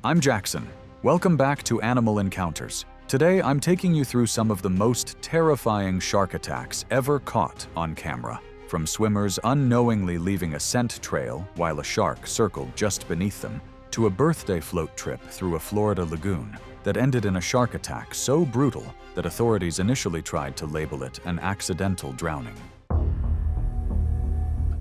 I'm Jaxon. Welcome back to Animal Encounters. Today, I'm taking you through some of the most terrifying shark attacks ever caught on camera. From swimmers unknowingly leaving a scent trail while a shark circled just beneath them, to a birthday float trip through a Florida lagoon that ended in a shark attack so brutal that authorities initially tried to label it an accidental drowning.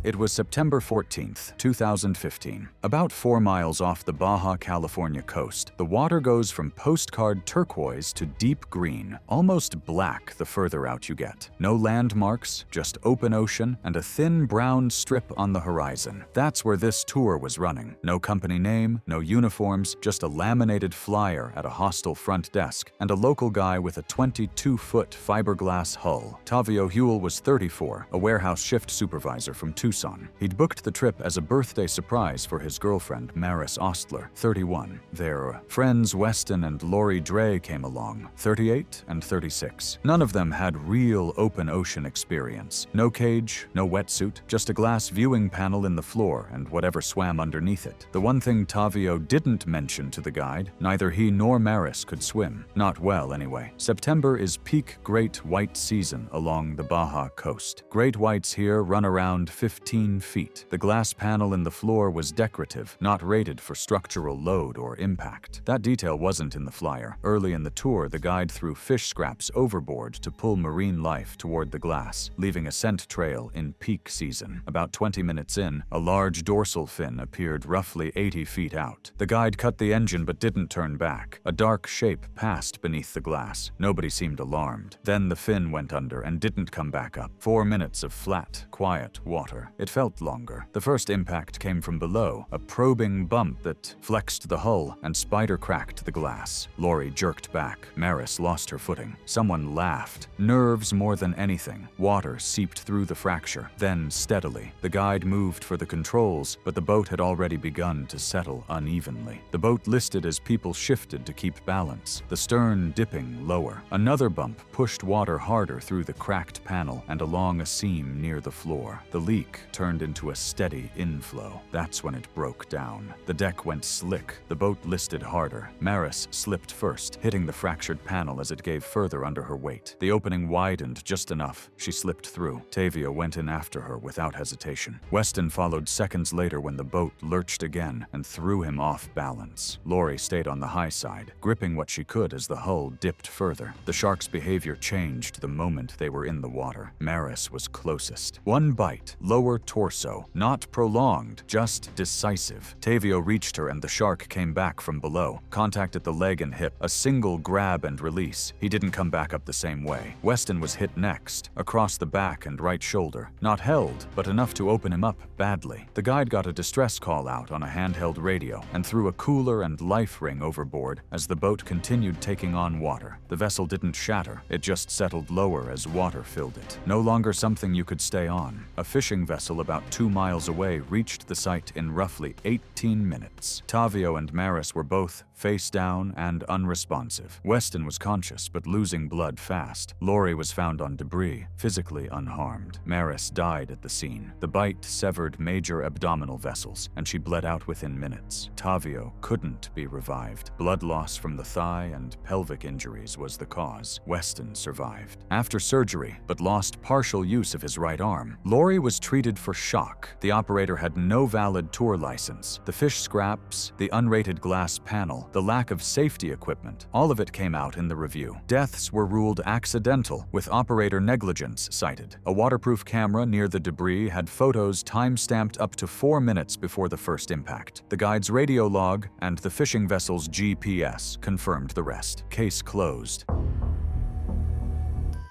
It was September 14th, 2015. About 4 miles off the Baja California coast, the water goes from postcard turquoise to deep green, almost black the further out you get. No landmarks, just open ocean and a thin brown strip on the horizon. That's where this tour was running. No company name, no uniforms, just a laminated flyer at a hostel front desk and a local guy with a 22-foot fiberglass hull. Tavio Huel was 34, a warehouse shift supervisor from Tucson. He'd booked the trip as a birthday surprise for his girlfriend, Maris Ostler, 31. Their friends Weston and Lori Dre came along, 38 and 36. None of them had real open ocean experience. No cage, no wetsuit, just a glass viewing panel in the floor and whatever swam underneath it. The one thing Tavio didn't mention to the guide, neither he nor Maris could swim. Not well, anyway. September is peak great white season along the Baja coast. Great whites here run around 15 feet. The glass panel in the floor was decorative, not rated for structural load or impact. That detail wasn't in the flyer. Early in the tour, the guide threw fish scraps overboard to pull marine life toward the glass, leaving a scent trail in peak season. About 20 minutes in, a large dorsal fin appeared roughly 80 feet out. The guide cut the engine but didn't turn back. A dark shape passed beneath the glass. Nobody seemed alarmed. Then the fin went under and didn't come back up. 4 minutes of flat, quiet water. It felt longer. The first impact came from below, a probing bump that flexed the hull and spider-cracked the glass. Lori jerked back. Maris lost her footing. Someone laughed. Nerves more than anything. Water seeped through the fracture. Then, steadily, the guide moved for the controls, but the boat had already begun to settle unevenly. The boat listed as people shifted to keep balance, the stern dipping lower. Another bump pushed water harder through the cracked panel and along a seam near the floor. The leak turned into a steady inflow. That's when it broke down. The deck went slick. The boat listed harder. Maris slipped first, hitting the fractured panel as it gave further under her weight. The opening widened just enough. She slipped through. Tavio went in after her without hesitation. Weston followed seconds later when the boat lurched again and threw him off balance. Lori stayed on the high side, gripping what she could as the hull dipped further. The shark's behavior changed the moment they were in the water. Maris was closest. One bite, lower torso, not prolonged, just decisive. Tavio reached her and the shark came back from below. Contact at the leg and hip, a single grab and release. He didn't come back up the same way. Weston was hit next, across the back and right shoulder. Not held, but enough to open him up badly. The guide got a distress call out on a handheld radio and threw a cooler and life ring overboard as the boat continued taking on water. The vessel didn't shatter, it just settled lower as water filled it. No longer something you could stay on. A fishing vessel about 2 miles away reached the site in roughly 18 minutes. Tavio and Maris were both face down and unresponsive. Weston was conscious but losing blood fast. Lori was found on debris, physically unharmed. Maris died at the scene. The bite severed major abdominal vessels, and she bled out within minutes. Tavio couldn't be revived. Blood loss from the thigh and pelvic injuries was the cause. Weston survived. After surgery, but lost partial use of his right arm, Lori was treated for shock. The operator had no valid tour license. The fish scraps, the unrated glass panel, the lack of safety equipment, all of it came out in the review. Deaths were ruled accidental, with operator negligence cited. A waterproof camera near the debris had photos time-stamped up to 4 minutes before the first impact. The guide's radio log and the fishing vessel's GPS confirmed the rest. Case closed.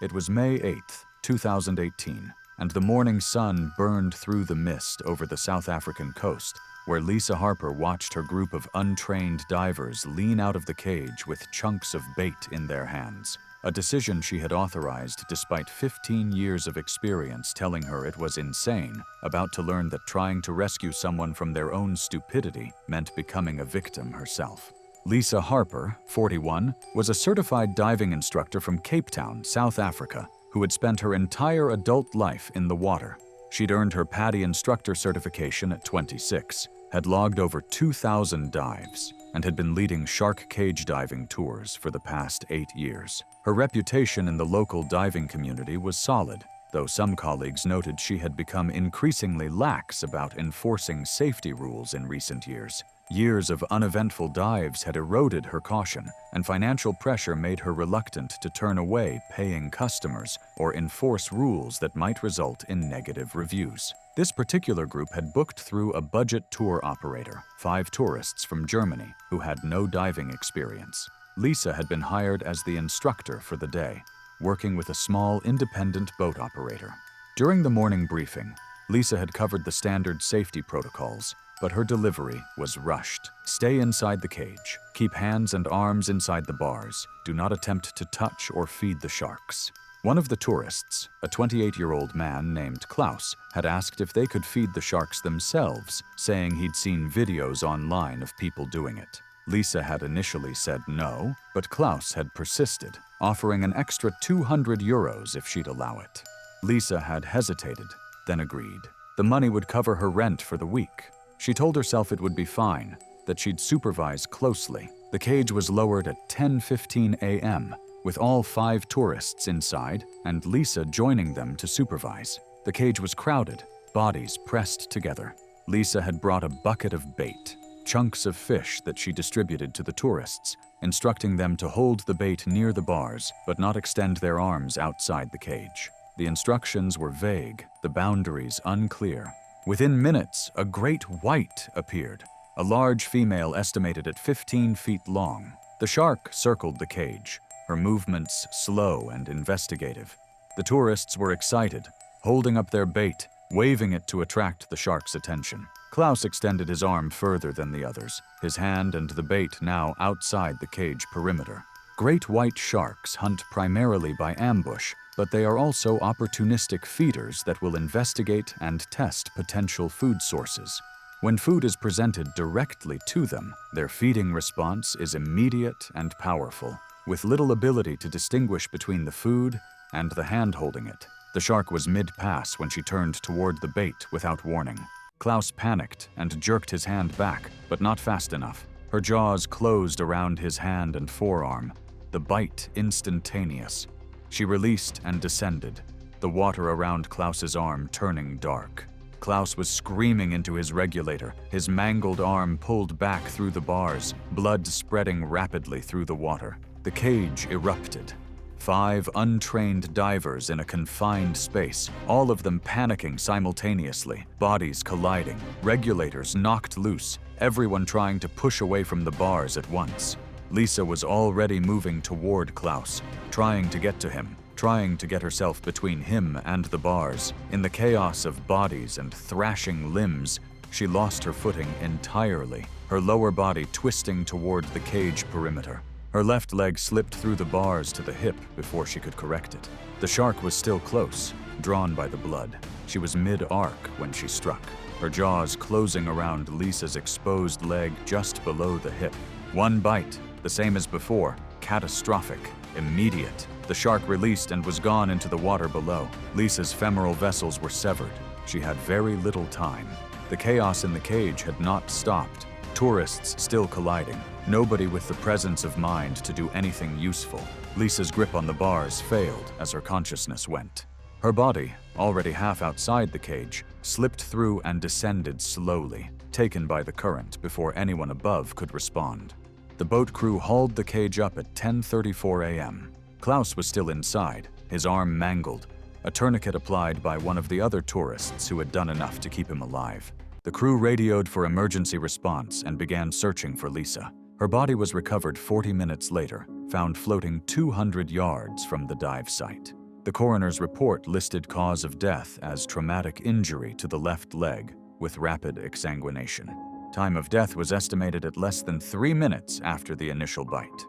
It was May 8th, 2018, and the morning sun burned through the mist over the South African coast, where Lisa Harper watched her group of untrained divers lean out of the cage with chunks of bait in their hands, a decision she had authorized despite 15 years of experience telling her it was insane, about to learn that trying to rescue someone from their own stupidity meant becoming a victim herself. Lisa Harper, 41, was a certified diving instructor from Cape Town, South Africa, who had spent her entire adult life in the water. She'd earned her PADI instructor certification at 26, had logged over 2,000 dives. and had been leading shark cage diving tours for the past 8 years. Her reputation in the local diving community was solid, though some colleagues noted she had become increasingly lax about enforcing safety rules in recent years. Years of uneventful dives had eroded her caution, and financial pressure made her reluctant to turn away paying customers or enforce rules that might result in negative reviews. This particular group had booked through a budget tour operator, 5 tourists from Germany who had no diving experience. Lisa had been hired as the instructor for the day, working with a small independent boat operator. During the morning briefing, Lisa had covered the standard safety protocols, but her delivery was rushed. Stay inside the cage. Keep hands and arms inside the bars. Do not attempt to touch or feed the sharks. One of the tourists, a 28-year-old man named Klaus, had asked if they could feed the sharks themselves, saying he'd seen videos online of people doing it. Lisa had initially said no, but Klaus had persisted, offering an extra 200 euros if she'd allow it. Lisa had hesitated, then agreed. The money would cover her rent for the week. She told herself it would be fine, that she'd supervise closely. The cage was lowered at 10:15 a.m., with all 5 tourists inside and Lisa joining them to supervise. The cage was crowded, bodies pressed together. Lisa had brought a bucket of bait, chunks of fish that she distributed to the tourists, instructing them to hold the bait near the bars but not extend their arms outside the cage. The instructions were vague, the boundaries unclear. Within minutes, a great white appeared, a large female estimated at 15 feet long. The shark circled the cage, her movements slow and investigative. The tourists were excited, holding up their bait, waving it to attract the shark's attention. Klaus extended his arm further than the others, his hand and the bait now outside the cage perimeter. Great white sharks hunt primarily by ambush, but they are also opportunistic feeders that will investigate and test potential food sources. When food is presented directly to them, their feeding response is immediate and powerful, with little ability to distinguish between the food and the hand holding it. The shark was mid-pass when she turned toward the bait without warning. Klaus panicked and jerked his hand back, but not fast enough. Her jaws closed around his hand and forearm, the bite instantaneous. She released and descended, the water around Klaus's arm turning dark. Klaus was screaming into his regulator, his mangled arm pulled back through the bars, blood spreading rapidly through the water. The cage erupted. 5 untrained divers in a confined space, all of them panicking simultaneously, bodies colliding, regulators knocked loose, everyone trying to push away from the bars at once. Lisa was already moving toward Klaus, trying to get to him, trying to get herself between him and the bars. In the chaos of bodies and thrashing limbs, she lost her footing entirely, her lower body twisting toward the cage perimeter. Her left leg slipped through the bars to the hip before she could correct it. The shark was still close, drawn by the blood. She was mid-arc when she struck, her jaws closing around Lisa's exposed leg just below the hip. One bite, the same as before, catastrophic, immediate. The shark released and was gone into the water below. Lisa's femoral vessels were severed. She had very little time. The chaos in the cage had not stopped. Tourists still colliding. Nobody with the presence of mind to do anything useful. Lisa's grip on the bars failed as her consciousness went. Her body, already half outside the cage, slipped through and descended slowly, taken by the current before anyone above could respond. The boat crew hauled the cage up at 10:34 a.m. Klaus was still inside, his arm mangled, a tourniquet applied by one of the other tourists who had done enough to keep him alive. The crew radioed for emergency response and began searching for Lisa. Her body was recovered 40 minutes later, found floating 200 yards from the dive site. The coroner's report listed cause of death as traumatic injury to the left leg with rapid exsanguination. Time of death was estimated at less than 3 minutes after the initial bite.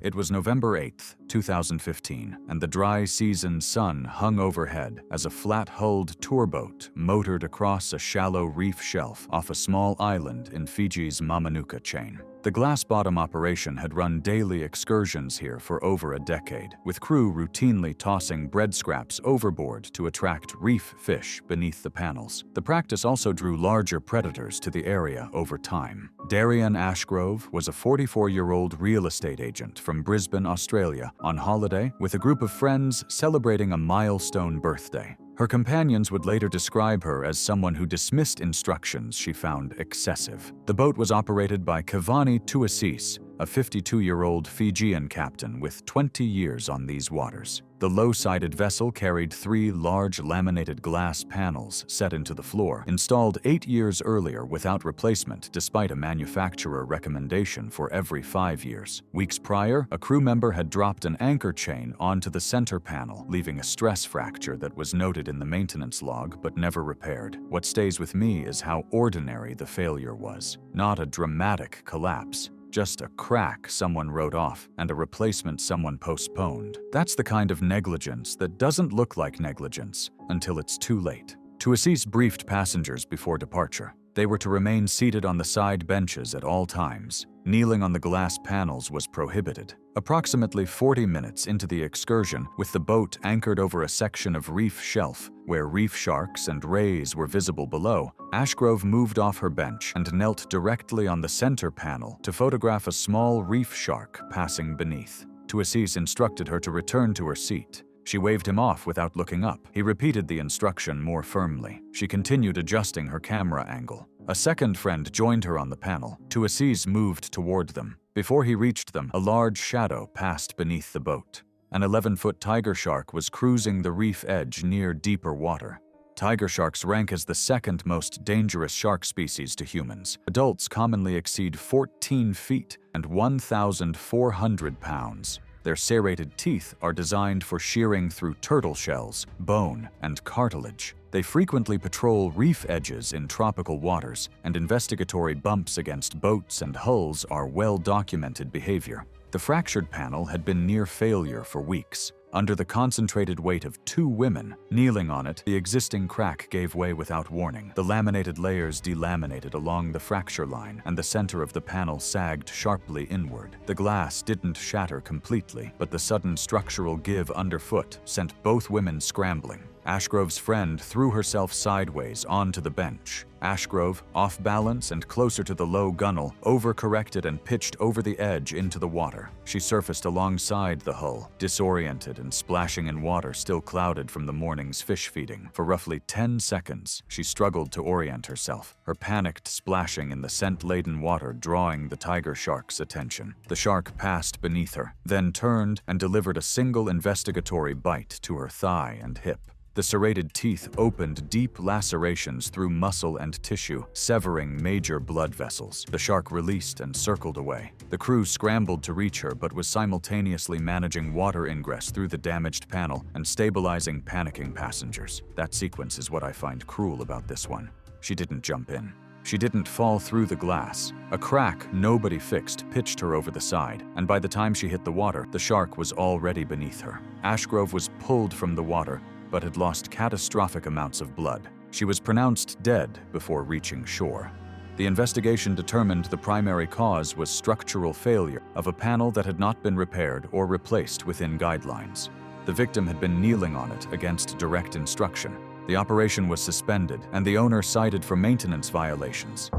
It was November 8th, 2015, and the dry season sun hung overhead as a flat-hulled tourboat motored across a shallow reef shelf off a small island in Fiji's Mamanuca chain. The glass-bottom operation had run daily excursions here for over a decade, with crew routinely tossing bread scraps overboard to attract reef fish beneath the panels. The practice also drew larger predators to the area over time. Darian Ashgrove was a 44-year-old real estate agent from Brisbane, Australia, on holiday with a group of friends celebrating a milestone birthday. Her companions would later describe her as someone who dismissed instructions she found excessive. The boat was operated by Kavani Tuasis, a 52-year-old Fijian captain with 20 years on these waters. The low-sided vessel carried 3 large laminated glass panels set into the floor, installed 8 years earlier without replacement despite a manufacturer recommendation for every 5 years. Weeks prior, a crew member had dropped an anchor chain onto the center panel, leaving a stress fracture that was noted in the maintenance log but never repaired. What stays with me is how ordinary the failure was. Not a dramatic collapse. Just a crack someone wrote off and a replacement someone postponed. That's the kind of negligence that doesn't look like negligence until it's too late. Tuasis briefed passengers before departure. They were to remain seated on the side benches at all times. Kneeling on the glass panels was prohibited. Approximately 40 minutes into the excursion, with the boat anchored over a section of reef shelf where reef sharks and rays were visible below, Ashgrove moved off her bench and knelt directly on the center panel to photograph a small reef shark passing beneath. Tuasis instructed her to return to her seat. She waved him off without looking up. He repeated the instruction more firmly. She continued adjusting her camera angle. A second friend joined her on the panel. Tuasis moved toward them. Before he reached them, a large shadow passed beneath the boat. An 11-foot tiger shark was cruising the reef edge near deeper water. Tiger sharks rank as the second most dangerous shark species to humans. Adults commonly exceed 14 feet and 1,400 pounds. Their serrated teeth are designed for shearing through turtle shells, bone, and cartilage. They frequently patrol reef edges in tropical waters, and investigatory bumps against boats and hulls are well-documented behavior. The fractured panel had been near failure for weeks. Under the concentrated weight of 2 women kneeling on it, the existing crack gave way without warning. The laminated layers delaminated along the fracture line, and the center of the panel sagged sharply inward. The glass didn't shatter completely, but the sudden structural give underfoot sent both women scrambling. Ashgrove's friend threw herself sideways onto the bench. Ashgrove, off balance and closer to the low gunwale, overcorrected and pitched over the edge into the water. She surfaced alongside the hull, disoriented and splashing in water still clouded from the morning's fish feeding. For roughly 10 seconds, she struggled to orient herself, her panicked splashing in the scent-laden water drawing the tiger shark's attention. The shark passed beneath her, then turned and delivered a single investigatory bite to her thigh and hip. The serrated teeth opened deep lacerations through muscle and tissue, severing major blood vessels. The shark released and circled away. The crew scrambled to reach her but was simultaneously managing water ingress through the damaged panel and stabilizing panicking passengers. That sequence is what I find cruel about this one. She didn't jump in. She didn't fall through the glass. A crack nobody fixed pitched her over the side, and by the time she hit the water, the shark was already beneath her. Ashgrove was pulled from the water, but had lost catastrophic amounts of blood. She was pronounced dead before reaching shore. The investigation determined the primary cause was structural failure of a panel that had not been repaired or replaced within guidelines. The victim had been kneeling on it against direct instruction. The operation was suspended, and the owner cited for maintenance violations.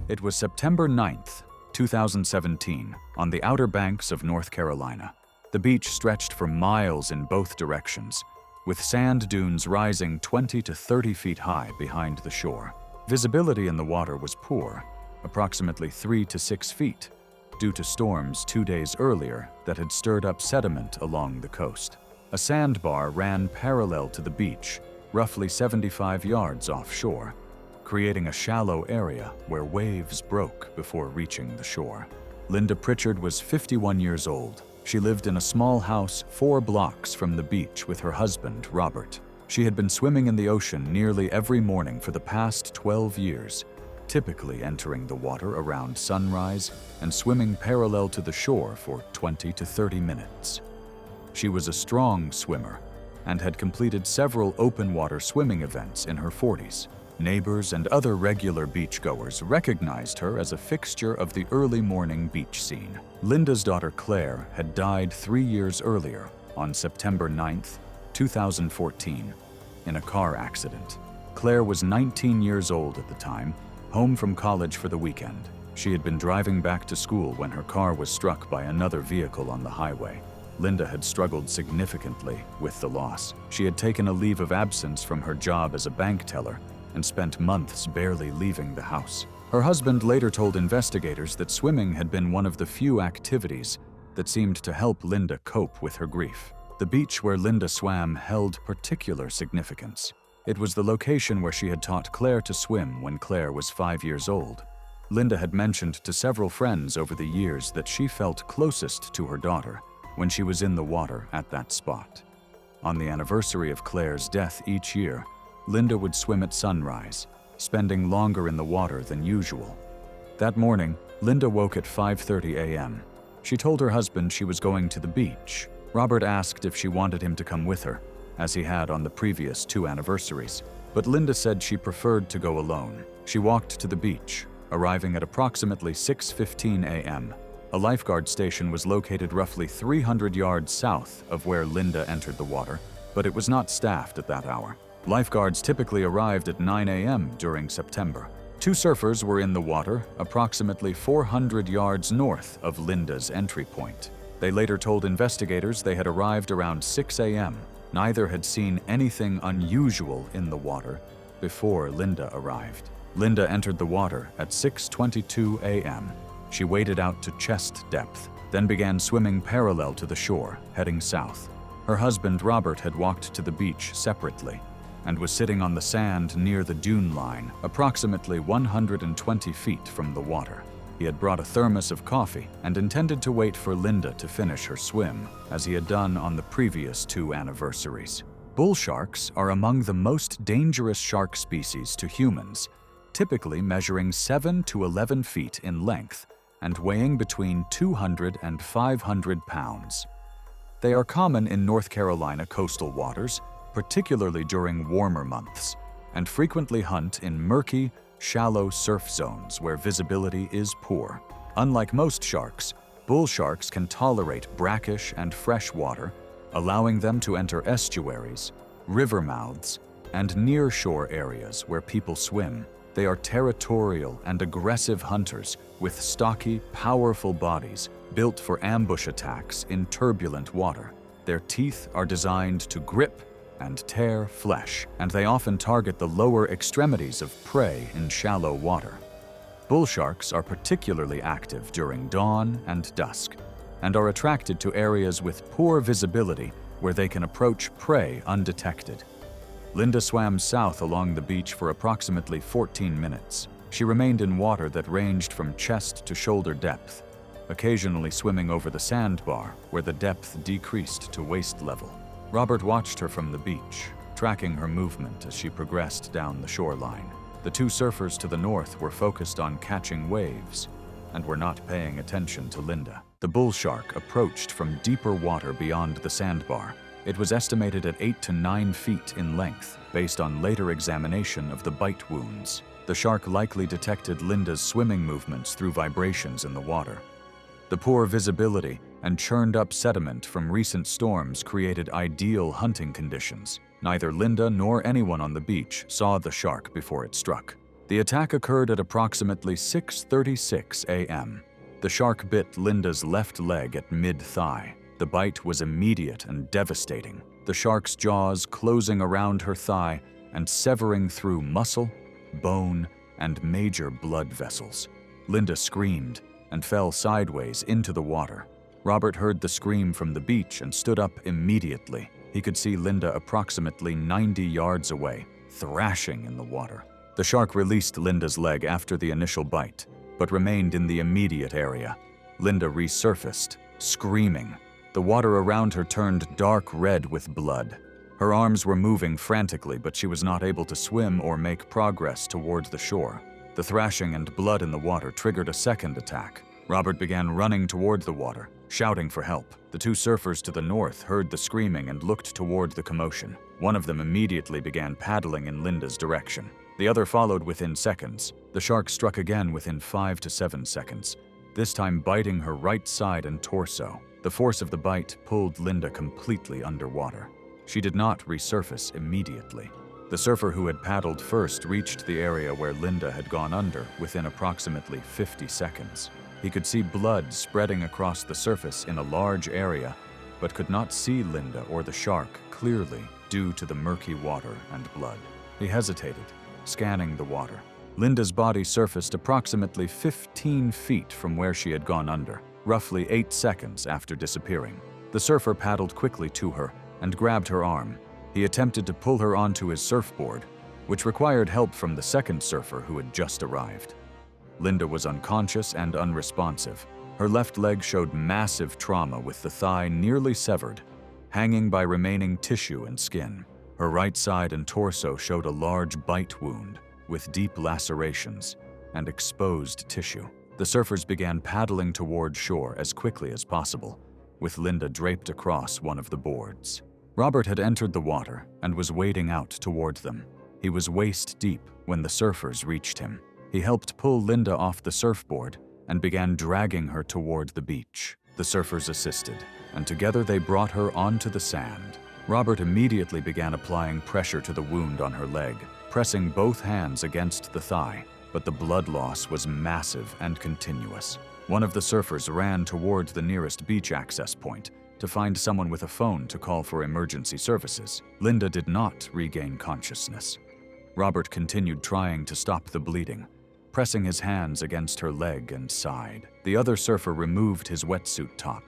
It was September 9th, 2017, on the Outer Banks of North Carolina. The beach stretched for miles in both directions, with sand dunes rising 20 to 30 feet high behind the shore. Visibility in the water was poor, approximately 3 to 6 feet, due to storms 2 days earlier that had stirred up sediment along the coast. A sandbar ran parallel to the beach, roughly 75 yards offshore, creating a shallow area where waves broke before reaching the shore. Linda Pritchard was 51 years old. She lived in a small house 4 blocks from the beach with her husband, Robert. She had been swimming in the ocean nearly every morning for the past 12 years. typically entering the water around sunrise and swimming parallel to the shore for 20 to 30 minutes. She was a strong swimmer and had completed several open-water swimming events in her 40s. Neighbors and other regular beachgoers recognized her as a fixture of the early morning beach scene. Linda's daughter Claire had died 3 years earlier, on September 9, 2014, in a car accident. Claire was 19 years old at the time, home from college for the weekend. She had been driving back to school when her car was struck by another vehicle on the highway. Linda had struggled significantly with the loss. She had taken a leave of absence from her job as a bank teller and spent months barely leaving the house. Her husband later told investigators that swimming had been one of the few activities that seemed to help Linda cope with her grief. The beach where Linda swam held particular significance. It was the location where she had taught Claire to swim when Claire was 5 years old. Linda had mentioned to several friends over the years that she felt closest to her daughter when she was in the water at that spot. On the anniversary of Claire's death each year, Linda would swim at sunrise, spending longer in the water than usual. That morning, Linda woke at 5:30 a.m. She told her husband she was going to the beach. Robert asked if she wanted him to come with her, as he had on the previous 2 anniversaries, but Linda said she preferred to go alone. She walked to the beach, arriving at approximately 6:15 a.m. A lifeguard station was located roughly 300 yards south of where Linda entered the water, but it was not staffed at that hour. Lifeguards typically arrived at 9 a.m. during September. 2 surfers were in the water approximately 400 yards north of Linda's entry point. They later told investigators they had arrived around 6 a.m. Neither had seen anything unusual in the water before Linda arrived. Linda entered the water at 6:22 a.m. She waded out to chest depth, then began swimming parallel to the shore, heading south. Her husband, Robert, had walked to the beach separately and was sitting on the sand near the dune line, approximately 120 feet from the water. He had brought a thermos of coffee and intended to wait for Linda to finish her swim, as he had done on the previous 2 anniversaries. Bull sharks are among the most dangerous shark species to humans, typically measuring 7 to 11 feet in length and weighing between 200 and 500 pounds. They are common in North Carolina coastal waters, particularly during warmer months, and frequently hunt in murky, shallow surf zones where visibility is poor. Unlike most sharks, bull sharks can tolerate brackish and fresh water, allowing them to enter estuaries, river mouths, and near-shore areas where people swim. They are territorial and aggressive hunters with stocky, powerful bodies built for ambush attacks in turbulent water. Their teeth are designed to grip and tear flesh, and they often target the lower extremities of prey in shallow water. Bull sharks are particularly active during dawn and dusk, and are attracted to areas with poor visibility where they can approach prey undetected. Linda swam south along the beach for approximately 14 minutes. She remained in water that ranged from chest to shoulder depth, occasionally swimming over the sandbar where the depth decreased to waist level. Robert watched her from the beach, tracking her movement as she progressed down the shoreline. The 2 surfers to the north were focused on catching waves and were not paying attention to Linda. The bull shark approached from deeper water beyond the sandbar. It was estimated at 8 to 9 feet in length, based on later examination of the bite wounds. The shark likely detected Linda's swimming movements through vibrations in the water. The poor visibility and churned-up sediment from recent storms created ideal hunting conditions. Neither Linda nor anyone on the beach saw the shark before it struck. The attack occurred at approximately 6:36 a.m. The shark bit Linda's left leg at mid-thigh. The bite was immediate and devastating, the shark's jaws closing around her thigh and severing through muscle, bone, and major blood vessels. Linda screamed and fell sideways into the water. Robert heard the scream from the beach and stood up immediately. He could see Linda approximately 90 yards away, thrashing in the water. The shark released Linda's leg after the initial bite, but remained in the immediate area. Linda resurfaced, screaming. The water around her turned dark red with blood. Her arms were moving frantically, but she was not able to swim or make progress toward the shore. The thrashing and blood in the water triggered a second attack. Robert began running toward the water, shouting for help. The two surfers to the north heard the screaming and looked toward the commotion. One of them immediately began paddling in Linda's direction. The other followed within seconds. The shark struck again within 5 to 7 seconds, this time biting her right side and torso. The force of the bite pulled Linda completely underwater. She did not resurface immediately. The surfer who had paddled first reached the area where Linda had gone under within approximately 50 seconds. He could see blood spreading across the surface in a large area, but could not see Linda or the shark clearly due to the murky water and blood. He hesitated, scanning the water. Linda's body surfaced approximately 15 feet from where she had gone under, roughly 8 seconds after disappearing. The surfer paddled quickly to her and grabbed her arm. He attempted to pull her onto his surfboard, which required help from the second surfer who had just arrived. Linda was unconscious and unresponsive. Her left leg showed massive trauma with the thigh nearly severed, hanging by remaining tissue and skin. Her right side and torso showed a large bite wound with deep lacerations and exposed tissue. The surfers began paddling toward shore as quickly as possible, with Linda draped across one of the boards. Robert had entered the water and was wading out toward them. He was waist deep when the surfers reached him. He helped pull Linda off the surfboard and began dragging her toward the beach. The surfers assisted, and together they brought her onto the sand. Robert immediately began applying pressure to the wound on her leg, pressing both hands against the thigh, but the blood loss was massive and continuous. One of the surfers ran toward the nearest beach access point to find someone with a phone to call for emergency services. Linda did not regain consciousness. Robert continued trying to stop the bleeding, pressing his hands against her leg and side. The other surfer removed his wetsuit top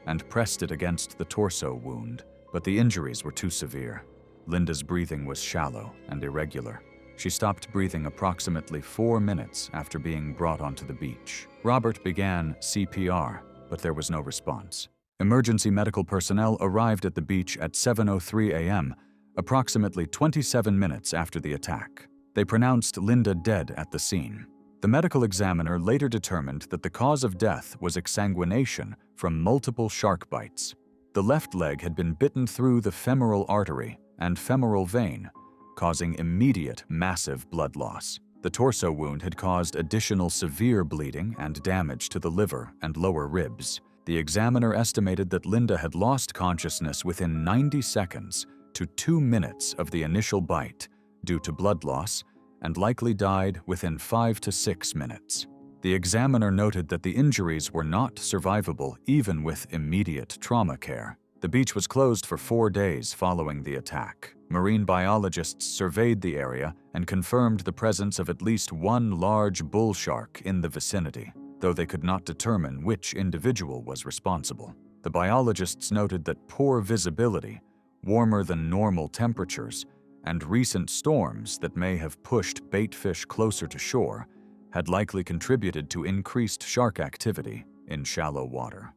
and pressed it against the torso wound, but the injuries were too severe. Linda's breathing was shallow and irregular. She stopped breathing approximately 4 minutes after being brought onto the beach. Robert began CPR, but there was no response. Emergency medical personnel arrived at the beach at 7:03 a.m., approximately 27 minutes after the attack. They pronounced Linda dead at the scene. The medical examiner later determined that the cause of death was exsanguination from multiple shark bites. The left leg had been bitten through the femoral artery and femoral vein, causing immediate massive blood loss. The torso wound had caused additional severe bleeding and damage to the liver and lower ribs. The examiner estimated that Linda had lost consciousness within 90 seconds to 2 minutes of the initial bite due to blood loss, and likely died within 5 to 6 minutes. The examiner noted that the injuries were not survivable even with immediate trauma care. The beach was closed for 4 days following the attack. Marine biologists surveyed the area and confirmed the presence of at least one large bull shark in the vicinity, though they could not determine which individual was responsible. The biologists noted that poor visibility, warmer than normal temperatures, and recent storms that may have pushed bait fish closer to shore had likely contributed to increased shark activity in shallow water.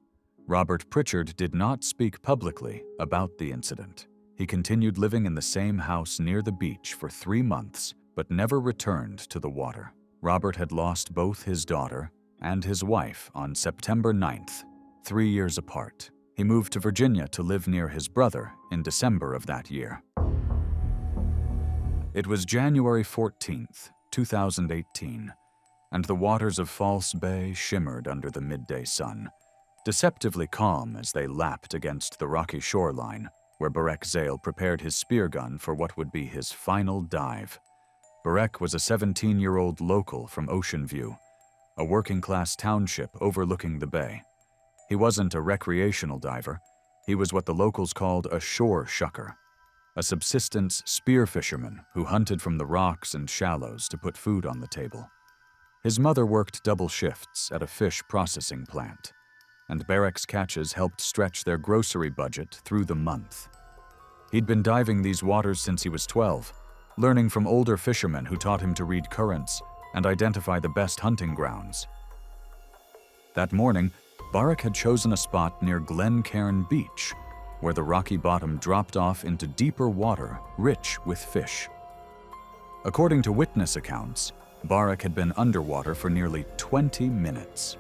Robert Pritchard did not speak publicly about the incident. He continued living in the same house near the beach for 3 months, but never returned to the water. Robert had lost both his daughter and his wife on September 9th, 3 years apart. He moved to Virginia to live near his brother in December of that year. It was January 14th, 2018, and the waters of False Bay shimmered under the midday sun, deceptively calm as they lapped against the rocky shoreline where Barek Zale prepared his spear gun for what would be his final dive. Barek was a 17-year-old local from Ocean View, a working-class township overlooking the bay. He wasn't a recreational diver. He was what the locals called a shore shucker, a subsistence spear fisherman who hunted from the rocks and shallows to put food on the table. His mother worked double shifts at a fish processing plant, and Barek's catches helped stretch their grocery budget through the month. He'd been diving these waters since he was 12, learning from older fishermen who taught him to read currents and identify the best hunting grounds. That morning, Barek had chosen a spot near Glencairn Beach, where the rocky bottom dropped off into deeper water rich with fish. According to witness accounts, Barek had been underwater for nearly 20 minutes.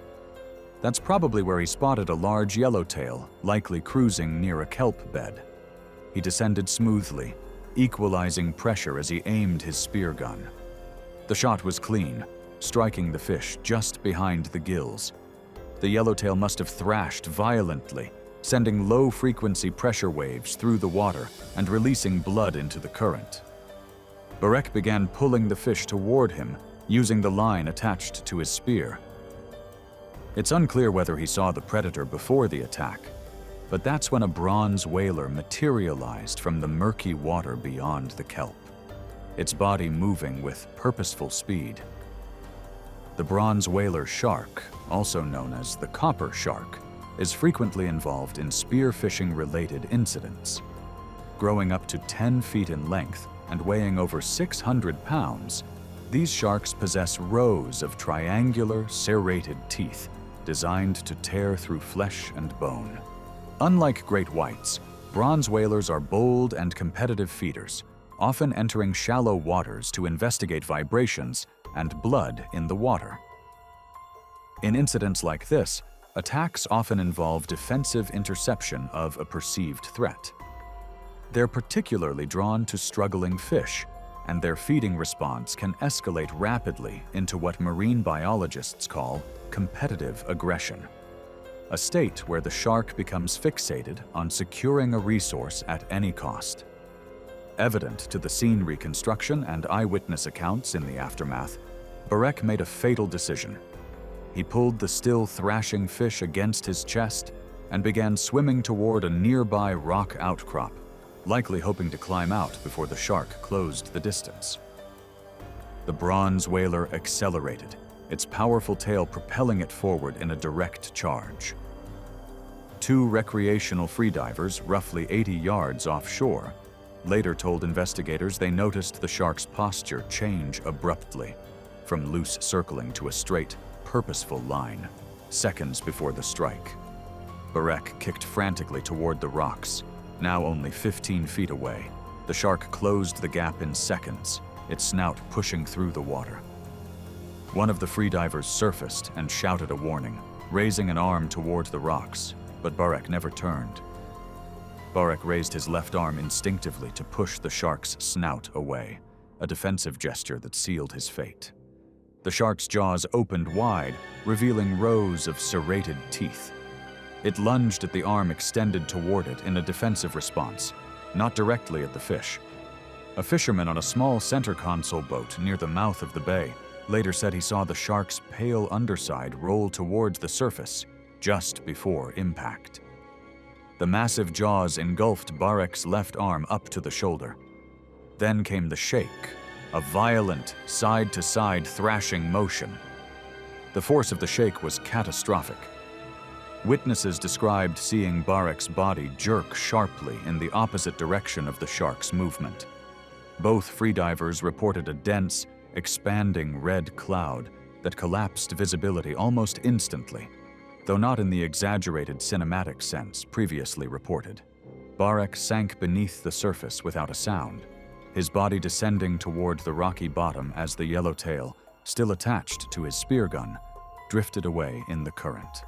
That's probably where he spotted a large yellowtail, likely cruising near a kelp bed. He descended smoothly, equalizing pressure as he aimed his spear gun. The shot was clean, striking the fish just behind the gills. The yellowtail must have thrashed violently, sending low-frequency pressure waves through the water and releasing blood into the current. Barek began pulling the fish toward him, using the line attached to his spear. It's unclear whether he saw the predator before the attack, but that's when a bronze whaler materialized from the murky water beyond the kelp, its body moving with purposeful speed. The bronze whaler shark, also known as the copper shark, is frequently involved in spearfishing-related incidents. Growing up to 10 feet in length and weighing over 600 pounds, these sharks possess rows of triangular, serrated teeth designed to tear through flesh and bone. Unlike great whites, bronze whalers are bold and competitive feeders, often entering shallow waters to investigate vibrations and blood in the water. In incidents like this, attacks often involve defensive interception of a perceived threat. They're particularly drawn to struggling fish, and their feeding response can escalate rapidly into what marine biologists call competitive aggression, a state where the shark becomes fixated on securing a resource at any cost. Evident to the scene reconstruction and eyewitness accounts in the aftermath, Barek made a fatal decision. He pulled the still thrashing fish against his chest and began swimming toward a nearby rock outcrop, likely hoping to climb out before the shark closed the distance. The bronze whaler accelerated, its powerful tail propelling it forward in a direct charge. Two recreational freedivers, roughly 80 yards offshore, later told investigators they noticed the shark's posture change abruptly, from loose circling to a straight, purposeful line, seconds before the strike. Barek kicked frantically toward the rocks. Now only 15 feet away, the shark closed the gap in seconds, its snout pushing through the water. One of the freedivers surfaced and shouted a warning, raising an arm toward the rocks, but Barek never turned. Barek raised his left arm instinctively to push the shark's snout away, a defensive gesture that sealed his fate. The shark's jaws opened wide, revealing rows of serrated teeth. It lunged at the arm extended toward it in a defensive response, not directly at the fish. A fisherman on a small center console boat near the mouth of the bay later said he saw the shark's pale underside roll towards the surface just before impact. The massive jaws engulfed Barek's left arm up to the shoulder. Then came the shake, a violent, side-to-side thrashing motion. The force of the shake was catastrophic. Witnesses described seeing Barek's body jerk sharply in the opposite direction of the shark's movement. Both freedivers reported a dense, expanding red cloud that collapsed visibility almost instantly, though not in the exaggerated cinematic sense previously reported. Barek sank beneath the surface without a sound, his body descending toward the rocky bottom as the yellowtail, still attached to his spear gun, drifted away in the current.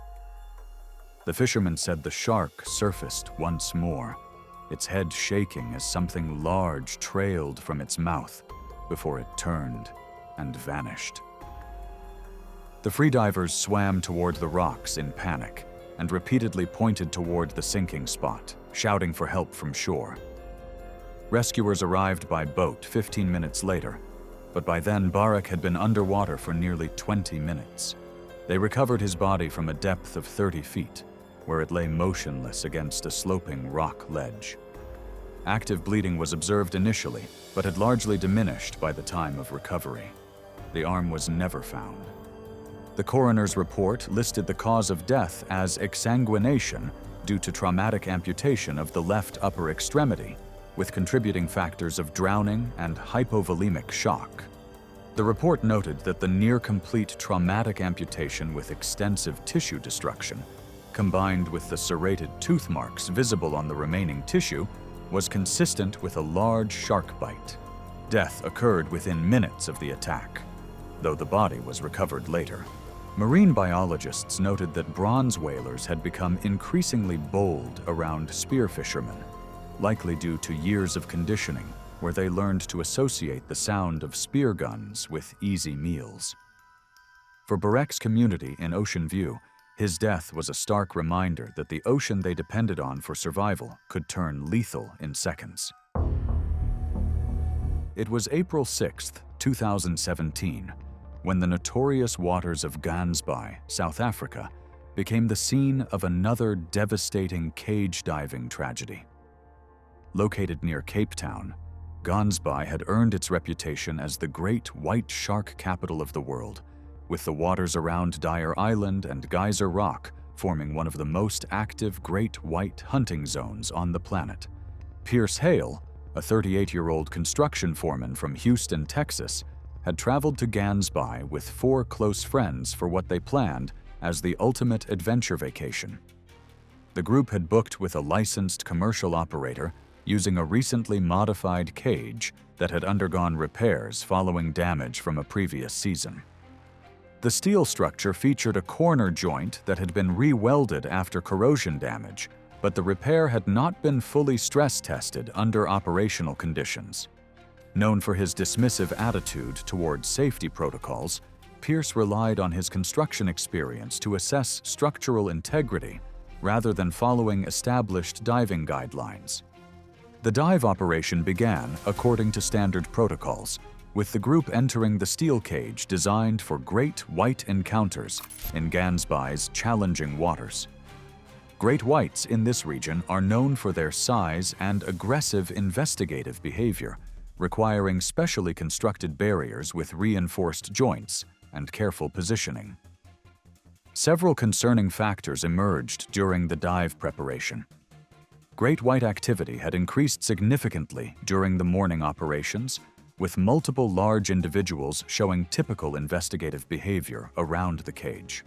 The fisherman said the shark surfaced once more, its head shaking as something large trailed from its mouth before it turned and vanished. The freedivers swam toward the rocks in panic and repeatedly pointed toward the sinking spot, shouting for help from shore. Rescuers arrived by boat 15 minutes later, but by then Barek had been underwater for nearly 20 minutes. They recovered his body from a depth of 30 feet, where it lay motionless against a sloping rock ledge. Active bleeding was observed initially, but had largely diminished by the time of recovery. The arm was never found. The coroner's report listed the cause of death as exsanguination due to traumatic amputation of the left upper extremity, with contributing factors of drowning and hypovolemic shock. The report noted that the near-complete traumatic amputation with extensive tissue destruction, combined with the serrated tooth marks visible on the remaining tissue, was consistent with a large shark bite. Death occurred within minutes of the attack. though the body was recovered later. Marine biologists noted that bronze whalers had become increasingly bold around spear fishermen, likely due to years of conditioning where they learned to associate the sound of spear guns with easy meals. For Barek's community in Ocean View, his death was a stark reminder that the ocean they depended on for survival could turn lethal in seconds. It was April 6, 2017, when the notorious waters of Gansbaai, South Africa, became the scene of another devastating cage diving tragedy. Located near Cape Town, Gansbaai had earned its reputation as the great white shark capital of the world, with the waters around Dyer Island and Geyser Rock forming one of the most active great white hunting zones on the planet. Pierce Hale, a 38-year-old construction foreman from Houston, Texas, had traveled to Gansbaai with 4 close friends for what they planned as the ultimate adventure vacation. The group had booked with a licensed commercial operator using a recently modified cage that had undergone repairs following damage from a previous season. The steel structure featured a corner joint that had been re-welded after corrosion damage, but the repair had not been fully stress-tested under operational conditions. Known for his dismissive attitude towards safety protocols, Pierce relied on his construction experience to assess structural integrity rather than following established diving guidelines. The dive operation began according to standard protocols, with the group entering the steel cage designed for great white encounters in Gansbaai's challenging waters. Great whites in this region are known for their size and aggressive investigative behavior, requiring specially constructed barriers with reinforced joints and careful positioning. Several concerning factors emerged during the dive preparation. Great white activity had increased significantly during the morning operations, with multiple large individuals showing typical investigative behavior around the cage.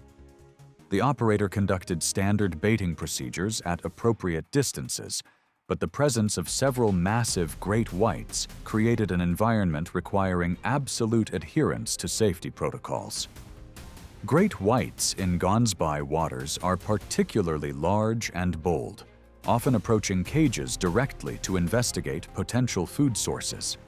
The operator conducted standard baiting procedures at appropriate distances, but the presence of several massive great whites created an environment requiring absolute adherence to safety protocols. Great whites in Gansbaai waters are particularly large and bold, often approaching cages directly to investigate potential food sources.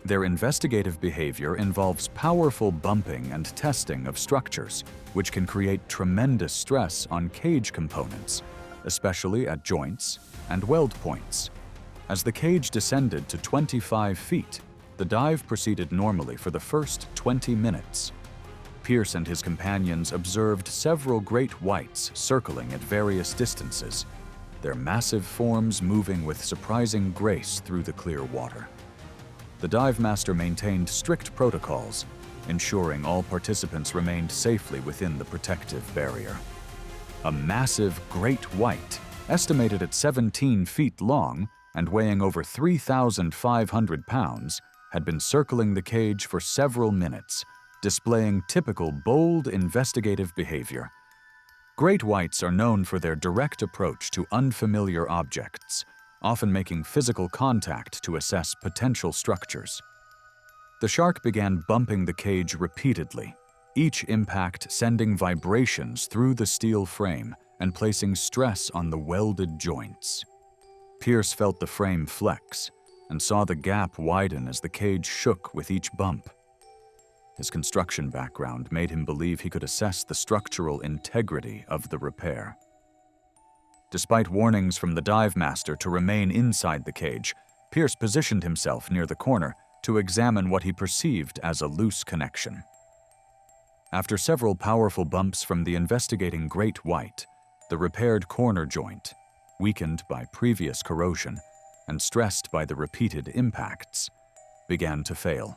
Their investigative behavior involves powerful bumping and testing of structures, which can create tremendous stress on cage components, especially at joints and weld points. As the cage descended to 25 feet, the dive proceeded normally for the first 20 minutes. Pierce and his companions observed several great whites circling at various distances, their massive forms moving with surprising grace through the clear water. The dive master maintained strict protocols, ensuring all participants remained safely within the protective barrier. A massive great white, estimated at 17 feet long and weighing over 3,500 pounds, had been circling the cage for several minutes, displaying typical bold investigative behavior. Great whites are known for their direct approach to unfamiliar objects, often making physical contact to assess potential structures. The shark began bumping the cage repeatedly, each impact sending vibrations through the steel frame and placing stress on the welded joints. Pierce felt the frame flex and saw the gap widen as the cage shook with each bump. His construction background made him believe he could assess the structural integrity of the repair. Despite warnings from the dive master to remain inside the cage, Pierce positioned himself near the corner to examine what he perceived as a loose connection. After several powerful bumps from the investigating great white, the repaired corner joint, weakened by previous corrosion and stressed by the repeated impacts, began to fail.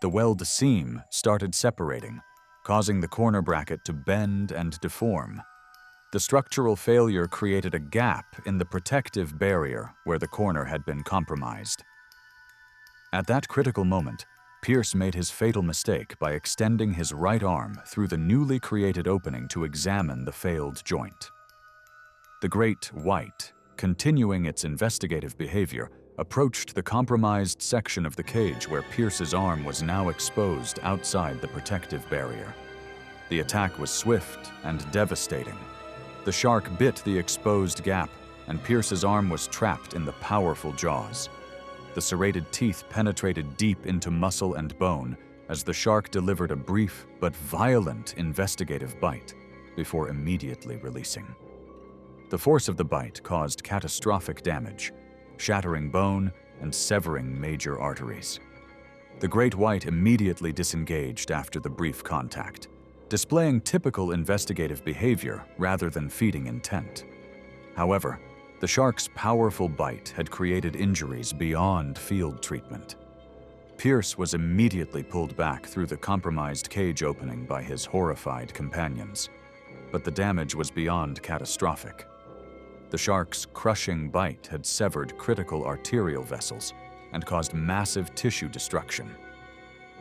The weld seam started separating, causing the corner bracket to bend and deform. The structural failure created a gap in the protective barrier where the corner had been compromised. At that critical moment, Pierce made his fatal mistake by extending his right arm through the newly created opening to examine the failed joint. The great white, continuing its investigative behavior, approached the compromised section of the cage where Pierce's arm was now exposed outside the protective barrier. The attack was swift and devastating. The shark bit the exposed gap, and Pierce's arm was trapped in the powerful jaws. The serrated teeth penetrated deep into muscle and bone as the shark delivered a brief but violent investigative bite before immediately releasing. The force of the bite caused catastrophic damage, shattering bone and severing major arteries. The great white immediately disengaged after the brief contact, displaying typical investigative behavior rather than feeding intent. However, the shark's powerful bite had created injuries beyond field treatment. Pierce was immediately pulled back through the compromised cage opening by his horrified companions, but the damage was beyond catastrophic. The shark's crushing bite had severed critical arterial vessels and caused massive tissue destruction.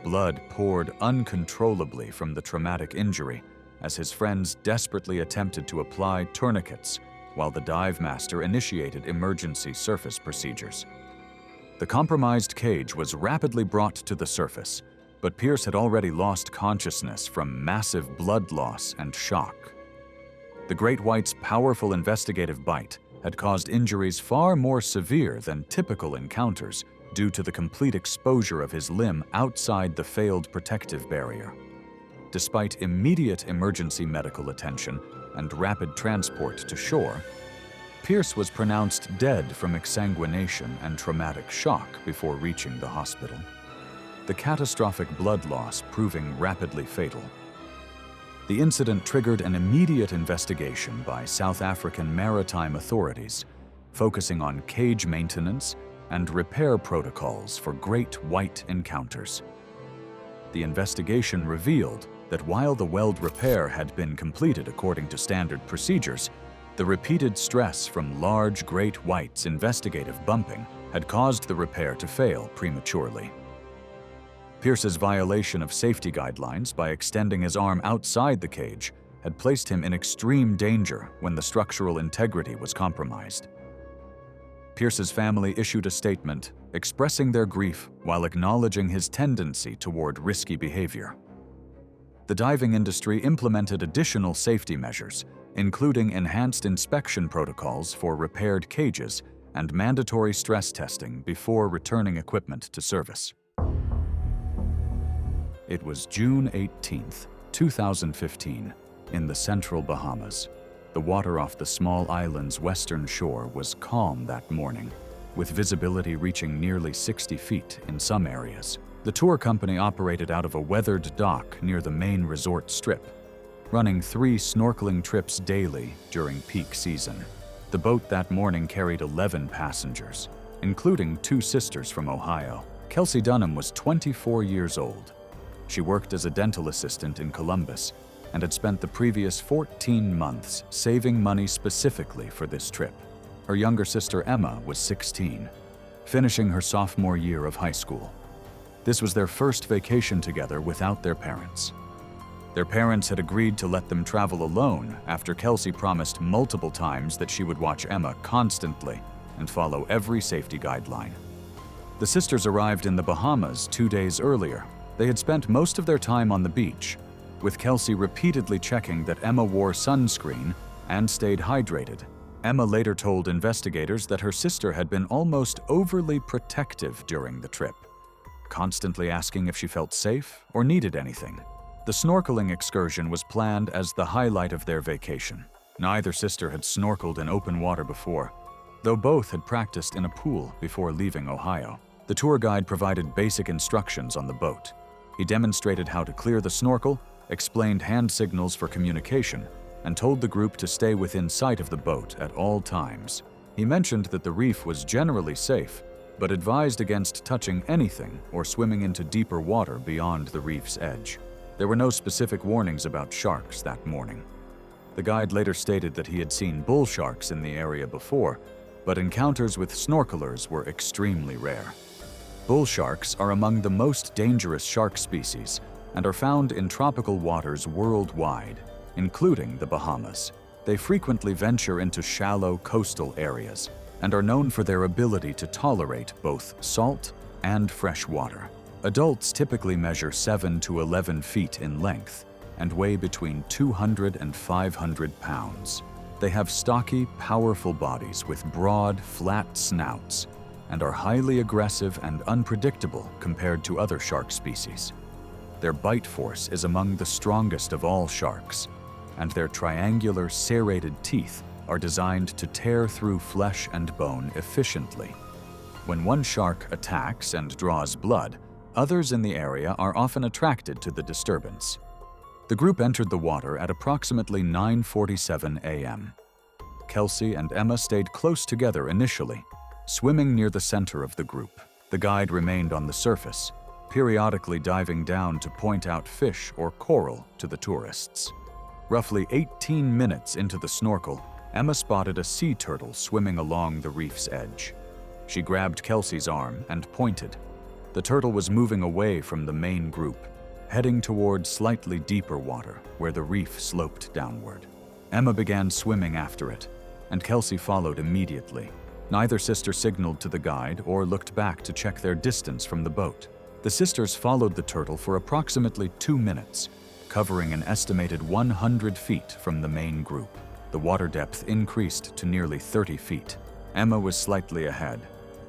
Blood poured uncontrollably from the traumatic injury as his friends desperately attempted to apply tourniquets while the dive master initiated emergency surface procedures. The compromised cage was rapidly brought to the surface, but Pierce had already lost consciousness from massive blood loss and shock. The great white's powerful investigative bite had caused injuries far more severe than typical encounters due to the complete exposure of his limb outside the failed protective barrier. Despite immediate emergency medical attention and rapid transport to shore, Pierce was pronounced dead from exsanguination and traumatic shock before reaching the hospital, the catastrophic blood loss proving rapidly fatal. The incident triggered an immediate investigation by South African maritime authorities, focusing on cage maintenance and repair protocols for great white encounters. The investigation revealed that while the weld repair had been completed according to standard procedures, the repeated stress from large great whites' investigative bumping had caused the repair to fail prematurely. Pierce's violation of safety guidelines by extending his arm outside the cage had placed him in extreme danger when the structural integrity was compromised. Pierce's family issued a statement expressing their grief while acknowledging his tendency toward risky behavior. The diving industry implemented additional safety measures, including enhanced inspection protocols for repaired cages and mandatory stress testing before returning equipment to service. It was June 18, 2015, in the central Bahamas. The water off the small island's western shore was calm that morning, with visibility reaching nearly 60 feet in some areas. The tour company operated out of a weathered dock near the main resort strip, running 3 snorkeling trips daily during peak season. The boat that morning carried 11 passengers, including 2 sisters from Ohio. Kelsey Dunham was 24 years old. She worked as a dental assistant in Columbus and had spent the previous 14 months saving money specifically for this trip. Her younger sister Emma was 16, finishing her sophomore year of high school. This was their first vacation together without their parents. Their parents had agreed to let them travel alone after Kelsey promised multiple times that she would watch Emma constantly and follow every safety guideline. The sisters arrived in the Bahamas 2 days earlier. They had spent most of their time on the beach, with Kelsey repeatedly checking that Emma wore sunscreen and stayed hydrated. Emma later told investigators that her sister had been almost overly protective during the trip, constantly asking if she felt safe or needed anything. The snorkeling excursion was planned as the highlight of their vacation. Neither sister had snorkeled in open water before, though both had practiced in a pool before leaving Ohio. The tour guide provided basic instructions on the boat. He demonstrated how to clear the snorkel, explained hand signals for communication, and told the group to stay within sight of the boat at all times. He mentioned that the reef was generally safe, but advised against touching anything or swimming into deeper water beyond the reef's edge. There were no specific warnings about sharks that morning. The guide later stated that he had seen bull sharks in the area before, but encounters with snorkelers were extremely rare. Bull sharks are among the most dangerous shark species and are found in tropical waters worldwide, including the Bahamas. They frequently venture into shallow coastal areas, and are known for their ability to tolerate both salt and fresh water. Adults typically measure 7 to 11 feet in length and weigh between 200 and 500 pounds. They have stocky, powerful bodies with broad, flat snouts and are highly aggressive and unpredictable compared to other shark species. Their bite force is among the strongest of all sharks, and their triangular, serrated teeth are designed to tear through flesh and bone efficiently. When one shark attacks and draws blood, others in the area are often attracted to the disturbance. The group entered the water at approximately 9:47 a.m. Kelsey and Emma stayed close together initially, swimming near the center of the group. The guide remained on the surface, periodically diving down to point out fish or coral to the tourists. Roughly 18 minutes into the snorkel, Emma spotted a sea turtle swimming along the reef's edge. She grabbed Kelsey's arm and pointed. The turtle was moving away from the main group, heading toward slightly deeper water where the reef sloped downward. Emma began swimming after it, and Kelsey followed immediately. Neither sister signaled to the guide or looked back to check their distance from the boat. The sisters followed the turtle for approximately 2 minutes, covering an estimated 100 feet from the main group. The water depth increased to nearly 30 feet. Emma was slightly ahead,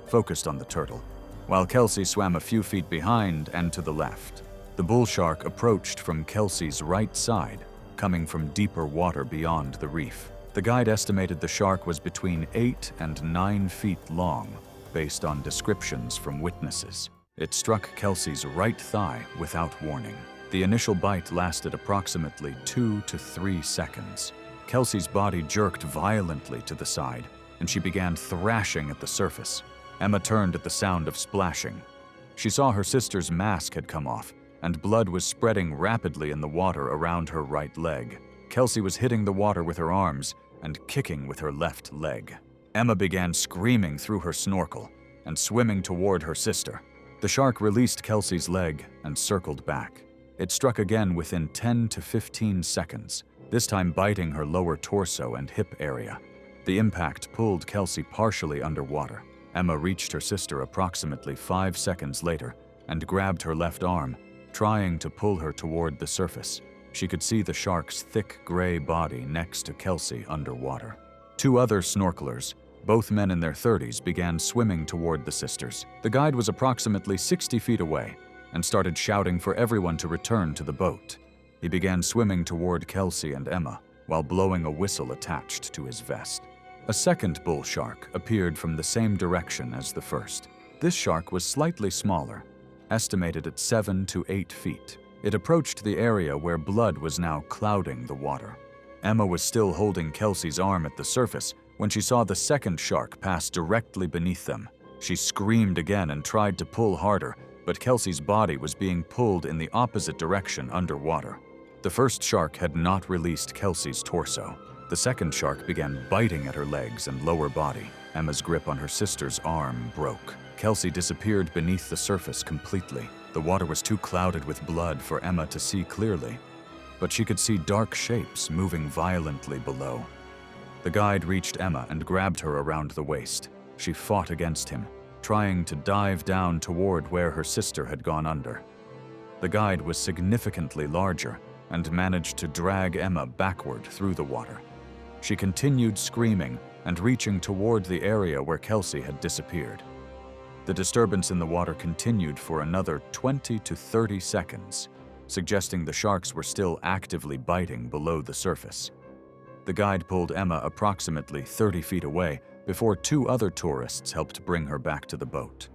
focused on the turtle, while Kelsey swam a few feet behind and to the left. The bull shark approached from Kelsey's right side, coming from deeper water beyond the reef. The guide estimated the shark was between 8 and 9 feet long, based on descriptions from witnesses. It struck Kelsey's right thigh without warning. The initial bite lasted approximately 2 to 3 seconds. Kelsey's body jerked violently to the side, and she began thrashing at the surface. Emma turned at the sound of splashing. She saw her sister's mask had come off, and blood was spreading rapidly in the water around her right leg. Kelsey was hitting the water with her arms and kicking with her left leg. Emma began screaming through her snorkel and swimming toward her sister. The shark released Kelsey's leg and circled back. It struck again within 10 to 15 seconds, this time biting her lower torso and hip area. The impact pulled Kelsey partially underwater. Emma reached her sister approximately 5 seconds later and grabbed her left arm, trying to pull her toward the surface. She could see the shark's thick gray body next to Kelsey underwater. 2 other snorkelers, both men in their 30s, began swimming toward the sisters. The guide was approximately 60 feet away and started shouting for everyone to return to the boat. He began swimming toward Kelsey and Emma while blowing a whistle attached to his vest. A second bull shark appeared from the same direction as the first. This shark was slightly smaller, estimated at 7 to 8 feet. It approached the area where blood was now clouding the water. Emma was still holding Kelsey's arm at the surface when she saw the second shark pass directly beneath them. She screamed again and tried to pull harder, but Kelsey's body was being pulled in the opposite direction underwater. The first shark had not released Kelsey's torso. The second shark began biting at her legs and lower body. Emma's grip on her sister's arm broke. Kelsey disappeared beneath the surface completely. The water was too clouded with blood for Emma to see clearly, but she could see dark shapes moving violently below. The guide reached Emma and grabbed her around the waist. She fought against him, trying to dive down toward where her sister had gone under. The guide was significantly larger and managed to drag Emma backward through the water. She continued screaming and reaching toward the area where Kelsey had disappeared. The disturbance in the water continued for another 20 to 30 seconds, suggesting the sharks were still actively biting below the surface. The guide pulled Emma approximately 30 feet away before 2 other tourists helped bring her back to the boat.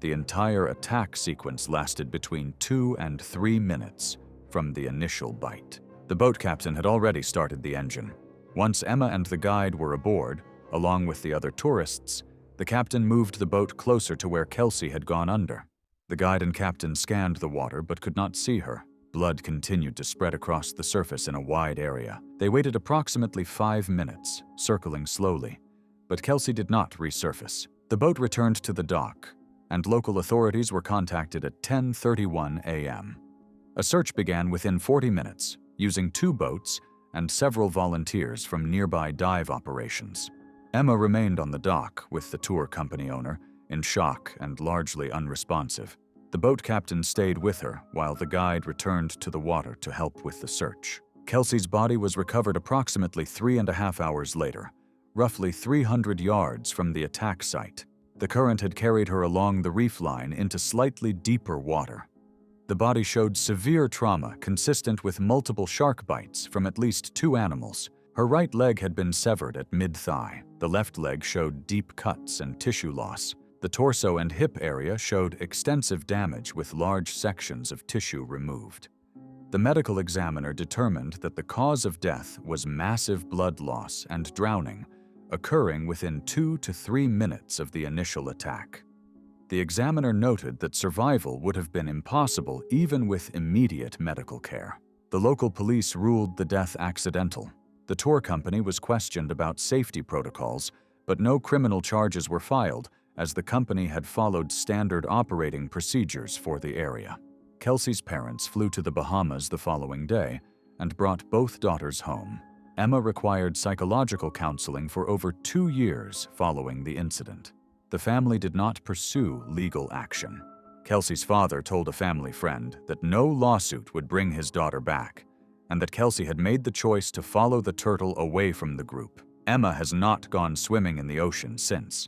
The entire attack sequence lasted between 2 and 3 minutes from the initial bite. The boat captain had already started the engine. Once Emma and the guide were aboard, along with the other tourists, the captain moved the boat closer to where Kelsey had gone under. The guide and captain scanned the water but could not see her. Blood continued to spread across the surface in a wide area. They waited approximately 5 minutes, circling slowly, but Kelsey did not resurface. The boat returned to the dock, and local authorities were contacted at 10:31 a.m. A search began within 40 minutes, using 2 boats and several volunteers from nearby dive operations. Emma remained on the dock with the tour company owner, in shock and largely unresponsive. The boat captain stayed with her while the guide returned to the water to help with the search. Kelsey's body was recovered approximately 3.5 hours later, roughly 300 yards from the attack site. The current had carried her along the reef line into slightly deeper water. The body showed severe trauma consistent with multiple shark bites from at least 2 animals. Her right leg had been severed at mid-thigh. The left leg showed deep cuts and tissue loss. The torso and hip area showed extensive damage with large sections of tissue removed. The medical examiner determined that the cause of death was massive blood loss and drowning, occurring within 2 to 3 minutes of the initial attack. The examiner noted that survival would have been impossible even with immediate medical care. The local police ruled the death accidental. The tour company was questioned about safety protocols, but no criminal charges were filed as the company had followed standard operating procedures for the area. Kelsey's parents flew to the Bahamas the following day and brought both daughters home. Emma required psychological counseling for over 2 years following the incident. The family did not pursue legal action. Kelsey's father told a family friend that no lawsuit would bring his daughter back, and that Kelsey had made the choice to follow the turtle away from the group. Emma has not gone swimming in the ocean since.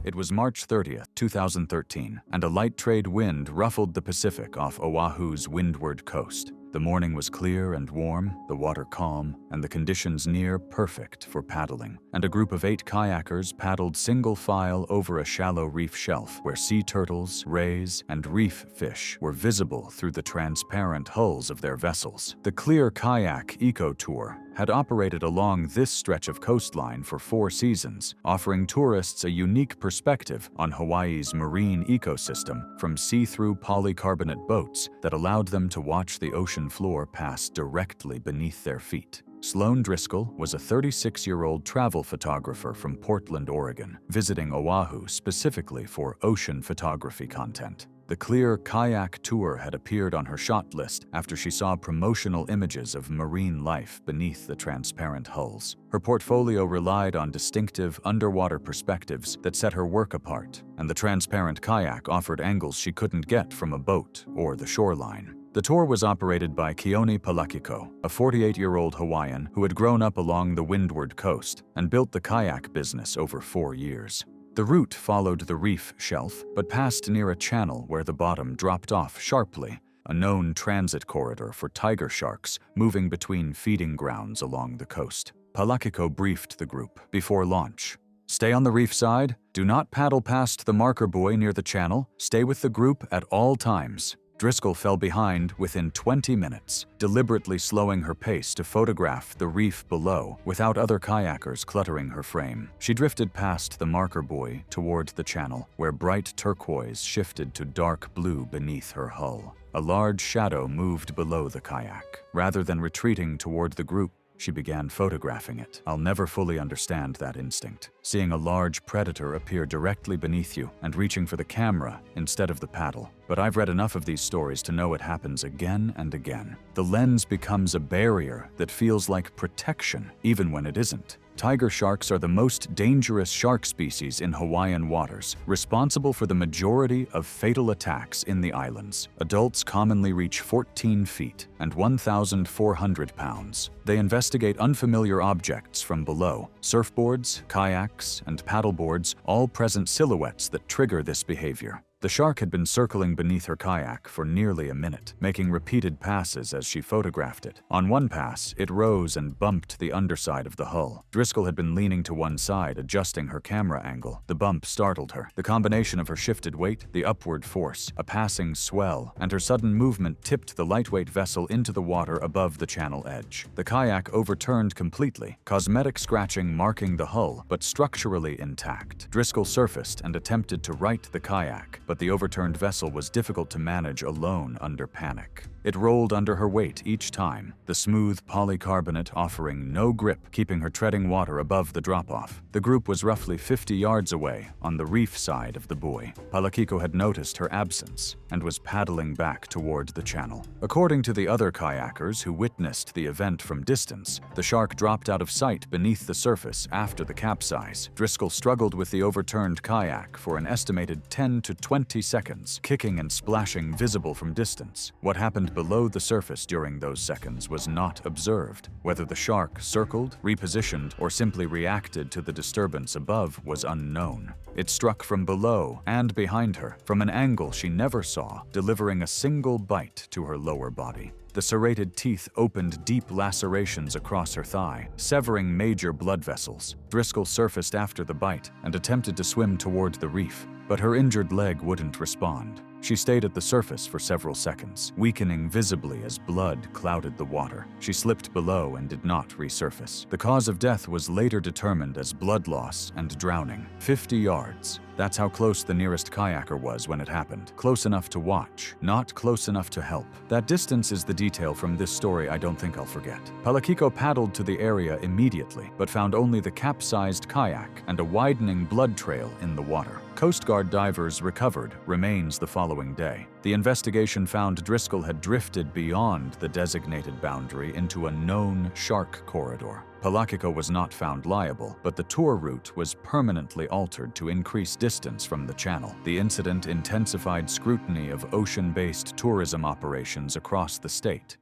It was March 30th, 2013, and a light trade wind ruffled the Pacific off Oahu's windward coast. The morning was clear and warm, the water calm, and the conditions near perfect for paddling. And a group of 8 kayakers paddled single file over a shallow reef shelf where sea turtles, rays, and reef fish were visible through the transparent hulls of their vessels. The Clear Kayak Eco Tour had operated along this stretch of coastline for 4 seasons, offering tourists a unique perspective on Hawaii's marine ecosystem from see-through polycarbonate boats that allowed them to watch the ocean floor pass directly beneath their feet. Sloan Driscoll was a 36-year-old travel photographer from Portland, Oregon, visiting Oahu specifically for ocean photography content. The Clear Kayak Tour had appeared on her shot list after she saw promotional images of marine life beneath the transparent hulls. Her portfolio relied on distinctive underwater perspectives that set her work apart, and the transparent kayak offered angles she couldn't get from a boat or the shoreline. The tour was operated by Keone Palakiko, a 48-year-old Hawaiian who had grown up along the windward coast and built the kayak business over 4 years. The route followed the reef shelf, but passed near a channel where the bottom dropped off sharply, a known transit corridor for tiger sharks moving between feeding grounds along the coast. Palakiko briefed the group before launch. Stay on the reef side, do not paddle past the marker buoy near the channel, stay with the group at all times. Driscoll fell behind within 20 minutes, deliberately slowing her pace to photograph the reef below without other kayakers cluttering her frame. She drifted past the marker buoy toward the channel, where bright turquoise shifted to dark blue beneath her hull. A large shadow moved below the kayak. Rather than retreating toward the group, she began photographing it. I'll never fully understand that instinct. Seeing a large predator appear directly beneath you and reaching for the camera instead of the paddle. But I've read enough of these stories to know it happens again and again. The lens becomes a barrier that feels like protection, even when it isn't. Tiger sharks are the most dangerous shark species in Hawaiian waters, responsible for the majority of fatal attacks in the islands. Adults commonly reach 14 feet and 1,400 pounds. They investigate unfamiliar objects from below. Surfboards, kayaks, and paddleboards all present silhouettes that trigger this behavior. The shark had been circling beneath her kayak for nearly a minute, making repeated passes as she photographed it. On one pass, it rose and bumped the underside of the hull. Driscoll had been leaning to one side, adjusting her camera angle. The bump startled her. The combination of her shifted weight, the upward force, a passing swell, and her sudden movement tipped the lightweight vessel into the water above the channel edge. The kayak overturned completely, cosmetic scratching marking the hull, but structurally intact. Driscoll surfaced and attempted to right the kayak, but the overturned vessel was difficult to manage alone under panic. It rolled under her weight each time, the smooth polycarbonate offering no grip, keeping her treading water above the drop-off. The group was roughly 50 yards away, on the reef side of the buoy. Palakiko had noticed her absence and was paddling back toward the channel. According to the other kayakers who witnessed the event from distance, the shark dropped out of sight beneath the surface after the capsize. Driscoll struggled with the overturned kayak for an estimated 10 to 20 seconds, kicking and splashing visible from distance. What happened below the surface during those seconds was not observed. Whether the shark circled, repositioned, or simply reacted to the disturbance above was unknown. It struck from below and behind her, from an angle she never saw, delivering a single bite to her lower body. The serrated teeth opened deep lacerations across her thigh, severing major blood vessels. Driscoll surfaced after the bite and attempted to swim toward the reef, but her injured leg wouldn't respond. She stayed at the surface for several seconds, weakening visibly as blood clouded the water. She slipped below and did not resurface. The cause of death was later determined as blood loss and drowning. 50 yards. That's how close the nearest kayaker was when it happened. Close enough to watch, not close enough to help. That distance is the detail from this story I don't think I'll forget. Palakiko paddled to the area immediately, but found only the capsized kayak and a widening blood trail in the water. Coast Guard divers recovered remains the following day. The investigation found Driscoll had drifted beyond the designated boundary into a known shark corridor. Palakiko was not found liable, but the tour route was permanently altered to increase distance from the channel. The incident intensified scrutiny of ocean-based tourism operations across the state.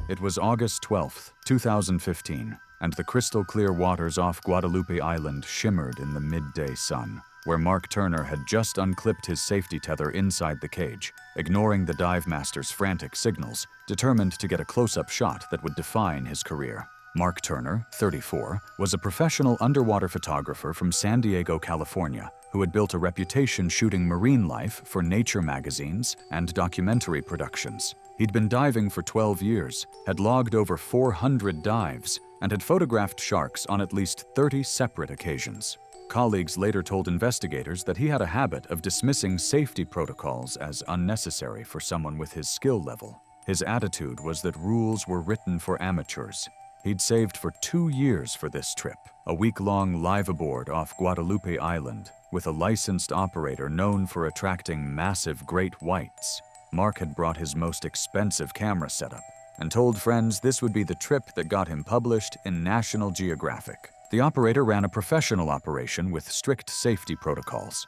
It was August 12, 2015, and the crystal-clear waters off Guadalupe Island shimmered in the midday sun, where Mark Turner had just unclipped his safety tether inside the cage, ignoring the dive master's frantic signals, determined to get a close-up shot that would define his career. Mark Turner, 34, was a professional underwater photographer from San Diego, California, who had built a reputation shooting marine life for nature magazines and documentary productions. He'd been diving for 12 years, had logged over 400 dives, and had photographed sharks on at least 30 separate occasions. Colleagues later told investigators that he had a habit of dismissing safety protocols as unnecessary for someone with his skill level. His attitude was that rules were written for amateurs. He'd saved for 2 years for this trip, a week-long live-aboard off Guadalupe Island, with a licensed operator known for attracting massive great whites. Mark had brought his most expensive camera setup and told friends this would be the trip that got him published in National Geographic. The operator ran a professional operation with strict safety protocols.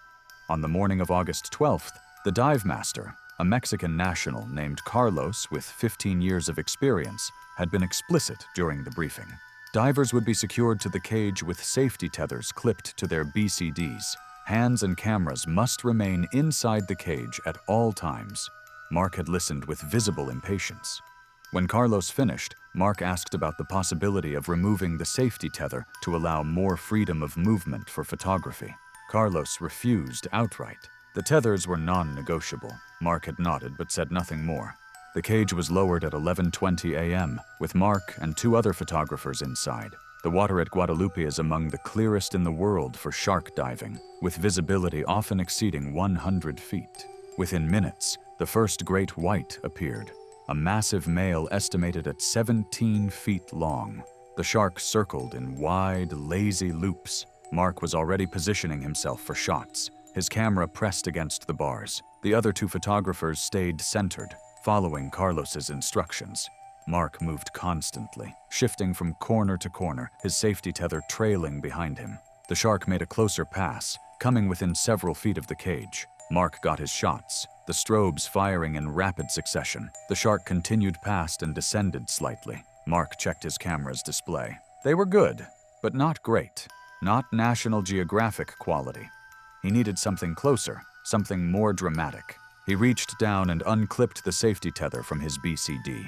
On the morning of August 12th, the dive master, a Mexican national named Carlos with 15 years of experience, had been explicit during the briefing. Divers would be secured to the cage with safety tethers clipped to their BCDs. Hands and cameras must remain inside the cage at all times. Mark had listened with visible impatience. When Carlos finished, Mark asked about the possibility of removing the safety tether to allow more freedom of movement for photography. Carlos refused outright. The tethers were non-negotiable. Mark had nodded but said nothing more. The cage was lowered at 11:20 a.m., with Mark and 2 other photographers inside. The water at Guadalupe is among the clearest in the world for shark diving, with visibility often exceeding 100 feet. Within minutes, the first great white appeared, a massive male estimated at 17 feet long. The shark circled in wide, lazy loops. Mark was already positioning himself for shots, his camera pressed against the bars. The other 2 photographers stayed centered, following Carlos's instructions. Mark moved constantly, shifting from corner to corner, his safety tether trailing behind him. The shark made a closer pass, coming within several feet of the cage. Mark got his shots, the strobes firing in rapid succession. The shark continued past and descended slightly. Mark checked his camera's display. They were good, but not great. Not National Geographic quality. He needed something closer, something more dramatic. He reached down and unclipped the safety tether from his BCD.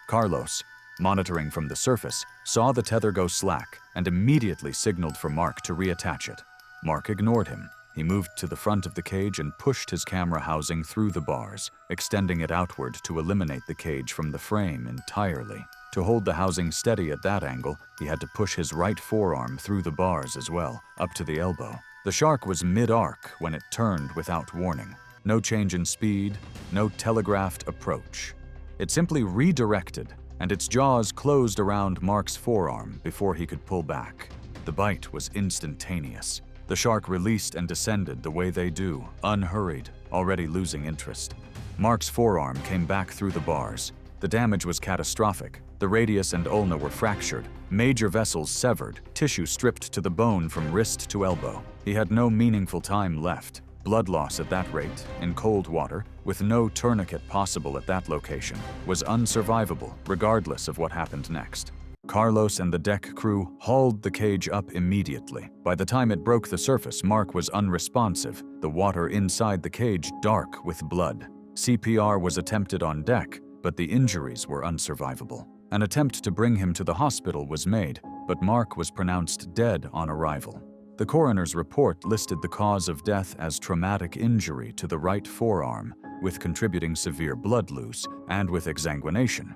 Carlos, monitoring from the surface, saw the tether go slack and immediately signaled for Mark to reattach it. Mark ignored him. He moved to the front of the cage and pushed his camera housing through the bars, extending it outward to eliminate the cage from the frame entirely. To hold the housing steady at that angle, he had to push his right forearm through the bars as well, up to the elbow. The shark was mid-arc when it turned without warning. No change in speed, no telegraphed approach. It simply redirected, and its jaws closed around Mark's forearm before he could pull back. The bite was instantaneous. The shark released and descended the way they do, unhurried, already losing interest. Mark's forearm came back through the bars. The damage was catastrophic. The radius and ulna were fractured, major vessels severed, tissue stripped to the bone from wrist to elbow. He had no meaningful time left. Blood loss at that rate, in cold water, with no tourniquet possible at that location, was unsurvivable, regardless of what happened next. Carlos and the deck crew hauled the cage up immediately. By the time it broke the surface, Mark was unresponsive, the water inside the cage dark with blood. CPR was attempted on deck, but the injuries were unsurvivable. An attempt to bring him to the hospital was made, but Mark was pronounced dead on arrival. The coroner's report listed the cause of death as traumatic injury to the right forearm, with contributing severe blood loss and with exsanguination.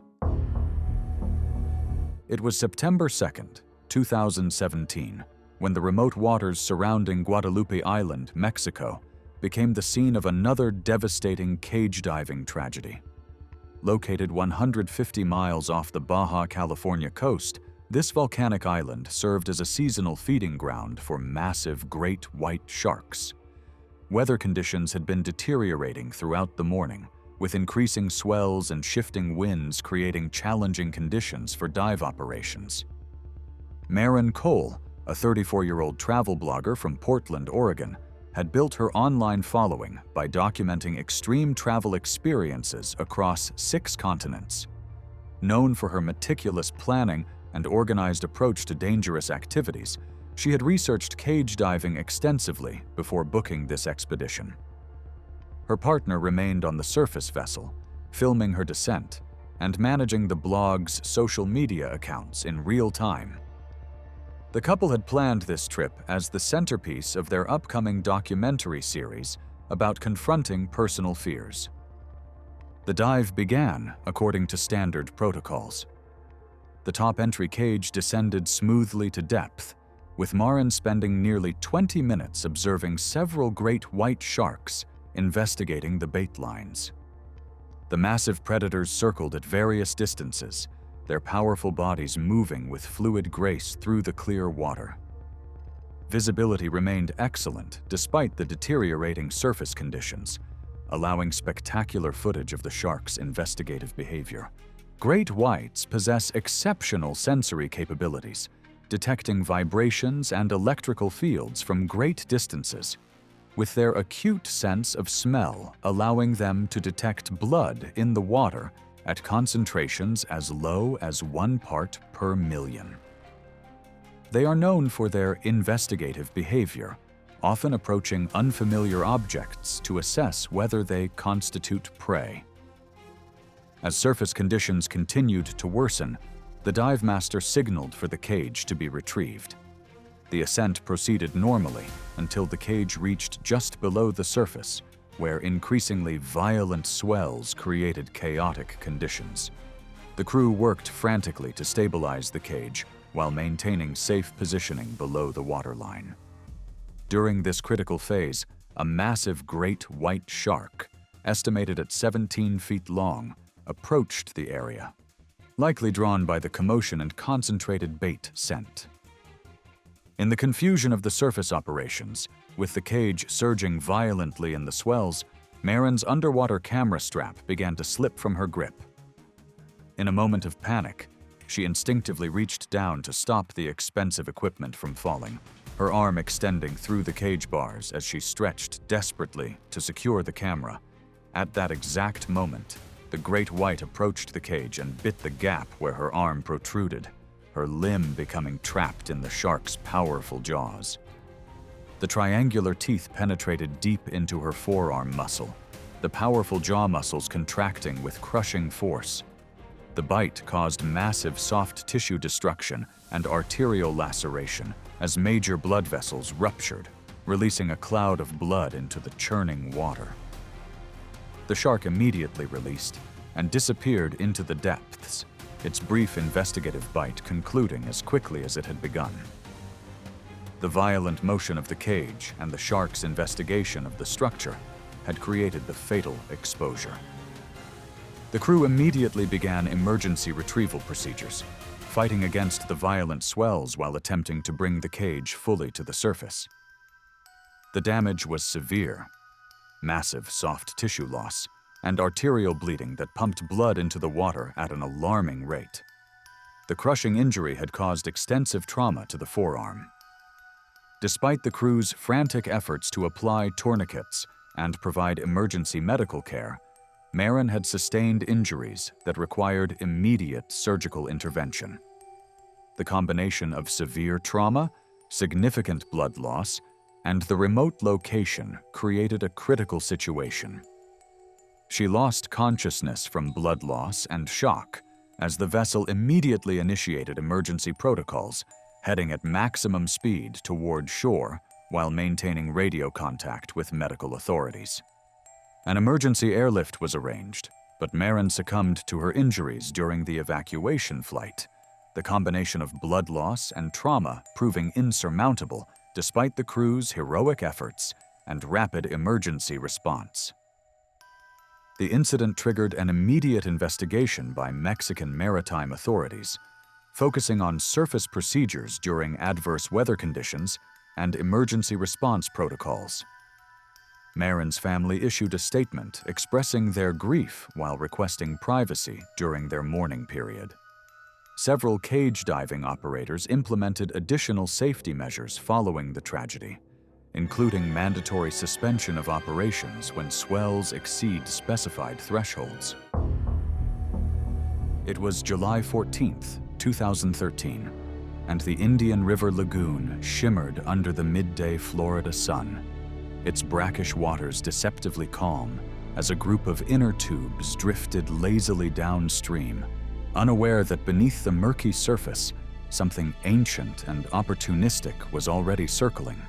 It was September 2nd, 2017, when the remote waters surrounding Guadalupe Island, Mexico, became the scene of another devastating cage diving tragedy. Located 150 miles off the Baja California coast, this volcanic island served as a seasonal feeding ground for massive great white sharks. Weather conditions had been deteriorating throughout the morning, with increasing swells and shifting winds creating challenging conditions for dive operations. Maren Cole, a 34-year-old travel blogger from Portland, Oregon, had built her online following by documenting extreme travel experiences across 6 continents. Known for her meticulous planning and organized approach to dangerous activities, she had researched cage diving extensively before booking this expedition. Her partner remained on the surface vessel, filming her descent and managing the blog's social media accounts in real time. The couple had planned this trip as the centerpiece of their upcoming documentary series about confronting personal fears. The dive began according to standard protocols. The top entry cage descended smoothly to depth, with Maren spending nearly 20 minutes observing several great white sharks investigating the bait lines. The massive predators circled at various distances, their powerful bodies moving with fluid grace through the clear water. Visibility remained excellent despite the deteriorating surface conditions, allowing spectacular footage of the sharks' investigative behavior. Great whites possess exceptional sensory capabilities, detecting vibrations and electrical fields from great distances, with their acute sense of smell allowing them to detect blood in the water at concentrations as low as 1 part per million. They are known for their investigative behavior, often approaching unfamiliar objects to assess whether they constitute prey. As surface conditions continued to worsen, the dive master signaled for the cage to be retrieved. The ascent proceeded normally until the cage reached just below the surface, where increasingly violent swells created chaotic conditions. The crew worked frantically to stabilize the cage while maintaining safe positioning below the waterline. During this critical phase, a massive great white shark, estimated at 17 feet long, approached the area, likely drawn by the commotion and concentrated bait scent. In the confusion of the surface operations, with the cage surging violently in the swells, Maren's underwater camera strap began to slip from her grip. In a moment of panic, she instinctively reached down to stop the expensive equipment from falling, her arm extending through the cage bars as she stretched desperately to secure the camera. At that exact moment, the great white approached the cage and bit the gap where her arm protruded, her limb becoming trapped in the shark's powerful jaws. The triangular teeth penetrated deep into her forearm muscle, the powerful jaw muscles contracting with crushing force. The bite caused massive soft tissue destruction and arterial laceration as major blood vessels ruptured, releasing a cloud of blood into the churning water. The shark immediately released and disappeared into the depths, its brief investigative bite concluding as quickly as it had begun. The violent motion of the cage and the shark's investigation of the structure had created the fatal exposure. The crew immediately began emergency retrieval procedures, fighting against the violent swells while attempting to bring the cage fully to the surface. The damage was severe: massive soft tissue loss and arterial bleeding that pumped blood into the water at an alarming rate. The crushing injury had caused extensive trauma to the forearm. Despite the crew's frantic efforts to apply tourniquets and provide emergency medical care, Maren had sustained injuries that required immediate surgical intervention. The combination of severe trauma, significant blood loss, and the remote location created a critical situation. She lost consciousness from blood loss and shock as the vessel immediately initiated emergency protocols, heading at maximum speed toward shore while maintaining radio contact with medical authorities. An emergency airlift was arranged, but Maren succumbed to her injuries during the evacuation flight, the combination of blood loss and trauma proving insurmountable despite the crew's heroic efforts and rapid emergency response. The incident triggered an immediate investigation by Mexican maritime authorities, focusing on surface procedures during adverse weather conditions and emergency response protocols. Maren's family issued a statement expressing their grief while requesting privacy during their mourning period. Several cage diving operators implemented additional safety measures following the tragedy, including mandatory suspension of operations when swells exceed specified thresholds. It was July 14, 2013, and the Indian River Lagoon shimmered under the midday Florida sun, its brackish waters deceptively calm as a group of inner tubes drifted lazily downstream, unaware that beneath the murky surface, something ancient and opportunistic was already circling.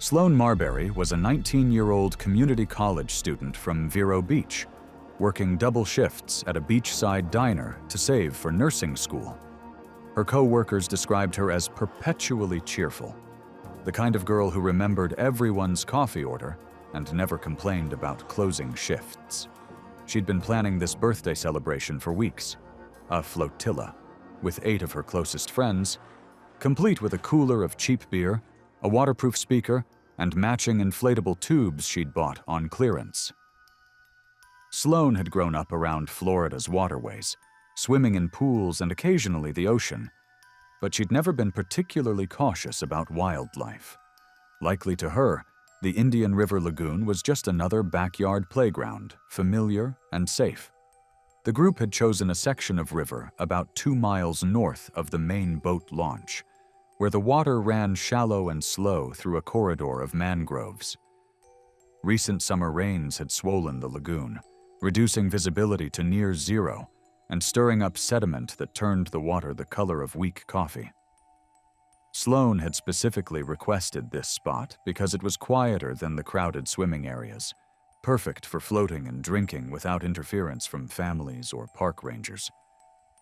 Sloan Marbury was a 19-year-old community college student from Vero Beach, working double shifts at a beachside diner to save for nursing school. Her co-workers described her as perpetually cheerful, the kind of girl who remembered everyone's coffee order and never complained about closing shifts. She'd been planning this birthday celebration for weeks, a flotilla, with 8 of her closest friends, complete with a cooler of cheap beer, a waterproof speaker, and matching inflatable tubes she'd bought on clearance. Sloan had grown up around Florida's waterways, swimming in pools and occasionally the ocean, but she'd never been particularly cautious about wildlife. Likely to her, the Indian River Lagoon was just another backyard playground, familiar and safe. The group had chosen a section of river about 2 miles north of the main boat launch, where the water ran shallow and slow through a corridor of mangroves. Recent summer rains had swollen the lagoon, reducing visibility to near zero and stirring up sediment that turned the water the color of weak coffee. Sloan had specifically requested this spot because it was quieter than the crowded swimming areas, perfect for floating and drinking without interference from families or park rangers.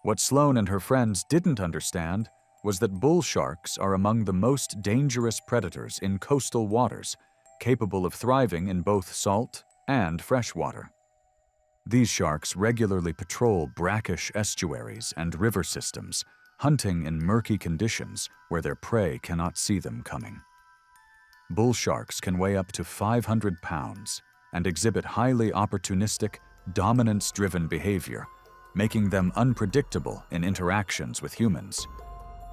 What Sloan and her friends didn't understand was that bull sharks are among the most dangerous predators in coastal waters, capable of thriving in both salt and fresh water. These sharks regularly patrol brackish estuaries and river systems, hunting in murky conditions where their prey cannot see them coming. Bull sharks can weigh up to 500 pounds and exhibit highly opportunistic, dominance-driven behavior, making them unpredictable in interactions with humans.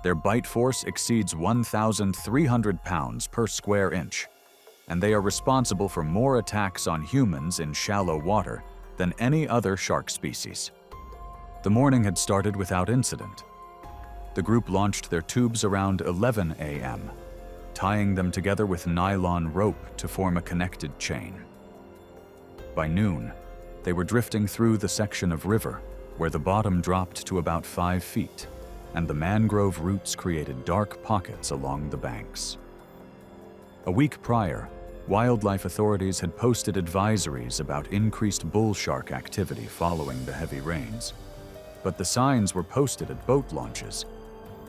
Their bite force exceeds 1,300 pounds per square inch, and they are responsible for more attacks on humans in shallow water than any other shark species. The morning had started without incident. The group launched their tubes around 11 a.m., tying them together with nylon rope to form a connected chain. By noon, they were drifting through the section of river where the bottom dropped to about 5 feet, and the mangrove roots created dark pockets along the banks. A week prior, wildlife authorities had posted advisories about increased bull shark activity following the heavy rains, but the signs were posted at boat launches,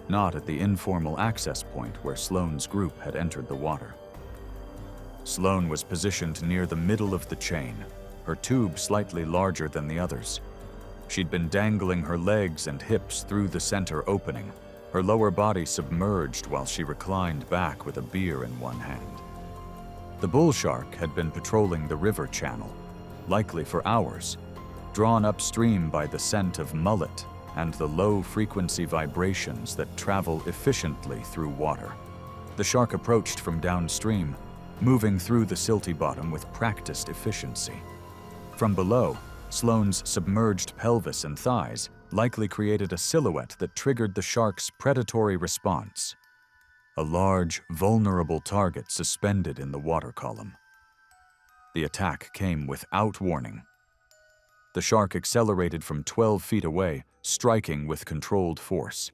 not at the informal access point where Sloan's group had entered the water. Sloane was positioned near the middle of the chain, her tube slightly larger than the others. She'd been dangling her legs and hips through the center opening, her lower body submerged while she reclined back with a beer in one hand. The bull shark had been patrolling the river channel, likely for hours, drawn upstream by the scent of mullet and the low-frequency vibrations that travel efficiently through water. The shark approached from downstream, moving through the silty bottom with practiced efficiency. From below, Sloane's submerged pelvis and thighs likely created a silhouette that triggered the shark's predatory response. A large, vulnerable target suspended in the water column. The attack came without warning. The shark accelerated from 12 feet away, striking with controlled force.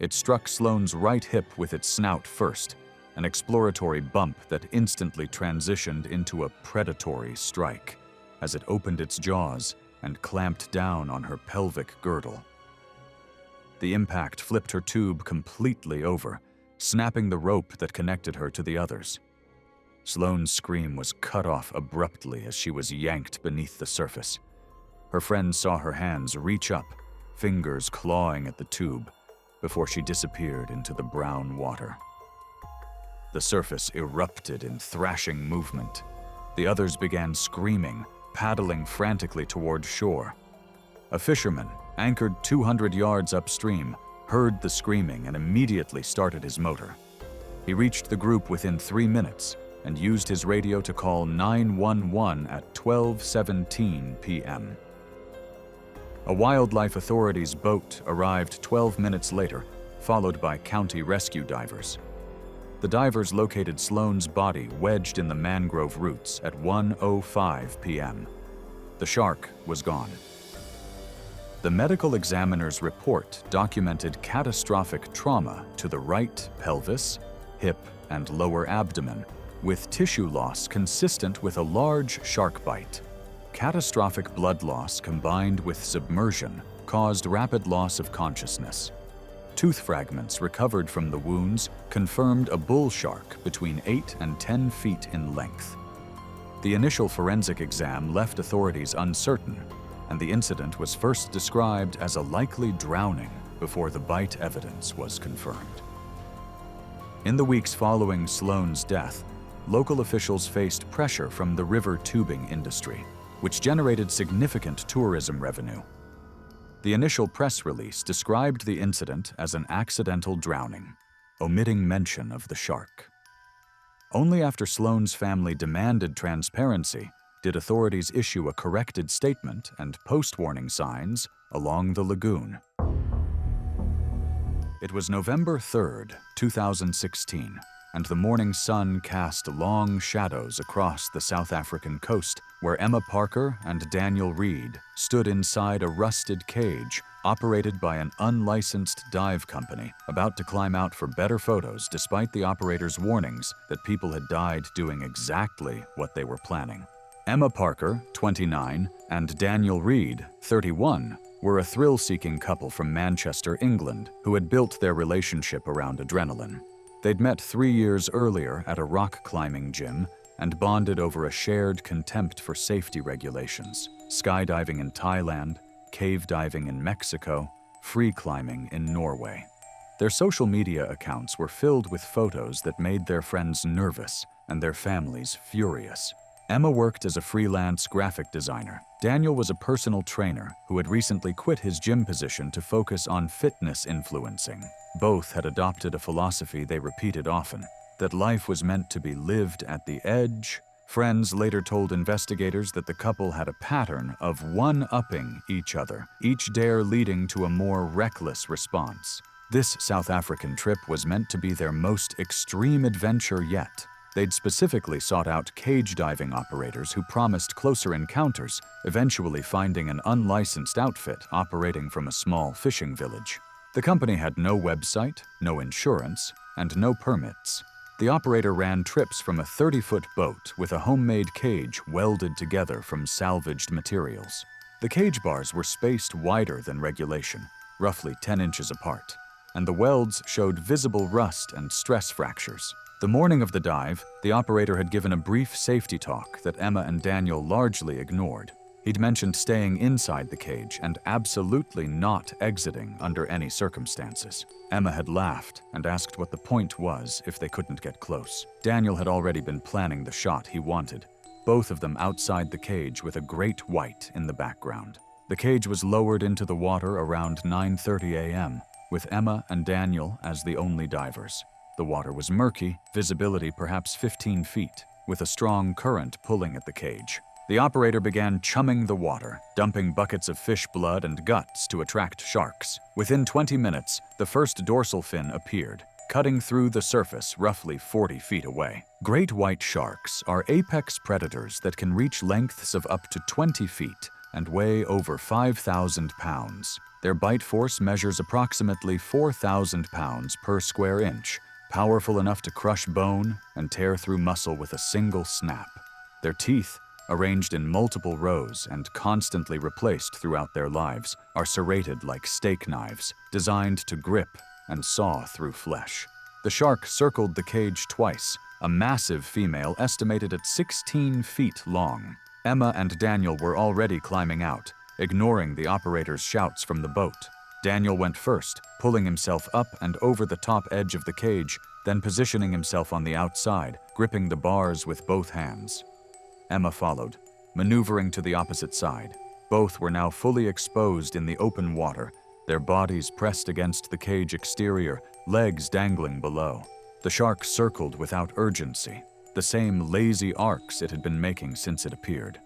It struck Sloane's right hip with its snout first, an exploratory bump that instantly transitioned into a predatory strike as it opened its jaws and clamped down on her pelvic girdle. The impact flipped her tube completely over, snapping the rope that connected her to the others. Sloane's scream was cut off abruptly as she was yanked beneath the surface. Her friends saw her hands reach up, fingers clawing at the tube, before she disappeared into the brown water. The surface erupted in thrashing movement. The others began screaming, paddling frantically toward shore. A fisherman, anchored 200 yards upstream, heard the screaming and immediately started his motor. He reached the group within 3 minutes and used his radio to call 911 at 12:17 p.m. A wildlife authorities boat arrived 12 minutes later, followed by county rescue divers. The divers located Sloane's body wedged in the mangrove roots at 1:05 p.m. The shark was gone. The medical examiner's report documented catastrophic trauma to the right pelvis, hip, and lower abdomen, with tissue loss consistent with a large shark bite. Catastrophic blood loss combined with submersion caused rapid loss of consciousness. Tooth fragments recovered from the wounds confirmed a bull shark between 8 and 10 feet in length. The initial forensic exam left authorities uncertain, and the incident was first described as a likely drowning before the bite evidence was confirmed. In the weeks following Sloane's death, local officials faced pressure from the river tubing industry, which generated significant tourism revenue. The initial press release described the incident as an accidental drowning, omitting mention of the shark. Only after Sloane's family demanded transparency did authorities issue a corrected statement and post-warning signs along the lagoon. It was November 3rd, 2016, and the morning sun cast long shadows across the South African coast, where Emma Parker and Daniel Reed stood inside a rusted cage operated by an unlicensed dive company, about to climb out for better photos despite the operator's warnings that people had died doing exactly what they were planning. Emma Parker, 29, and Daniel Reed, 31, were a thrill-seeking couple from Manchester, England, who had built their relationship around adrenaline. They'd met 3 years earlier at a rock climbing gym and bonded over a shared contempt for safety regulations: skydiving in Thailand, cave diving in Mexico, free climbing in Norway. Their social media accounts were filled with photos that made their friends nervous and their families furious. Emma worked as a freelance graphic designer. Daniel was a personal trainer who had recently quit his gym position to focus on fitness influencing. Both had adopted a philosophy they repeated often, that life was meant to be lived at the edge. Friends later told investigators that the couple had a pattern of one-upping each other, each dare leading to a more reckless response. This South African trip was meant to be their most extreme adventure yet. They'd specifically sought out cage diving operators who promised closer encounters, eventually finding an unlicensed outfit operating from a small fishing village. The company had no website, no insurance, and no permits. The operator ran trips from a 30-foot boat with a homemade cage welded together from salvaged materials. The cage bars were spaced wider than regulation, roughly 10 inches apart, and the welds showed visible rust and stress fractures. The morning of the dive, the operator had given a brief safety talk that Emma and Daniel largely ignored. He'd mentioned staying inside the cage and absolutely not exiting under any circumstances. Emma had laughed and asked what the point was if they couldn't get close. Daniel had already been planning the shot he wanted, both of them outside the cage with a great white in the background. The cage was lowered into the water around 9:30 a.m., with Emma and Daniel as the only divers. The water was murky, visibility perhaps 15 feet, with a strong current pulling at the cage. The operator began chumming the water, dumping buckets of fish blood and guts to attract sharks. Within 20 minutes, the first dorsal fin appeared, cutting through the surface roughly 40 feet away. Great white sharks are apex predators that can reach lengths of up to 20 feet and weigh over 5,000 pounds. Their bite force measures approximately 4,000 pounds per square inch, powerful enough to crush bone and tear through muscle with a single snap. Their teeth, arranged in multiple rows and constantly replaced throughout their lives, are serrated like steak knives, designed to grip and saw through flesh. The shark circled the cage twice, a massive female estimated at 16 feet long. Emma and Daniel were already climbing out, ignoring the operator's shouts from the boat. Daniel went first, pulling himself up and over the top edge of the cage, then positioning himself on the outside, gripping the bars with both hands. Emma followed, maneuvering to the opposite side. Both were now fully exposed in the open water, their bodies pressed against the cage exterior, legs dangling below. The shark circled without urgency, the same lazy arcs it had been making since it appeared.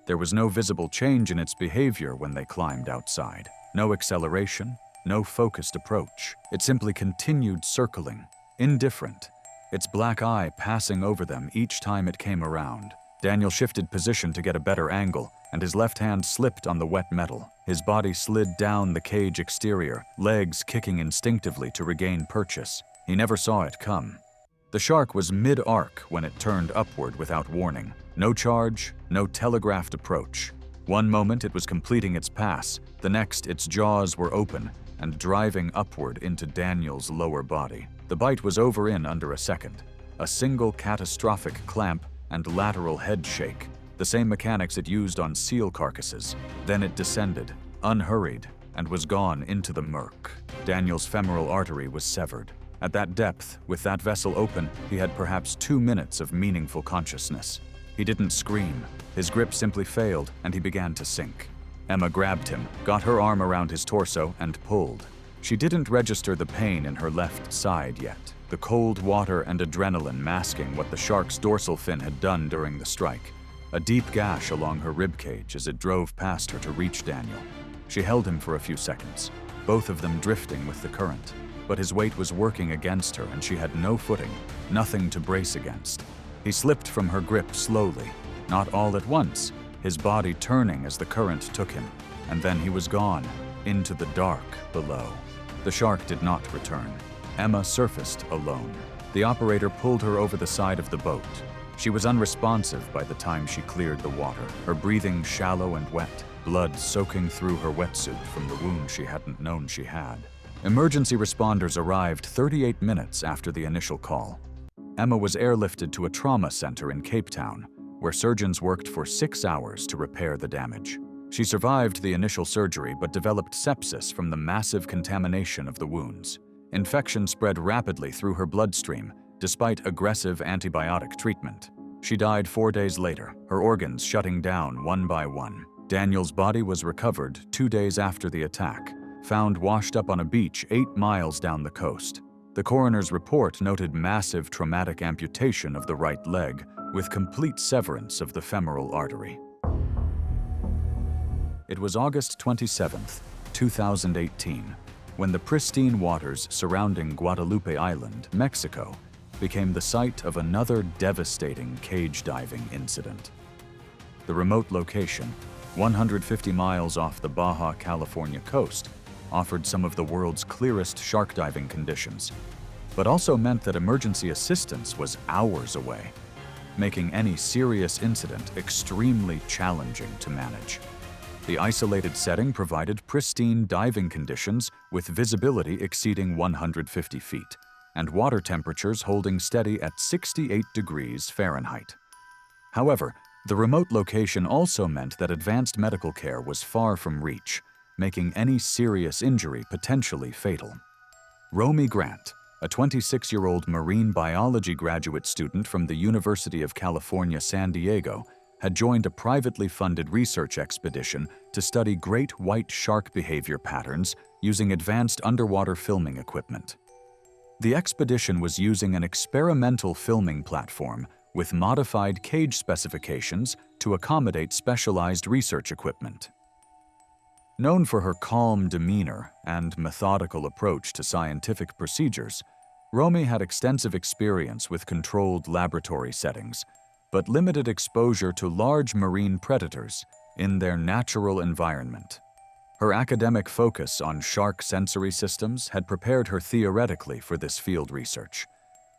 There was no visible change in its behavior when they climbed outside. No acceleration, no focused approach. It simply continued circling, indifferent, its black eye passing over them each time it came around. Daniel shifted position to get a better angle, and his left hand slipped on the wet metal. His body slid down the cage exterior, legs kicking instinctively to regain purchase. He never saw it come. The shark was mid-arc when it turned upward without warning. No charge, no telegraphed approach. One moment it was completing its pass, the next its jaws were open and driving upward into Daniel's lower body. The bite was over in under a second. A single catastrophic clamp and lateral head shake, the same mechanics it used on seal carcasses. Then it descended, unhurried, and was gone into the murk. Daniel's femoral artery was severed. At that depth, with that vessel open, he had perhaps 2 minutes of meaningful consciousness. He didn't scream. His grip simply failed, and he began to sink. Emma grabbed him, got her arm around his torso, and pulled. She didn't register the pain in her left side yet, the cold water and adrenaline masking what the shark's dorsal fin had done during the strike. A deep gash along her ribcage as it drove past her to reach Daniel. She held him for a few seconds, both of them drifting with the current. But his weight was working against her and she had no footing, nothing to brace against. He slipped from her grip slowly, not all at once, his body turning as the current took him, and then he was gone, into the dark below. The shark did not return. Emma surfaced alone. The operator pulled her over the side of the boat. She was unresponsive by the time she cleared the water, her breathing shallow and wet, blood soaking through her wetsuit from the wound she hadn't known she had. Emergency responders arrived 38 minutes after the initial call. Emma was airlifted to a trauma center in Cape Town, where surgeons worked for 6 hours to repair the damage. She survived the initial surgery but developed sepsis from the massive contamination of the wounds. Infection spread rapidly through her bloodstream, despite aggressive antibiotic treatment. She died 4 days later, her organs shutting down one by one. Daniel's body was recovered 2 days after the attack, found washed up on a beach 8 miles down the coast. The coroner's report noted massive traumatic amputation of the right leg, with complete severance of the femoral artery. It was August 27, 2018, when the pristine waters surrounding Guadalupe Island, Mexico, became the site of another devastating cage diving incident. The remote location, 150 miles off the Baja California coast, offered some of the world's clearest shark diving conditions, but also meant that emergency assistance was hours away, making any serious incident extremely challenging to manage. The isolated setting provided pristine diving conditions with visibility exceeding 150 feet, and water temperatures holding steady at 68 degrees Fahrenheit. However, the remote location also meant that advanced medical care was far from reach, making any serious injury potentially fatal. Romy Grant, a 26-year-old marine biology graduate student from the University of California, San Diego, had joined a privately funded research expedition to study great white shark behavior patterns using advanced underwater filming equipment. The expedition was using an experimental filming platform with modified cage specifications to accommodate specialized research equipment. Known for her calm demeanor and methodical approach to scientific procedures, Romy had extensive experience with controlled laboratory settings, but limited exposure to large marine predators in their natural environment. Her academic focus on shark sensory systems had prepared her theoretically for this field research,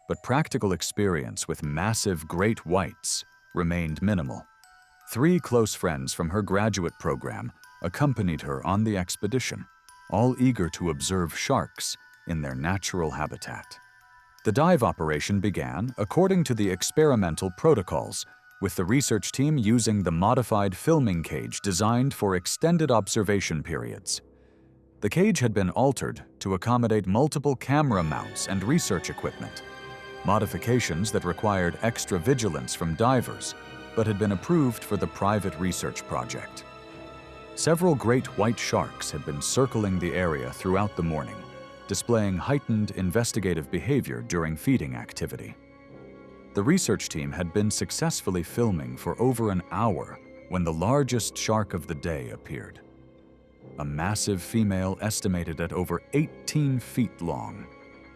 but practical experience with massive great whites remained minimal. 3 close friends from her graduate program accompanied her on the expedition, all eager to observe sharks in their natural habitat. The dive operation began according to the experimental protocols, with the research team using the modified filming cage designed for extended observation periods. The cage had been altered to accommodate multiple camera mounts and research equipment, modifications that required extra vigilance from divers, but had been approved for the private research project. Several great white sharks had been circling the area throughout the morning, displaying heightened investigative behavior during feeding activity. The research team had been successfully filming for over an hour when the largest shark of the day appeared. A massive female estimated at over 18 feet long.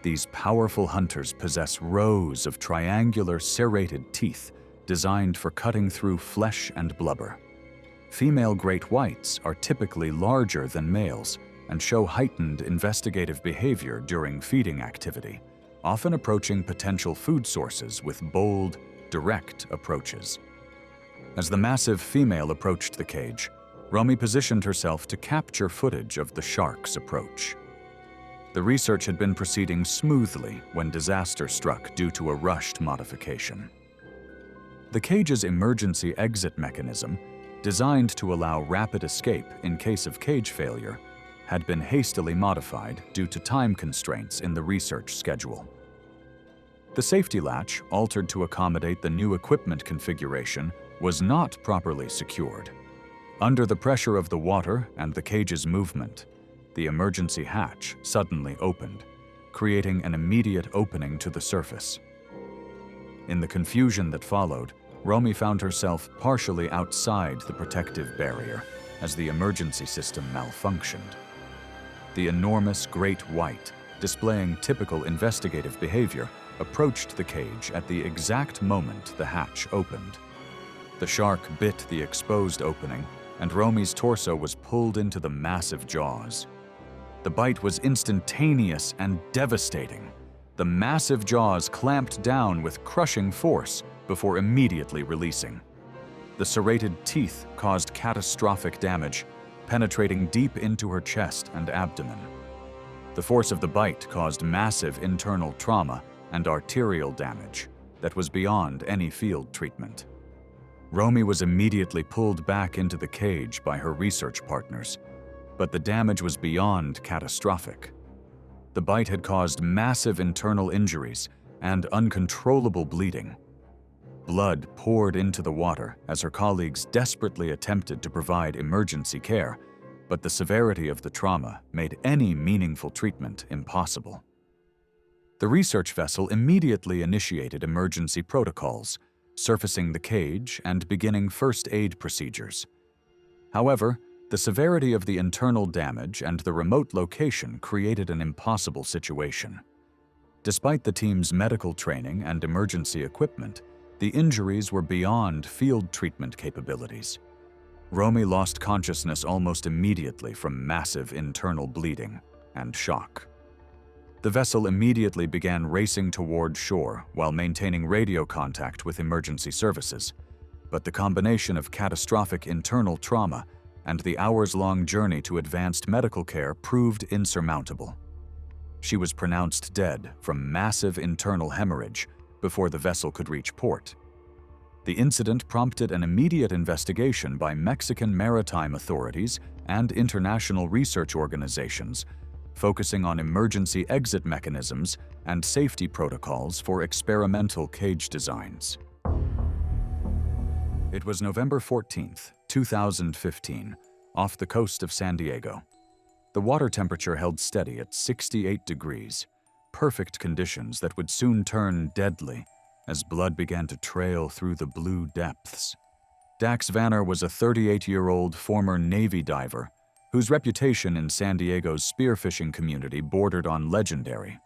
These powerful hunters possess rows of triangular serrated teeth designed for cutting through flesh and blubber. Female great whites are typically larger than males and show heightened investigative behavior during feeding activity, often approaching potential food sources with bold, direct approaches. As the massive female approached the cage, Romy positioned herself to capture footage of the shark's approach. The research had been proceeding smoothly when disaster struck due to a rushed modification. The cage's emergency exit mechanism, designed to allow rapid escape in case of cage failure, had been hastily modified due to time constraints in the research schedule. The safety latch, altered to accommodate the new equipment configuration, was not properly secured. Under the pressure of the water and the cage's movement, the emergency hatch suddenly opened, creating an immediate opening to the surface. In the confusion that followed, Romy found herself partially outside the protective barrier as the emergency system malfunctioned. The enormous great white, displaying typical investigative behavior, approached the cage at the exact moment the hatch opened. The shark bit the exposed opening, and Romy's torso was pulled into the massive jaws. The bite was instantaneous and devastating. The massive jaws clamped down with crushing force before immediately releasing. The serrated teeth caused catastrophic damage, penetrating deep into her chest and abdomen. The force of the bite caused massive internal trauma and arterial damage that was beyond any field treatment. Romy was immediately pulled back into the cage by her research partners, but the damage was beyond catastrophic. The bite had caused massive internal injuries and uncontrollable bleeding. Blood poured into the water as her colleagues desperately attempted to provide emergency care, but the severity of the trauma made any meaningful treatment impossible. The research vessel immediately initiated emergency protocols, surfacing the cage and beginning first aid procedures. However, the severity of the internal damage and the remote location created an impossible situation. Despite the team's medical training and emergency equipment, the injuries were beyond field treatment capabilities. Romy lost consciousness almost immediately from massive internal bleeding and shock. The vessel immediately began racing toward shore while maintaining radio contact with emergency services, but the combination of catastrophic internal trauma and the hours-long journey to advanced medical care proved insurmountable. She was pronounced dead from massive internal hemorrhage before the vessel could reach port. The incident prompted an immediate investigation by Mexican maritime authorities and international research organizations, focusing on emergency exit mechanisms and safety protocols for experimental cage designs. It was November 14, 2015, off the coast of San Diego. The water temperature held steady at 68 degrees, perfect conditions that would soon turn deadly as blood began to trail through the blue depths. Dax Vanner was a 38-year-old former Navy diver whose reputation in San Diego's spearfishing community bordered on legendary.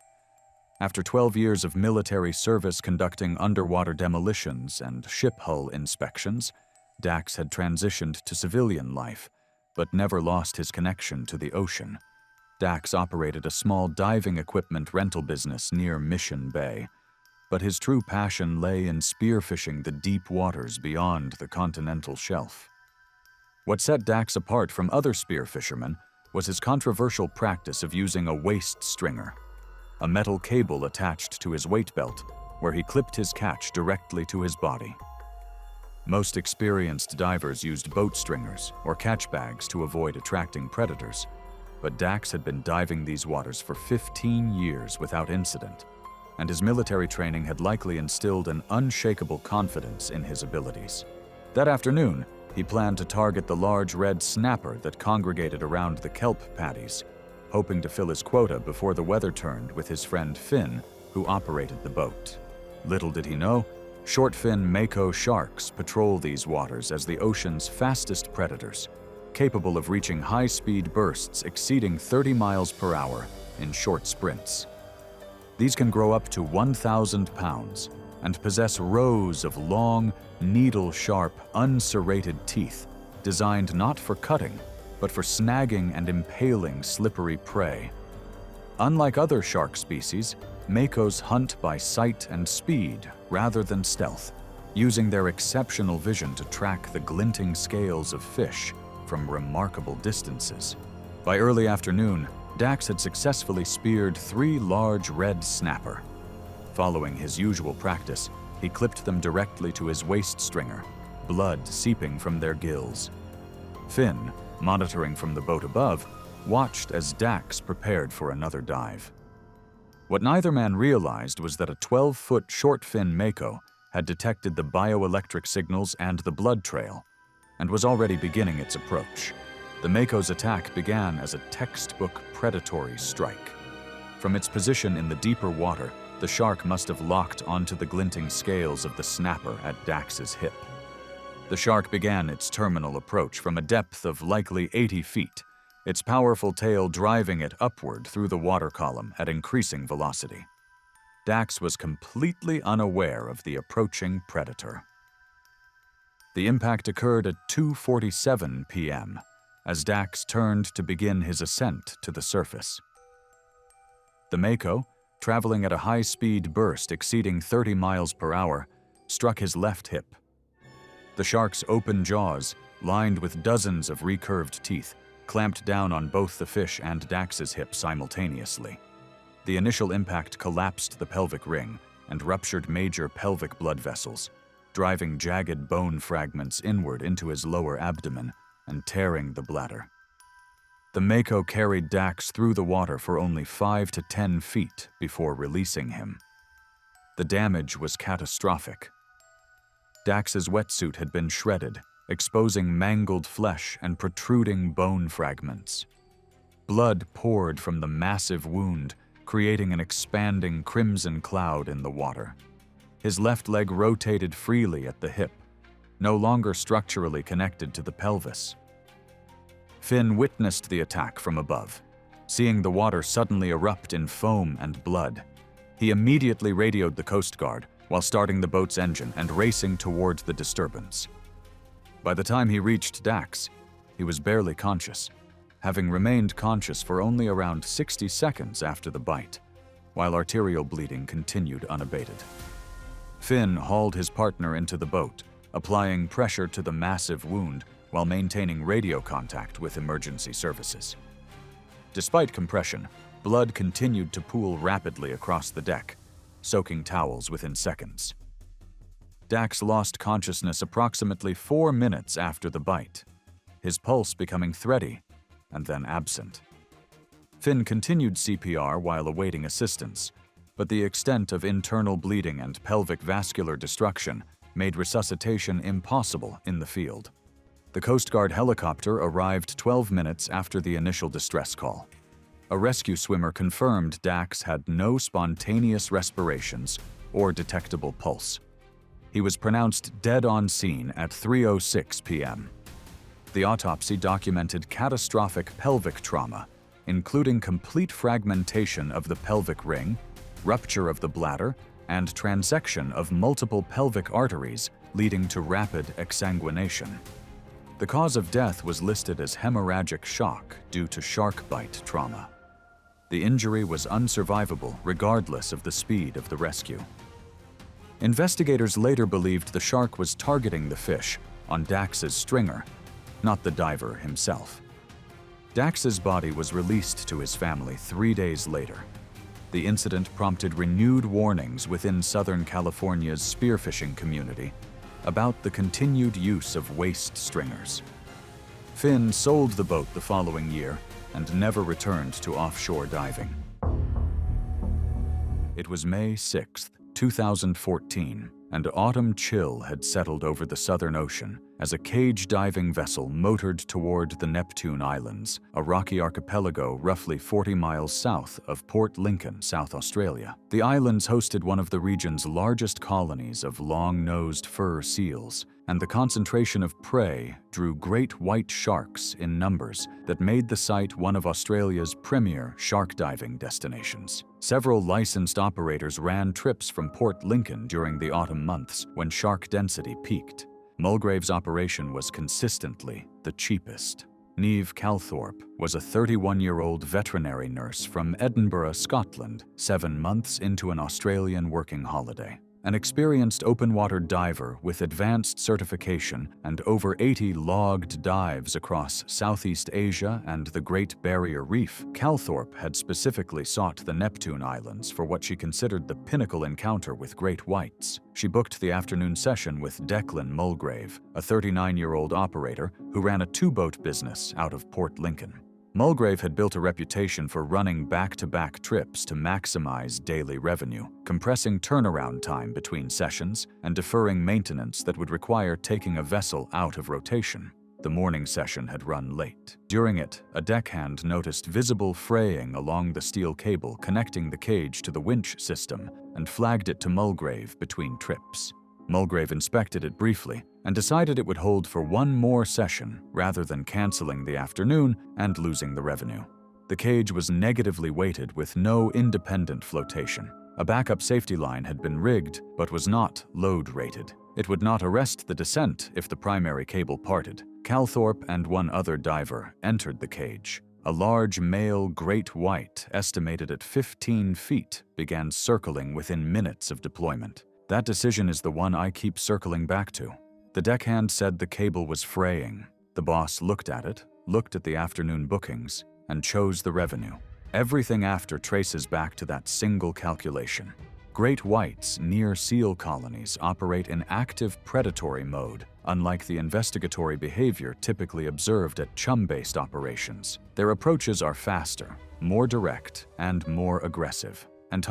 After 12 years of military service conducting underwater demolitions and ship hull inspections, Dax had transitioned to civilian life, but never lost his connection to the ocean. Dax operated a small diving equipment rental business near Mission Bay, but his true passion lay in spearfishing the deep waters beyond the continental shelf. What set Dax apart from other spearfishermen was his controversial practice of using a waist stringer, a metal cable attached to his weight belt, where he clipped his catch directly to his body. Most experienced divers used boat stringers or catch bags to avoid attracting predators, but Dax had been diving these waters for 15 years without incident, and his military training had likely instilled an unshakable confidence in his abilities. That afternoon, he planned to target the large red snapper that congregated around the kelp patties, hoping to fill his quota before the weather turned with his friend Finn, who operated the boat. Little did he know, short-fin mako sharks patrol these waters as the ocean's fastest predators, capable of reaching high-speed bursts exceeding 30 miles per hour in short sprints. These can grow up to 1,000 pounds and possess rows of long, needle-sharp, unserrated teeth designed not for cutting, but for snagging and impaling slippery prey. Unlike other shark species, makos hunt by sight and speed rather than stealth, using their exceptional vision to track the glinting scales of fish from remarkable distances. By early afternoon, Dax had successfully speared 3 large red snapper. Following his usual practice, he clipped them directly to his waist stringer, blood seeping from their gills. Finn, monitoring from the boat above, watched as Dax prepared for another dive. What neither man realized was that a 12-foot short-fin mako had detected the bioelectric signals and the blood trail, and was already beginning its approach. The mako's attack began as a textbook predatory strike. From its position in the deeper water, the shark must have locked onto the glinting scales of the snapper at Dax's hip. The shark began its terminal approach from a depth of likely 80 feet, its powerful tail driving it upward through the water column at increasing velocity. Dax was completely unaware of the approaching predator. The impact occurred at 2:47 p.m., as Dax turned to begin his ascent to the surface. The mako, traveling at a high-speed burst exceeding 30 miles per hour, struck his left hip. The shark's open jaws, lined with dozens of recurved teeth, clamped down on both the fish and Dax's hip simultaneously. The initial impact collapsed the pelvic ring and ruptured major pelvic blood vessels, driving jagged bone fragments inward into his lower abdomen and tearing the bladder. The mako carried Dax through the water for only 5 to 10 feet before releasing him. The damage was catastrophic. Dax's wetsuit had been shredded, exposing mangled flesh and protruding bone fragments. Blood poured from the massive wound, creating an expanding crimson cloud in the water. His left leg rotated freely at the hip, no longer structurally connected to the pelvis. Finn witnessed the attack from above. Seeing the water suddenly erupt in foam and blood, he immediately radioed the Coast Guard while starting the boat's engine and racing toward the disturbance. By the time he reached Dax, he was barely conscious, having remained conscious for only around 60 seconds after the bite, while arterial bleeding continued unabated. Finn hauled his partner into the boat, applying pressure to the massive wound while maintaining radio contact with emergency services. Despite compression, Blood continued to pool rapidly across the deck, soaking towels within seconds. Dax lost consciousness approximately 4 minutes after the bite, his pulse becoming thready and then absent. Finn continued CPR while awaiting assistance, but the extent of internal bleeding and pelvic vascular destruction made resuscitation impossible in the field. The Coast Guard helicopter arrived 12 minutes after the initial distress call. A rescue swimmer confirmed Dax had no spontaneous respirations or detectable pulse. He was pronounced dead on scene at 3:06 p.m. The autopsy documented catastrophic pelvic trauma, including complete fragmentation of the pelvic ring, rupture of the bladder, and transection of multiple pelvic arteries, leading to rapid exsanguination. The cause of death was listed as hemorrhagic shock due to shark bite trauma. The injury was unsurvivable regardless of the speed of the rescue. Investigators later believed the shark was targeting the fish on Dax's stringer, not the diver himself. Dax's body was released to his family 3 days later. The incident prompted renewed warnings within Southern California's spearfishing community about the continued use of waste stringers. Finn sold the boat the following year and never returned to offshore diving. It was May 6, 2014, and autumn chill had settled over the Southern Ocean as a cage diving vessel motored toward the Neptune Islands, a rocky archipelago roughly 40 miles south of Port Lincoln, South Australia. The islands hosted one of the region's largest colonies of long-nosed fur seals, and the concentration of prey drew great white sharks in numbers that made the site one of Australia's premier shark diving destinations. Several licensed operators ran trips from Port Lincoln during the autumn months when shark density peaked. Mulgrave's operation was consistently the cheapest. Niamh Calthorpe was a 31-year-old veterinary nurse from Edinburgh, Scotland, 7 months into an Australian working holiday. An experienced open-water diver with advanced certification and over 80 logged dives across Southeast Asia and the Great Barrier Reef, Calthorpe had specifically sought the Neptune Islands for what she considered the pinnacle encounter with great whites. She booked the afternoon session with Declan Mulgrave, a 39-year-old operator who ran a two-boat business out of Port Lincoln. Mulgrave had built a reputation for running back-to-back trips to maximize daily revenue, compressing turnaround time between sessions and deferring maintenance that would require taking a vessel out of rotation. The morning session had run late. During it, a deckhand noticed visible fraying along the steel cable connecting the cage to the winch system and flagged it to Mulgrave between trips. Mulgrave inspected it briefly and decided it would hold for one more session rather than canceling the afternoon and losing the revenue. The cage was negatively weighted with no independent flotation. A backup safety line had been rigged but was not load-rated. It would not arrest the descent if the primary cable parted. Calthorpe and one other diver entered the cage. A large male great white, estimated at 15 feet, began circling within minutes of deployment. That decision is the one I keep circling back to. The deckhand said the cable was fraying. The boss looked at it, looked at the afternoon bookings, and chose the revenue. Everything after traces back to that single calculation. Great whites near seal colonies operate in active predatory mode, unlike the investigatory behavior typically observed at chum-based operations. Their approaches are faster, more direct, and more aggressive. And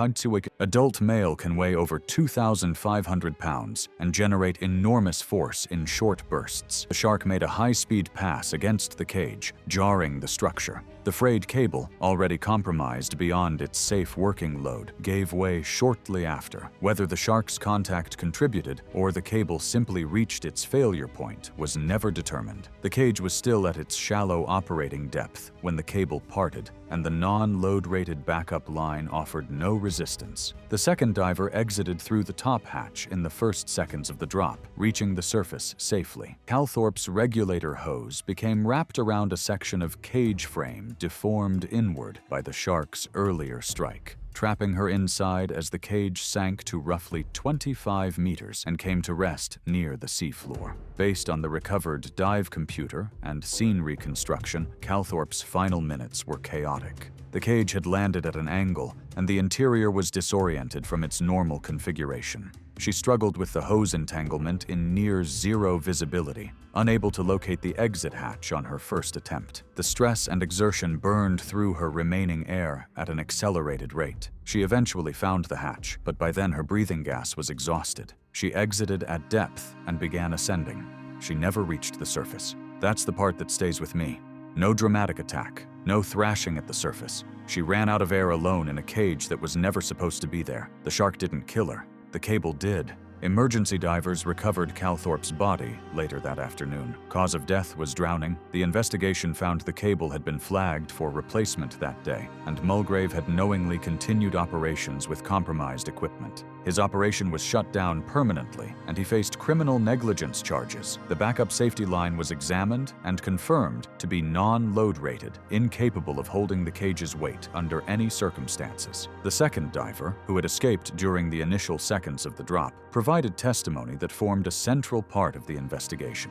adult male can weigh over 2,500 pounds and generate enormous force in short bursts. The shark made a high-speed pass against the cage, jarring the structure. The frayed cable, already compromised beyond its safe working load, gave way shortly after. Whether the shark's contact contributed or the cable simply reached its failure point was never determined. The cage was still at its shallow operating depth when the cable parted, and the non-load-rated backup line offered no resistance. The second diver exited through the top hatch in the first seconds of the drop, reaching the surface safely. Calthorpe's regulator hose became wrapped around a section of cage frame deformed inward by the shark's earlier strike. trapping her inside as the cage sank to roughly 25 meters and came to rest near the seafloor. Based on the recovered dive computer and scene reconstruction, Calthorpe's final minutes were chaotic. The cage had landed at an angle, and the interior was disoriented from its normal configuration. She struggled with the hose entanglement in near zero visibility, unable to locate the exit hatch on her first attempt. The stress and exertion burned through her remaining air at an accelerated rate. She eventually found the hatch, but by then her breathing gas was exhausted. She exited at depth and began ascending. She never reached the surface. That's the part that stays with me. No dramatic attack, no thrashing at the surface. She ran out of air alone in a cage that was never supposed to be there. The shark didn't kill her. The cable did. Emergency divers recovered Calthorpe's body later that afternoon. Cause of death was drowning. The investigation found the cable had been flagged for replacement that day, and Mulgrave had knowingly continued operations with compromised equipment. His operation was shut down permanently, and he faced criminal negligence charges. The backup safety line was examined and confirmed to be non-load rated, incapable of holding the cage's weight under any circumstances. The second diver, who had escaped during the initial seconds of the drop, provided testimony that formed a central part of the investigation.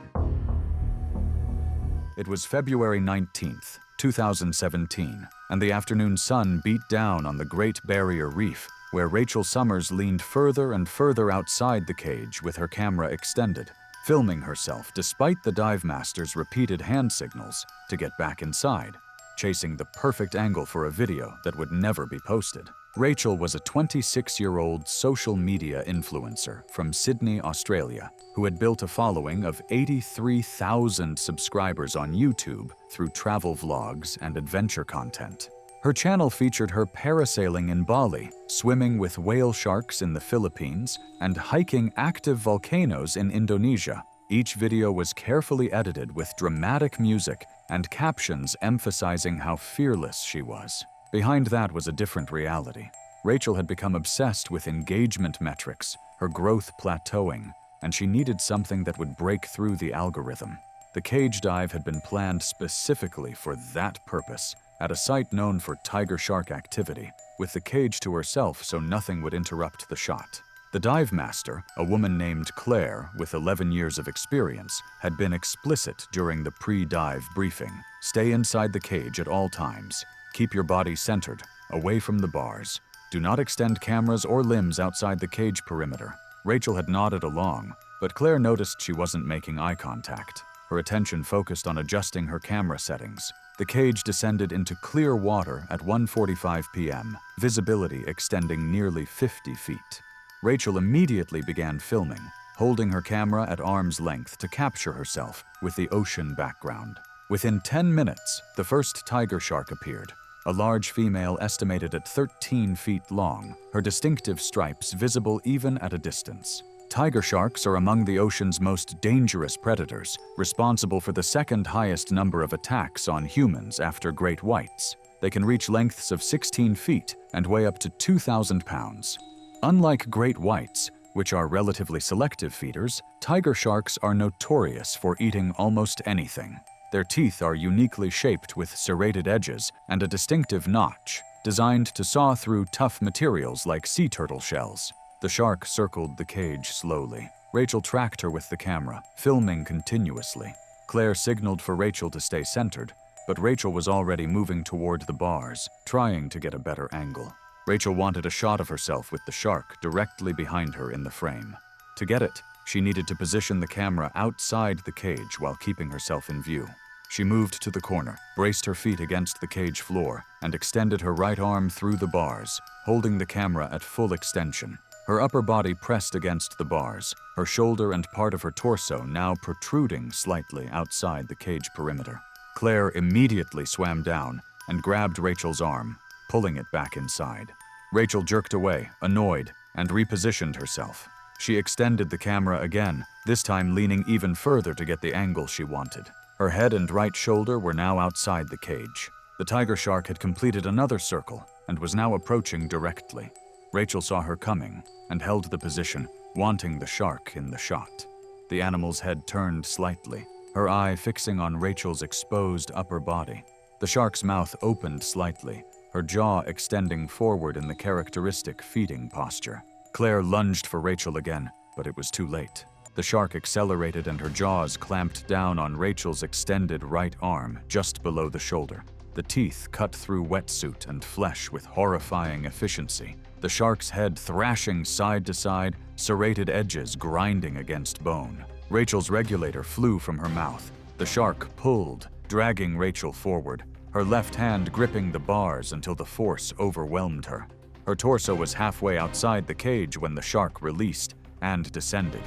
It was February 19th, 2017, and the afternoon sun beat down on the Great Barrier Reef, where Rachel Summers leaned further and further outside the cage with her camera extended, filming herself despite the dive master's repeated hand signals to get back inside, chasing the perfect angle for a video that would never be posted. Rachel was a 26-year-old social media influencer from Sydney, Australia, who had built a following of 83,000 subscribers on YouTube through travel vlogs and adventure content. Her channel featured her parasailing in Bali, swimming with whale sharks in the Philippines, and hiking active volcanoes in Indonesia. Each video was carefully edited with dramatic music and captions emphasizing how fearless she was. Behind that was a different reality. Rachel had become obsessed with engagement metrics, her growth plateauing, and she needed something that would break through the algorithm. The cage dive had been planned specifically for that purpose, at a site known for tiger shark activity, with the cage to herself so nothing would interrupt the shot. The dive master, a woman named Claire with 11 years of experience, had been explicit during the pre-dive briefing. Stay inside the cage at all times. Keep your body centered, away from the bars. Do not extend cameras or limbs outside the cage perimeter. Rachel had nodded along, but Claire noticed she wasn't making eye contact. Her attention focused on adjusting her camera settings. The cage descended into clear water at 1:45 p.m., visibility extending nearly 50 feet. Rachel immediately began filming, holding her camera at arm's length to capture herself with the ocean background. Within 10 minutes, the first tiger shark appeared, a large female estimated at 13 feet long, her distinctive stripes visible even at a distance. Tiger sharks are among the ocean's most dangerous predators, responsible for the second highest number of attacks on humans after great whites. They can reach lengths of 16 feet and weigh up to 2,000 pounds. Unlike great whites, which are relatively selective feeders, tiger sharks are notorious for eating almost anything. Their teeth are uniquely shaped with serrated edges and a distinctive notch, designed to saw through tough materials like sea turtle shells. The shark circled the cage slowly. Rachel tracked her with the camera, filming continuously. Claire signaled for Rachel to stay centered, but Rachel was already moving toward the bars, trying to get a better angle. Rachel wanted a shot of herself with the shark directly behind her in the frame. To get it, she needed to position the camera outside the cage while keeping herself in view. She moved to the corner, braced her feet against the cage floor, and extended her right arm through the bars, holding the camera at full extension. Her upper body pressed against the bars, her shoulder and part of her torso now protruding slightly outside the cage perimeter. Claire immediately swam down and grabbed Rachel's arm, pulling it back inside. Rachel jerked away, annoyed, and repositioned herself. She extended the camera again, this time leaning even further to get the angle she wanted. Her head and right shoulder were now outside the cage. The tiger shark had completed another circle and was now approaching directly. Rachel saw her coming and held the position, wanting the shark in the shot. The animal's head turned slightly, her eye fixing on Rachel's exposed upper body. The shark's mouth opened slightly, her jaw extending forward in the characteristic feeding posture. Claire lunged for Rachel again, but it was too late. The shark accelerated and her jaws clamped down on Rachel's extended right arm, just below the shoulder. The teeth cut through wetsuit and flesh with horrifying efficiency, the shark's head thrashing side to side, serrated edges grinding against bone. Rachel's regulator flew from her mouth. The shark pulled, dragging Rachel forward, her left hand gripping the bars until the force overwhelmed her. Her torso was halfway outside the cage when the shark released and descended.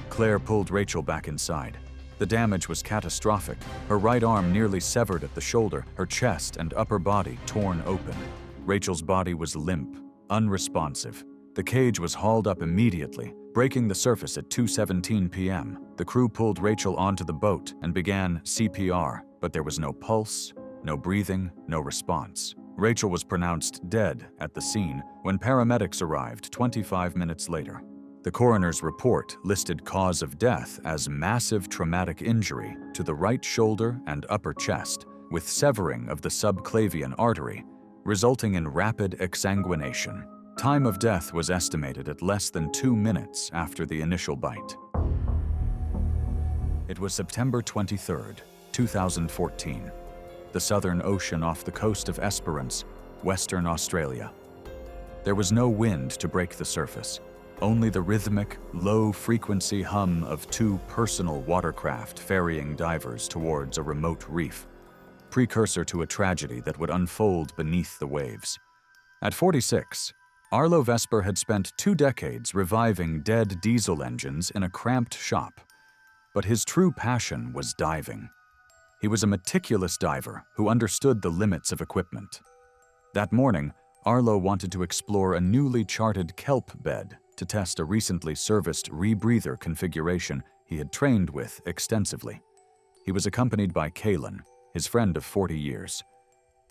Claire pulled Rachel back inside. The damage was catastrophic. Her right arm nearly severed at the shoulder, her chest and upper body torn open. Rachel's body was limp, unresponsive. The cage was hauled up immediately, breaking the surface at 2:17 p.m. The crew pulled Rachel onto the boat and began CPR, but there was no pulse, no breathing, no response. Rachel was pronounced dead at the scene when paramedics arrived 25 minutes later. The coroner's report listed cause of death as massive traumatic injury to the right shoulder and upper chest, with severing of the subclavian artery, resulting in rapid exsanguination. Time of death was estimated at less than 2 minutes after the initial bite. It was September 23, 2014. The Southern Ocean off the coast of Esperance, Western Australia. There was no wind to break the surface, only the rhythmic, low-frequency hum of two personal watercraft ferrying divers towards a remote reef, precursor to a tragedy that would unfold beneath the waves. At 46, Arlo Vesper had spent 2 decades reviving dead diesel engines in a cramped shop, but his true passion was diving. He was a meticulous diver who understood the limits of equipment. That morning, Arlo wanted to explore a newly charted kelp bed to test a recently serviced rebreather configuration he had trained with extensively. He was accompanied by Kalen, his friend of 40 years.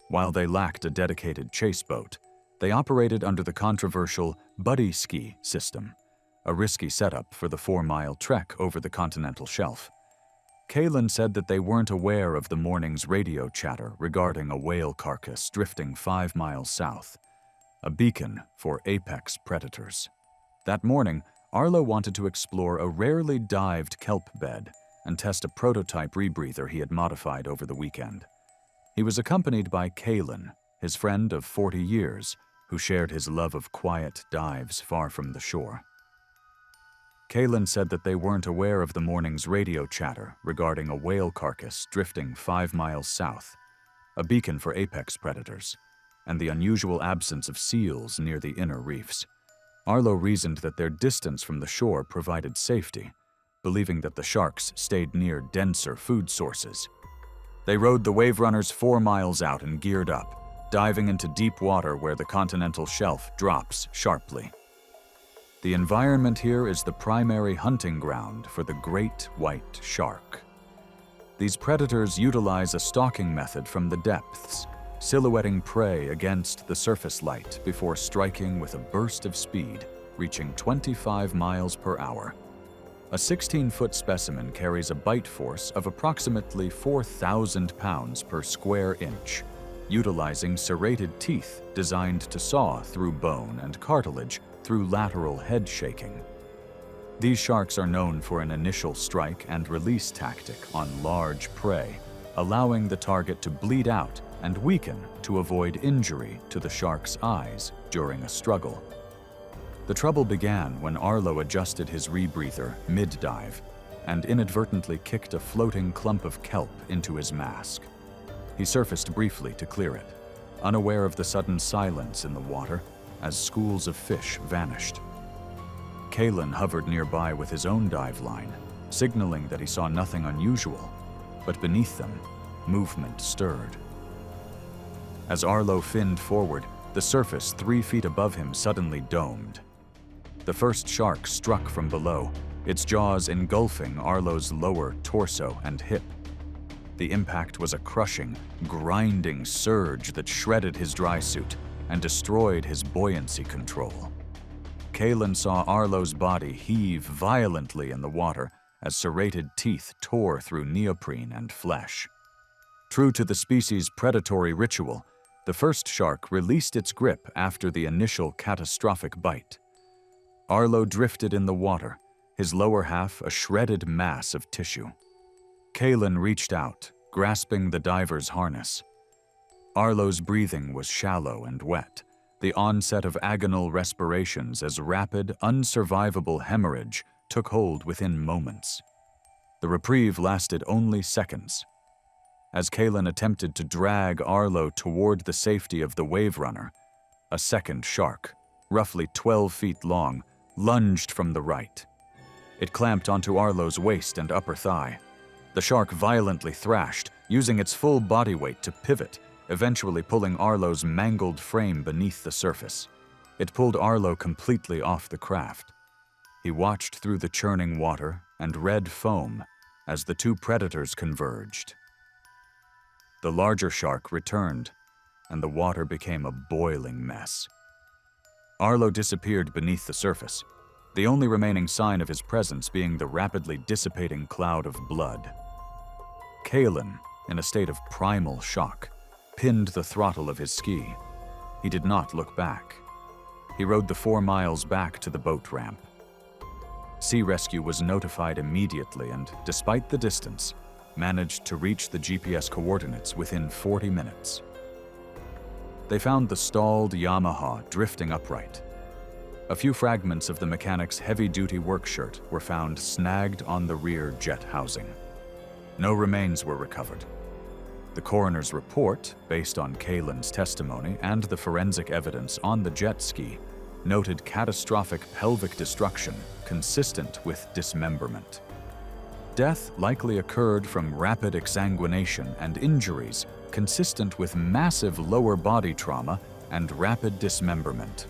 While they lacked a dedicated chase boat, they operated under the controversial buddy ski system, a risky setup for the 4-mile trek over the continental shelf. Kalen said that they weren't aware of the morning's radio chatter regarding a whale carcass drifting 5 miles south, a beacon for apex predators. That morning, Arlo wanted to explore a rarely dived kelp bed and test a prototype rebreather he had modified over the weekend. He was accompanied by Kalen, his friend of 40 years, who shared his love of quiet dives far from the shore. Kalen said that they weren't aware of the morning's radio chatter regarding a whale carcass drifting 5 miles south, a beacon for apex predators, and the unusual absence of seals near the inner reefs. Arlo reasoned that their distance from the shore provided safety, believing that the sharks stayed near denser food sources. They rode the wave runners 4 miles out and geared up, diving into deep water where the continental shelf drops sharply. The environment here is the primary hunting ground for the great white shark. These predators utilize a stalking method from the depths, silhouetting prey against the surface light before striking with a burst of speed, reaching 25 miles per hour. A 16-foot specimen carries a bite force of approximately 4,000 pounds per square inch, utilizing serrated teeth designed to saw through bone and cartilage through lateral head shaking. These sharks are known for an initial strike and release tactic on large prey, allowing the target to bleed out and weaken to avoid injury to the shark's eyes during a struggle. The trouble began when Arlo adjusted his rebreather mid-dive and inadvertently kicked a floating clump of kelp into his mask. He surfaced briefly to clear it, unaware of the sudden silence in the water as schools of fish vanished. Kalen hovered nearby with his own dive line, signaling that he saw nothing unusual, but beneath them, movement stirred. As Arlo finned forward, the surface 3 feet above him suddenly domed. The first shark struck from below, its jaws engulfing Arlo's lower torso and hip. The impact was a crushing, grinding surge that shredded his dry suit and destroyed his buoyancy control. Kalen saw Arlo's body heave violently in the water as serrated teeth tore through neoprene and flesh. True to the species' predatory ritual, The first shark released its grip after the initial catastrophic bite. Arlo drifted in the water, his lower half a shredded mass of tissue. Kalen reached out, grasping the diver's harness. Arlo's breathing was shallow and wet, the onset of agonal respirations as rapid, unsurvivable hemorrhage took hold within moments. The reprieve lasted only seconds. As Kalen attempted to drag Arlo toward the safety of the wave runner, a second shark, roughly 12 feet long, lunged from the right. It clamped onto Arlo's waist and upper thigh. The shark violently thrashed, using its full body weight to pivot, eventually pulling Arlo's mangled frame beneath the surface. It pulled Arlo completely off the craft. He watched through the churning water and red foam as the two predators converged. The larger shark returned, and the water became a boiling mess. Arlo disappeared beneath the surface, the only remaining sign of his presence being the rapidly dissipating cloud of blood. Kalen, in a state of primal shock, pinned the throttle of his ski. He did not look back. He rode the 4 miles back to the boat ramp. Sea Rescue was notified immediately and, despite the distance, managed to reach the GPS coordinates within 40 minutes. They found the stalled Yamaha drifting upright. A few fragments of the mechanic's heavy-duty work shirt were found snagged on the rear jet housing. No remains were recovered. The coroner's report, based on Kalen's testimony and the forensic evidence on the jet ski, noted catastrophic pelvic destruction consistent with dismemberment. Death likely occurred from rapid exsanguination and injuries consistent with massive lower body trauma and rapid dismemberment.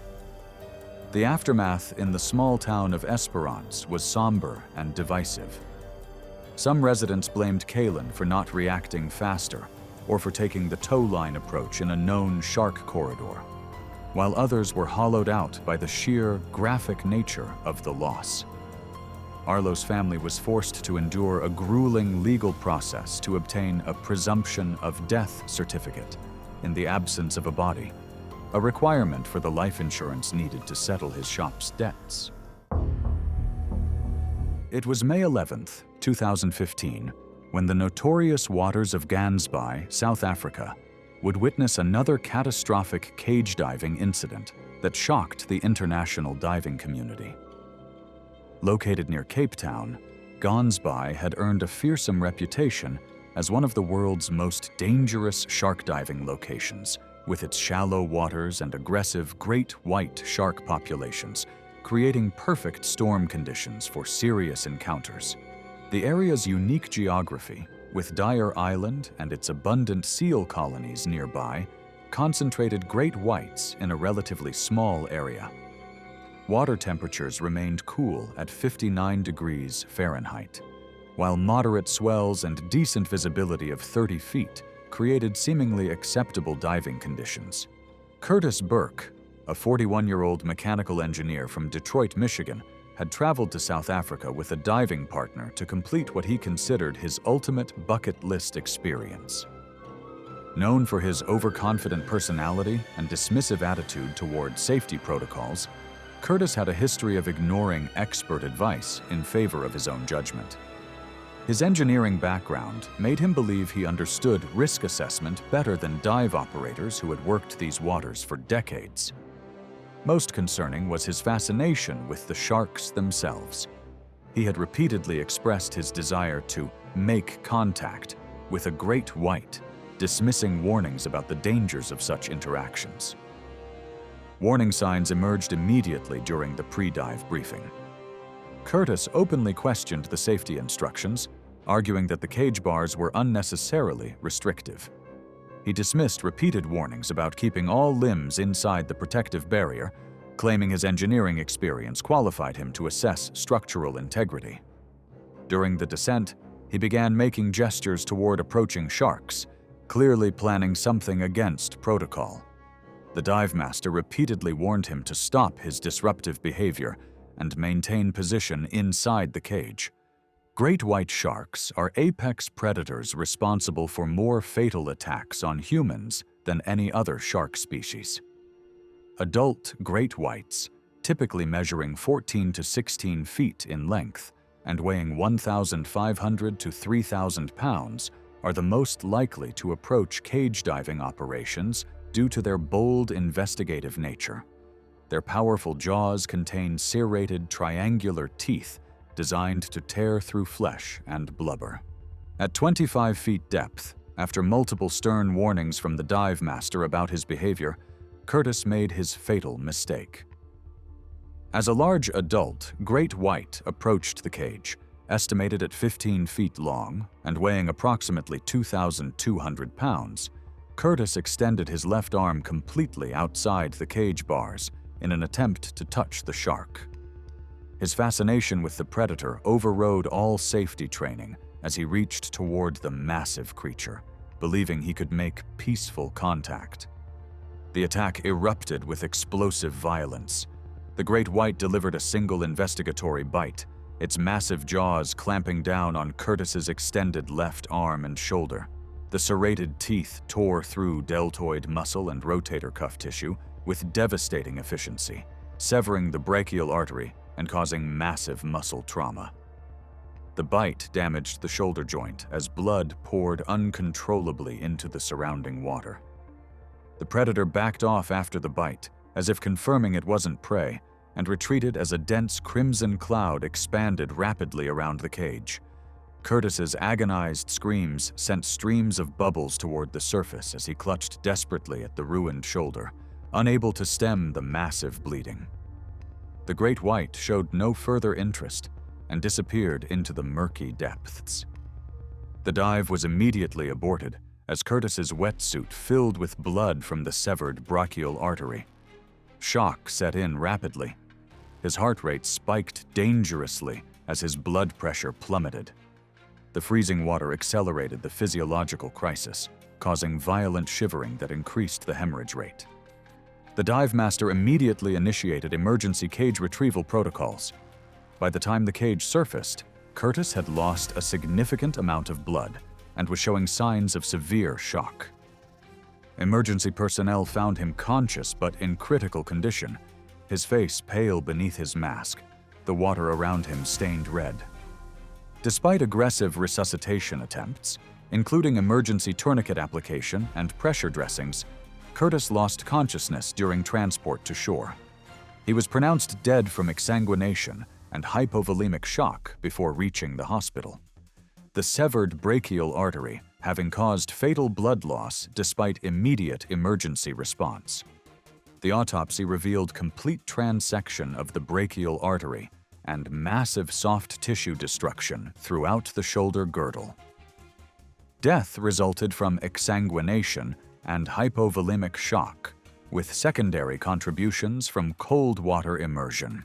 The aftermath in the small town of Esperance was somber and divisive. Some residents blamed Kalen for not reacting faster or for taking the tow-line approach in a known shark corridor, while others were hollowed out by the sheer, graphic nature of the loss. Arlo's family was forced to endure a grueling legal process to obtain a presumption of death certificate in the absence of a body, a requirement for the life insurance needed to settle his shop's debts. It was May 11th, 2015, when the notorious waters of Gansby, South Africa, would witness another catastrophic cage diving incident that shocked the international diving community. Located near Cape Town, Gansby had earned a fearsome reputation as one of the world's most dangerous shark diving locations, with its shallow waters and aggressive great white shark populations, creating perfect storm conditions for serious encounters. The area's unique geography, with Dyer Island and its abundant seal colonies nearby, concentrated great whites in a relatively small area. Water temperatures remained cool at 59 degrees Fahrenheit, while moderate swells and decent visibility of 30 feet created seemingly acceptable diving conditions. Curtis Burke, a 41-year-old mechanical engineer from Detroit, Michigan, had traveled to South Africa with a diving partner to complete what he considered his ultimate bucket list experience. Known for his overconfident personality and dismissive attitude toward safety protocols, Curtis had a history of ignoring expert advice in favor of his own judgment. His engineering background made him believe he understood risk assessment better than dive operators who had worked these waters for decades. Most concerning was his fascination with the sharks themselves. He had repeatedly expressed his desire to make contact with a great white, dismissing warnings about the dangers of such interactions. Warning signs emerged immediately during the pre-dive briefing. Curtis openly questioned the safety instructions, arguing that the cage bars were unnecessarily restrictive. He dismissed repeated warnings about keeping all limbs inside the protective barrier, claiming his engineering experience qualified him to assess structural integrity. During the descent, he began making gestures toward approaching sharks, clearly planning something against protocol. The dive master repeatedly warned him to stop his disruptive behavior and maintain position inside the cage. Great white sharks are apex predators responsible for more fatal attacks on humans than any other shark species. Adult great whites, typically measuring 14 to 16 feet in length and weighing 1,500 to 3,000 pounds, are the most likely to approach cage diving operations due to their bold investigative nature. Their powerful jaws contain serrated triangular teeth designed to tear through flesh and blubber. At 25 feet depth, after multiple stern warnings from the dive master about his behavior, Curtis made his fatal mistake. As a large adult, great white approached the cage, estimated at 15 feet long and weighing approximately 2,200 pounds. Curtis extended his left arm completely outside the cage bars in an attempt to touch the shark. His fascination with the predator overrode all safety training as he reached toward the massive creature, believing he could make peaceful contact. The attack erupted with explosive violence. The great white delivered a single investigatory bite, its massive jaws clamping down on Curtis's extended left arm and shoulder. The serrated teeth tore through deltoid muscle and rotator cuff tissue with devastating efficiency, severing the brachial artery and causing massive muscle trauma. The bite damaged the shoulder joint as blood poured uncontrollably into the surrounding water. The predator backed off after the bite, as if confirming it wasn't prey, and retreated as a dense crimson cloud expanded rapidly around the cage. Curtis's agonized screams sent streams of bubbles toward the surface as he clutched desperately at the ruined shoulder, unable to stem the massive bleeding. The great white showed no further interest and disappeared into the murky depths. The dive was immediately aborted as Curtis's wetsuit filled with blood from the severed brachial artery. Shock set in rapidly. His heart rate spiked dangerously as his blood pressure plummeted. The freezing water accelerated the physiological crisis, causing violent shivering that increased the hemorrhage rate. The dive master immediately initiated emergency cage retrieval protocols. By the time the cage surfaced, Curtis had lost a significant amount of blood and was showing signs of severe shock. Emergency personnel found him conscious but in critical condition, his face pale beneath his mask, the water around him stained red. Despite aggressive resuscitation attempts, including emergency tourniquet application and pressure dressings, Curtis lost consciousness during transport to shore. He was pronounced dead from exsanguination and hypovolemic shock before reaching the hospital. The severed brachial artery having caused fatal blood loss despite immediate emergency response. The autopsy revealed complete transection of the brachial artery and massive soft tissue destruction throughout the shoulder girdle. Death resulted from exsanguination and hypovolemic shock, with secondary contributions from cold water immersion.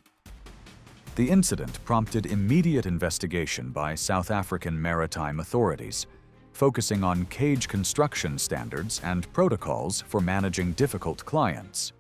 The incident prompted immediate investigation by South African maritime authorities, focusing on cage construction standards and protocols for managing difficult clients.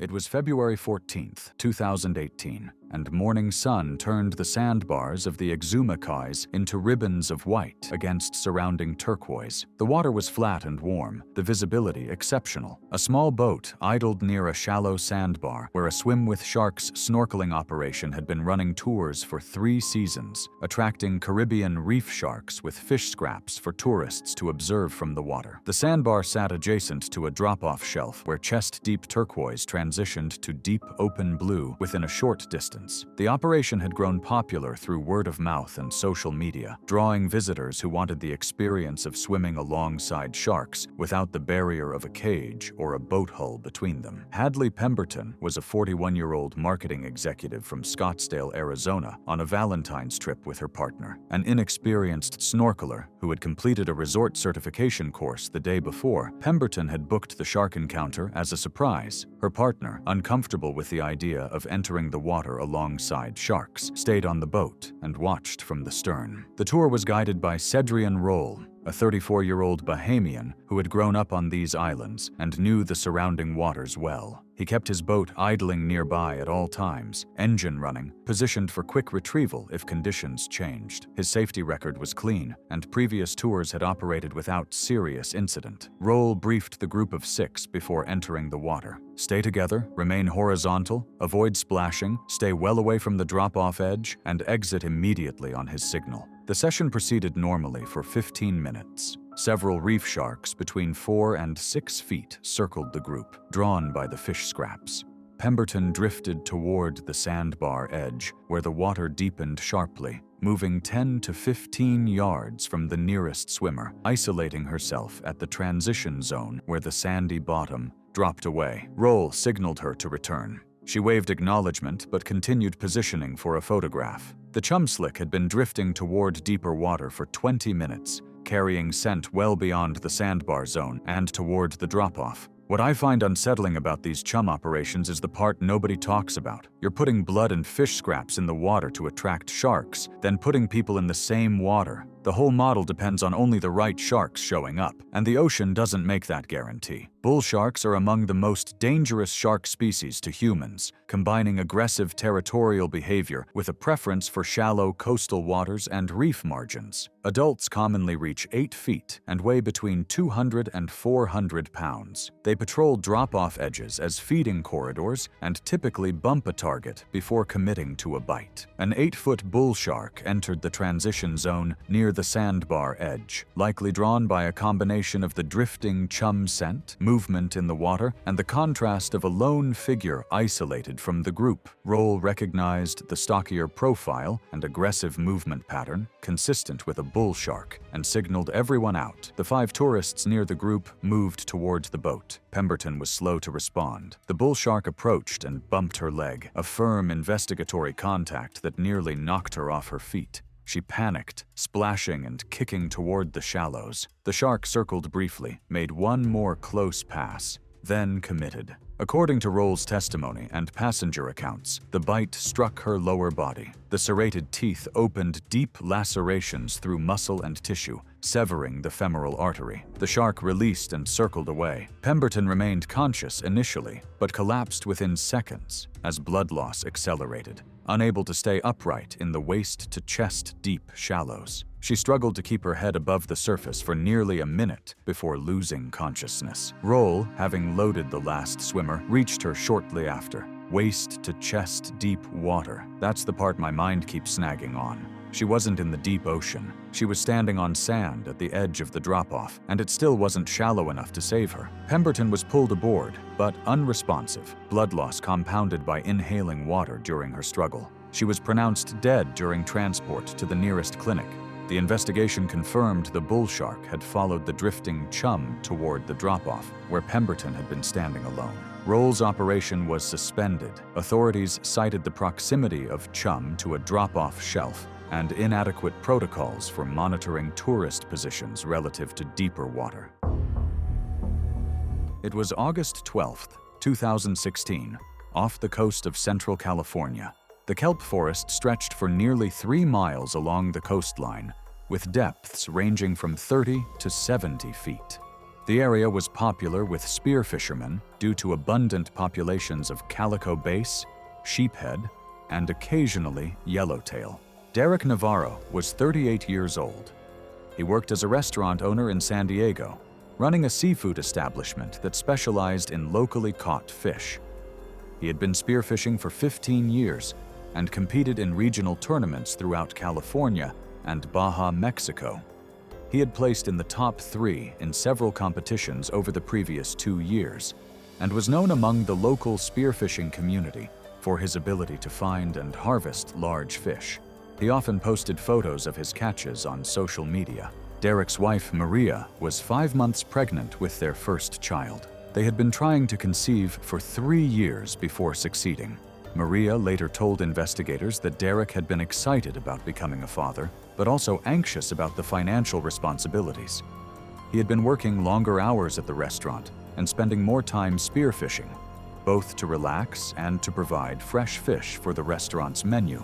It was February 14, 2018, and morning sun turned the sandbars of the Exuma quays into ribbons of white against surrounding turquoise. The water was flat and warm, the visibility exceptional. A small boat idled near a shallow sandbar where a swim with sharks snorkeling operation had been running tours for 3 seasons, attracting Caribbean reef sharks with fish scraps for tourists to observe from the water. The sandbar sat adjacent to a drop-off shelf where chest-deep turquoise transitioned to deep open blue within a short distance. The operation had grown popular through word of mouth and social media, drawing visitors who wanted the experience of swimming alongside sharks without the barrier of a cage or a boat hull between them. Hadley Pemberton was a 41-year-old marketing executive from Scottsdale, Arizona, on a Valentine's trip with her partner. An inexperienced snorkeler who had completed a resort certification course the day before, Pemberton had booked the shark encounter as a surprise. Her partner, uncomfortable with the idea of entering the water alongside sharks, stayed on the boat and watched from the stern. The tour was guided by Cedrian Roll, a 34-year-old Bahamian who had grown up on these islands and knew the surrounding waters well. He kept his boat idling nearby at all times, engine running, positioned for quick retrieval if conditions changed. His safety record was clean, and previous tours had operated without serious incident. Roll briefed the group of 6 before entering the water. Stay together, remain horizontal, avoid splashing, stay well away from the drop-off edge, and exit immediately on his signal. The session proceeded normally for 15 minutes. Several reef sharks between 4 and 6 feet circled the group, drawn by the fish scraps. Pemberton drifted toward the sandbar edge, where the water deepened sharply, moving 10 to 15 yards from the nearest swimmer, isolating herself at the transition zone where the sandy bottom dropped away. Roll signaled her to return. She waved acknowledgement but continued positioning for a photograph. The chum slick had been drifting toward deeper water for 20 minutes, carrying scent well beyond the sandbar zone and toward the drop-off. What I find unsettling about these chum operations is the part nobody talks about. You're putting blood and fish scraps in the water to attract sharks, then putting people in the same water. The whole model depends on only the right sharks showing up, and the ocean doesn't make that guarantee. Bull sharks are among the most dangerous shark species to humans, combining aggressive territorial behavior with a preference for shallow coastal waters and reef margins. Adults commonly reach 8 feet and weigh between 200 and 400 pounds. They patrol drop-off edges as feeding corridors and typically bump a target before committing to a bite. An 8-foot bull shark entered the transition zone near the sandbar edge, likely drawn by a combination of the drifting chum scent, movement in the water, and the contrast of a lone figure isolated from the group. Roll recognized the stockier profile and aggressive movement pattern consistent with a bull shark and signaled everyone out. The 5 tourists near the group moved toward the boat. Pemberton was slow to respond. The bull shark approached and bumped her leg, a firm investigatory contact that nearly knocked her off her feet. She panicked, splashing and kicking toward the shallows. The shark circled briefly, made one more close pass, then committed. According to Roll's testimony and passenger accounts, the bite struck her lower body. The serrated teeth opened deep lacerations through muscle and tissue, severing the femoral artery. The shark released and circled away. Pemberton remained conscious initially, but collapsed within seconds as blood loss accelerated, unable to stay upright in the waist-to-chest deep shallows. She struggled to keep her head above the surface for nearly a minute before losing consciousness. Roll, having loaded the last swimmer, reached her shortly after. Waist-to-chest deep water. That's the part my mind keeps snagging on. She wasn't in the deep ocean. She was standing on sand at the edge of the drop-off, and it still wasn't shallow enough to save her. Pemberton was pulled aboard, but unresponsive, blood loss compounded by inhaling water during her struggle. She was pronounced dead during transport to the nearest clinic. The investigation confirmed the bull shark had followed the drifting chum toward the drop-off, where Pemberton had been standing alone. Roll's operation was suspended. Authorities cited the proximity of chum to a drop-off shelf and inadequate protocols for monitoring tourist positions relative to deeper water. It was August 12, 2016, off the coast of Central California. The kelp forest stretched for nearly 3 miles along the coastline, with depths ranging from 30 to 70 feet. The area was popular with spear fishermen due to abundant populations of calico bass, sheephead, and occasionally yellowtail. Derek Navarro was 38 years old. He worked as a restaurant owner in San Diego, running a seafood establishment that specialized in locally caught fish. He had been spearfishing for 15 years and competed in regional tournaments throughout California and Baja, Mexico. He had placed in the top 3 in several competitions over the previous 2 years and was known among the local spearfishing community for his ability to find and harvest large fish. He often posted photos of his catches on social media. Derek's wife, Maria, was 5 months pregnant with their first child. They had been trying to conceive for 3 years before succeeding. Maria later told investigators that Derek had been excited about becoming a father, but also anxious about the financial responsibilities. He had been working longer hours at the restaurant and spending more time spearfishing, both to relax and to provide fresh fish for the restaurant's menu,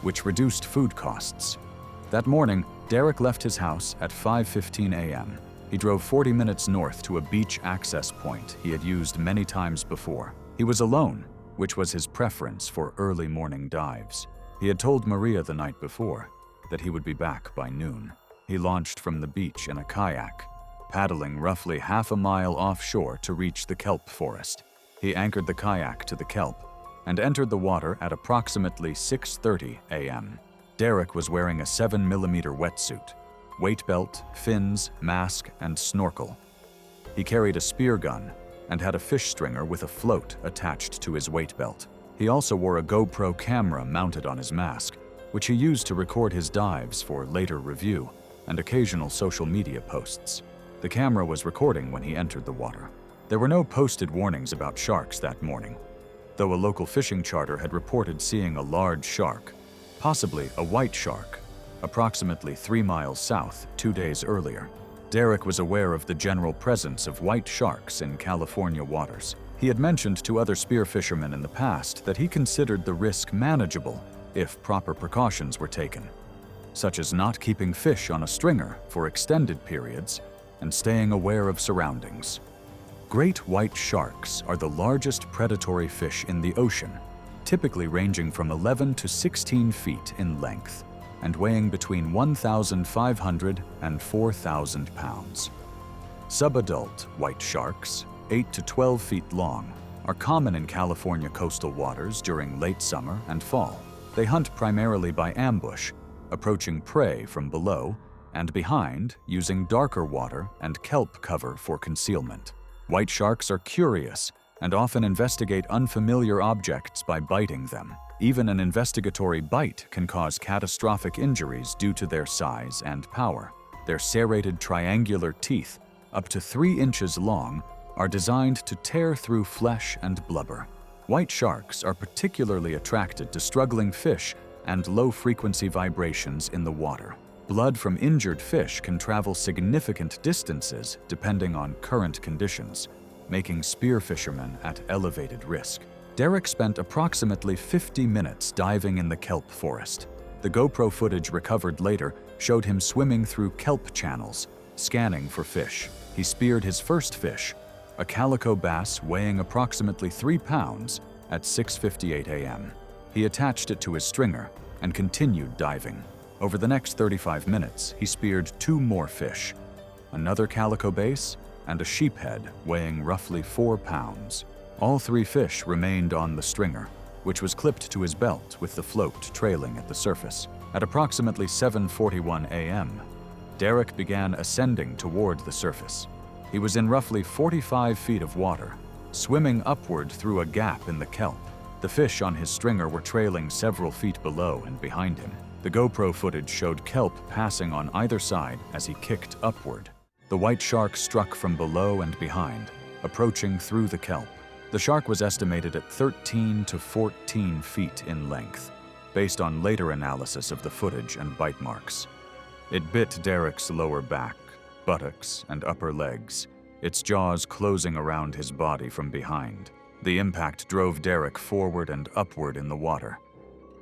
which reduced food costs. That morning, Derek left his house at 5:15 a.m. He drove 40 minutes north to a beach access point he had used many times before. He was alone, which was his preference for early morning dives. He had told Maria the night before that he would be back by noon. He launched from the beach in a kayak, paddling roughly half a mile offshore to reach the kelp forest. He anchored the kayak to the kelp and entered the water at approximately 6:30 a.m. Derek was wearing a 7mm wetsuit, weight belt, fins, mask, and snorkel. He carried a spear gun and had a fish stringer with a float attached to his weight belt. He also wore a GoPro camera mounted on his mask, which he used to record his dives for later review and occasional social media posts. The camera was recording when he entered the water. There were no posted warnings about sharks that morning, though a local fishing charter had reported seeing a large shark, possibly a white shark, approximately 3 miles south 2 days earlier. Derek was aware of the general presence of white sharks in California waters. He had mentioned to other spear fishermen in the past that he considered the risk manageable if proper precautions were taken, such as not keeping fish on a stringer for extended periods and staying aware of surroundings. Great white sharks are the largest predatory fish in the ocean, typically ranging from 11 to 16 feet in length and weighing between 1,500 and 4,000 pounds. Subadult white sharks, 8 to 12 feet long, are common in California coastal waters during late summer and fall. They hunt primarily by ambush, approaching prey from below and behind using darker water and kelp cover for concealment. White sharks are curious and often investigate unfamiliar objects by biting them. Even an investigatory bite can cause catastrophic injuries due to their size and power. Their serrated triangular teeth, up to 3 inches long, are designed to tear through flesh and blubber. White sharks are particularly attracted to struggling fish and low-frequency vibrations in the water. Blood from injured fish can travel significant distances depending on current conditions, making spear fishermen at elevated risk. Derek spent approximately 50 minutes diving in the kelp forest. The GoPro footage recovered later showed him swimming through kelp channels, scanning for fish. He speared his first fish, a calico bass weighing approximately 3 pounds, at 6:58 a.m. He attached it to his stringer and continued diving. Over the next 35 minutes, he speared 2 more fish, another calico bass and a sheephead weighing roughly 4 pounds. All 3 fish remained on the stringer, which was clipped to his belt with the float trailing at the surface. At approximately 7:41 a.m., Derek began ascending toward the surface. He was in roughly 45 feet of water, swimming upward through a gap in the kelp. The fish on his stringer were trailing several feet below and behind him. The GoPro footage showed kelp passing on either side as he kicked upward. The white shark struck from below and behind, approaching through the kelp. The shark was estimated at 13 to 14 feet in length, based on later analysis of the footage and bite marks. It bit Derek's lower back, buttocks, and upper legs, its jaws closing around his body from behind. The impact drove Derek forward and upward in the water.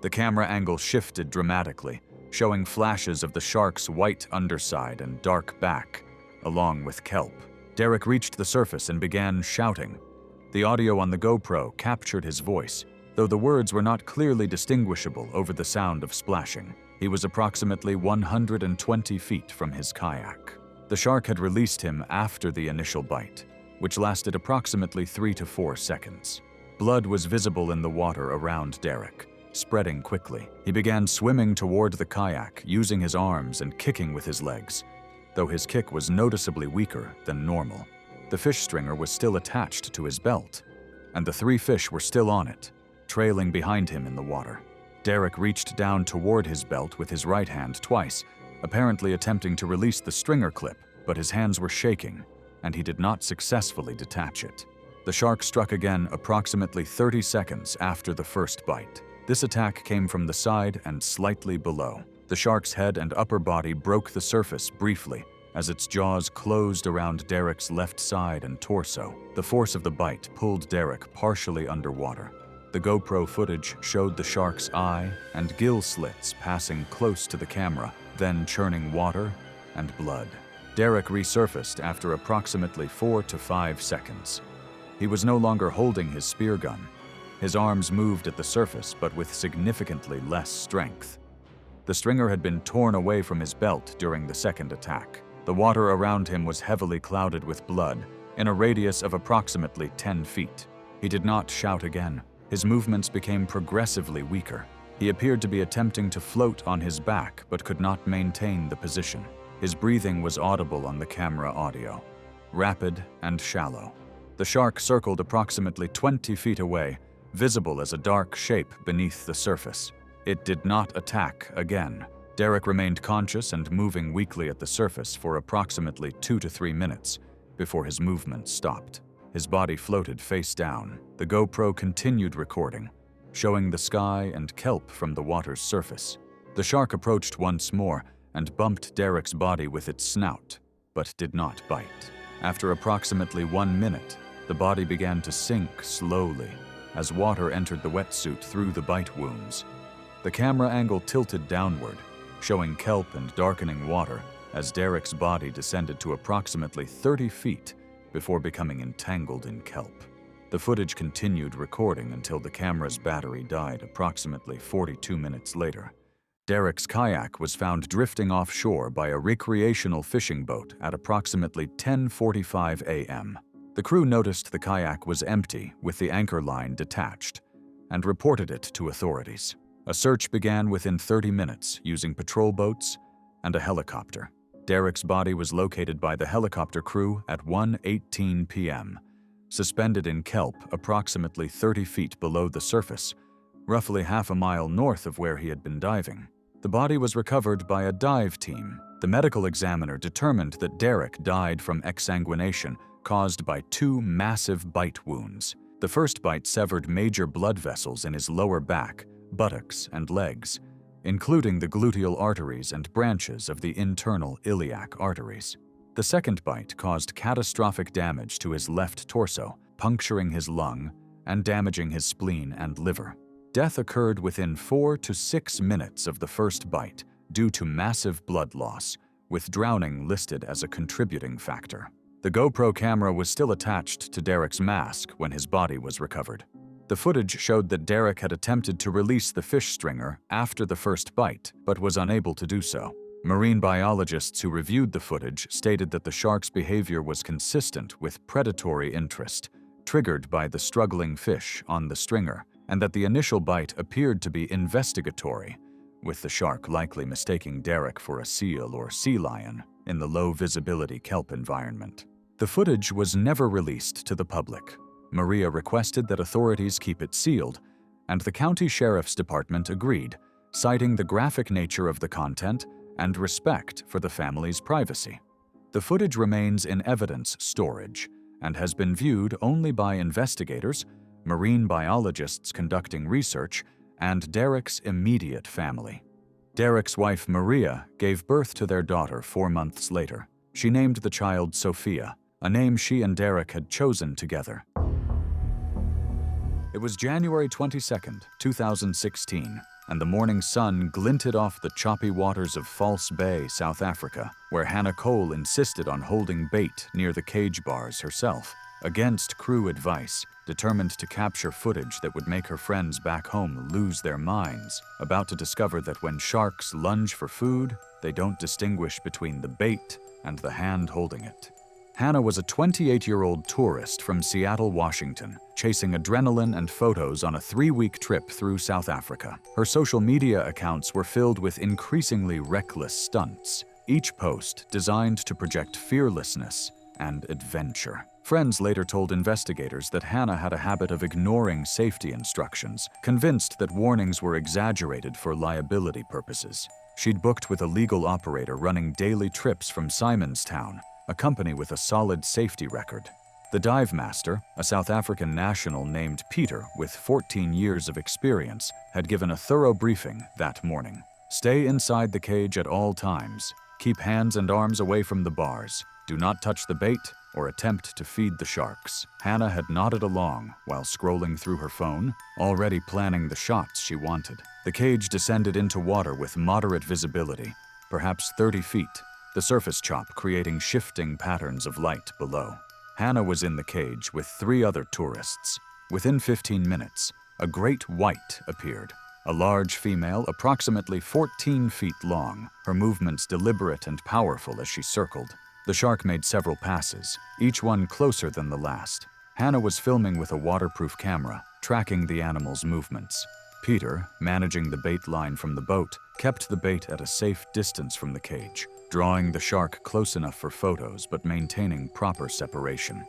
The camera angle shifted dramatically, showing flashes of the shark's white underside and dark back, along with kelp. Derek reached the surface and began shouting. The audio on the GoPro captured his voice, though the words were not clearly distinguishable over the sound of splashing. He was approximately 120 feet from his kayak. The shark had released him after the initial bite, which lasted approximately 3 to 4 seconds. Blood was visible in the water around Derek, spreading quickly. He began swimming toward the kayak, using his arms and kicking with his legs, though his kick was noticeably weaker than normal. The fish stringer was still attached to his belt, and the 3 fish were still on it, trailing behind him in the water. Derek reached down toward his belt with his right hand twice, apparently attempting to release the stringer clip, but his hands were shaking, and he did not successfully detach it. The shark struck again approximately 30 seconds after the first bite. This attack came from the side and slightly below. The shark's head and upper body broke the surface briefly as its jaws closed around Derek's left side and torso. The force of the bite pulled Derek partially underwater, The GoPro footage showed the shark's eye and gill slits passing close to the camera, then churning water and blood. Derek resurfaced after approximately 4 to 5 seconds. He was no longer holding his spear gun. His arms moved at the surface, but with significantly less strength. The stringer had been torn away from his belt during the second attack. The water around him was heavily clouded with blood, in a radius of approximately 10 feet. He did not shout again. His movements became progressively weaker. He appeared to be attempting to float on his back, but could not maintain the position. His breathing was audible on the camera audio, rapid and shallow. The shark circled approximately 20 feet away, visible as a dark shape beneath the surface. It did not attack again. Derek remained conscious and moving weakly at the surface for approximately 2 to 3 minutes before his movement stopped. His body floated face down. The GoPro continued recording, showing the sky and kelp from the water's surface. The shark approached once more and bumped Derek's body with its snout, but did not bite. After approximately 1 minute, the body began to sink slowly as water entered the wetsuit through the bite wounds. The camera angle tilted downward, showing kelp and darkening water as Derek's body descended to approximately 30 feet before becoming entangled in kelp. The footage continued recording until the camera's battery died approximately 42 minutes later. Derek's kayak was found drifting offshore by a recreational fishing boat at approximately 10:45 a.m. The crew noticed the kayak was empty with the anchor line detached and reported it to authorities. A search began within 30 minutes using patrol boats and a helicopter. Derek's body was located by the helicopter crew at 1:18 p.m., suspended in kelp approximately 30 feet below the surface, roughly half a mile north of where he had been diving. The body was recovered by a dive team. The medical examiner determined that Derek died from exsanguination caused by 2 massive bite wounds. The first bite severed major blood vessels in his lower back, buttocks, and legs, including the gluteal arteries and branches of the internal iliac arteries. The second bite caused catastrophic damage to his left torso, puncturing his lung and damaging his spleen and liver. Death occurred within 4 to 6 minutes of the first bite due to massive blood loss, with drowning listed as a contributing factor. The GoPro camera was still attached to Derek's mask when his body was recovered. The footage showed that Derek had attempted to release the fish stringer after the first bite, but was unable to do so. Marine biologists who reviewed the footage stated that the shark's behavior was consistent with predatory interest, triggered by the struggling fish on the stringer, and that the initial bite appeared to be investigatory, with the shark likely mistaking Derek for a seal or sea lion in the low-visibility kelp environment. The footage was never released to the public. Maria requested that authorities keep it sealed, and the county sheriff's department agreed, citing the graphic nature of the content and respect for the family's privacy. The footage remains in evidence storage and has been viewed only by investigators, marine biologists conducting research, and Derek's immediate family. Derek's wife, Maria, gave birth to their daughter 4 months later. She named the child Sophia, a name she and Derek had chosen together. It was January 22, 2016, and the morning sun glinted off the choppy waters of False Bay, South Africa, where Hannah Cole insisted on holding bait near the cage bars herself, against crew advice, determined to capture footage that would make her friends back home lose their minds, about to discover that when sharks lunge for food, they don't distinguish between the bait and the hand holding it. Hannah was a 28-year-old tourist from Seattle, Washington, chasing adrenaline and photos on a 3-week trip through South Africa. Her social media accounts were filled with increasingly reckless stunts, each post designed to project fearlessness and adventure. Friends later told investigators that Hannah had a habit of ignoring safety instructions, convinced that warnings were exaggerated for liability purposes. She'd booked with a legal operator running daily trips from Simonstown, a company with a solid safety record. The dive master, a South African national named Peter with 14 years of experience, had given a thorough briefing that morning. Stay inside the cage at all times. Keep hands and arms away from the bars. Do not touch the bait or attempt to feed the sharks. Hannah had nodded along while scrolling through her phone, already planning the shots she wanted. The cage descended into water with moderate visibility, perhaps 30 feet, the surface chop creating shifting patterns of light below. Hannah was in the cage with 3 other tourists. Within 15 minutes, a great white appeared. A large female, approximately 14 feet long, her movements deliberate and powerful as she circled. The shark made several passes, each one closer than the last. Hannah was filming with a waterproof camera, tracking the animal's movements. Peter, managing the bait line from the boat, kept the bait at a safe distance from the cage, drawing the shark close enough for photos but maintaining proper separation.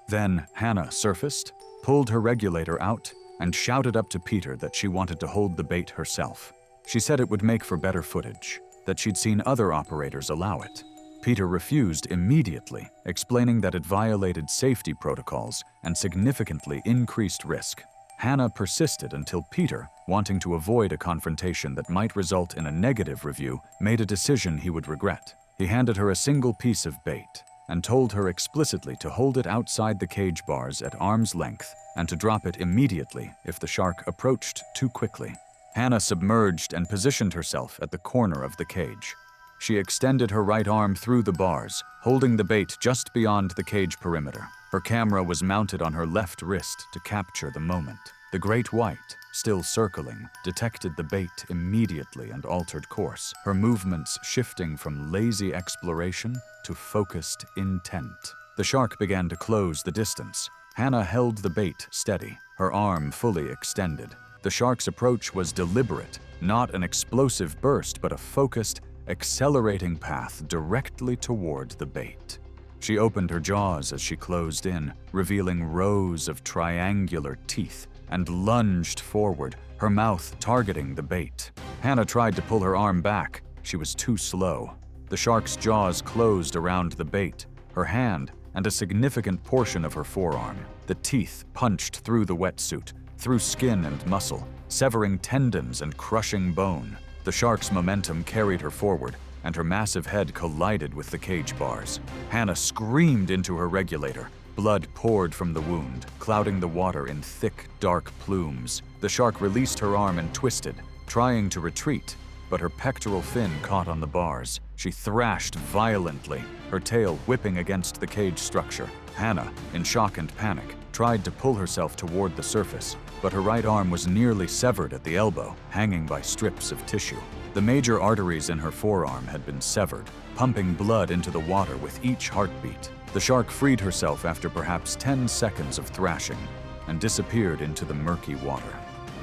Then Hannah surfaced, pulled her regulator out, and shouted up to Peter that she wanted to hold the bait herself. She said it would make for better footage, that she'd seen other operators allow it. Peter refused immediately, explaining that it violated safety protocols and significantly increased risk. Hannah persisted until Peter, wanting to avoid a confrontation that might result in a negative review, made a decision he would regret. He handed her a single piece of bait and told her explicitly to hold it outside the cage bars at arm's length and to drop it immediately if the shark approached too quickly. Hannah submerged and positioned herself at the corner of the cage. She extended her right arm through the bars, holding the bait just beyond the cage perimeter. Her camera was mounted on her left wrist to capture the moment. The great white, still circling, detected the bait immediately and altered course, her movements shifting from lazy exploration to focused intent. The shark began to close the distance. Hannah held the bait steady, her arm fully extended. The shark's approach was deliberate, not an explosive burst, but a focused, accelerating path directly toward the bait. She opened her jaws as she closed in, revealing rows of triangular teeth, and lunged forward, her mouth targeting the bait. Hannah tried to pull her arm back. She was too slow. The shark's jaws closed around the bait, her hand, and a significant portion of her forearm. The teeth punched through the wetsuit, through skin and muscle, severing tendons and crushing bone. The shark's momentum carried her forward, and her massive head collided with the cage bars. Hannah screamed into her regulator. Blood poured from the wound, clouding the water in thick, dark plumes. The shark released her arm and twisted, trying to retreat, but her pectoral fin caught on the bars. She thrashed violently, her tail whipping against the cage structure. Hannah, in shock and panic, tried to pull herself toward the surface, but her right arm was nearly severed at the elbow, hanging by strips of tissue. The major arteries in her forearm had been severed, pumping blood into the water with each heartbeat. The shark freed herself after perhaps 10 seconds of thrashing and disappeared into the murky water.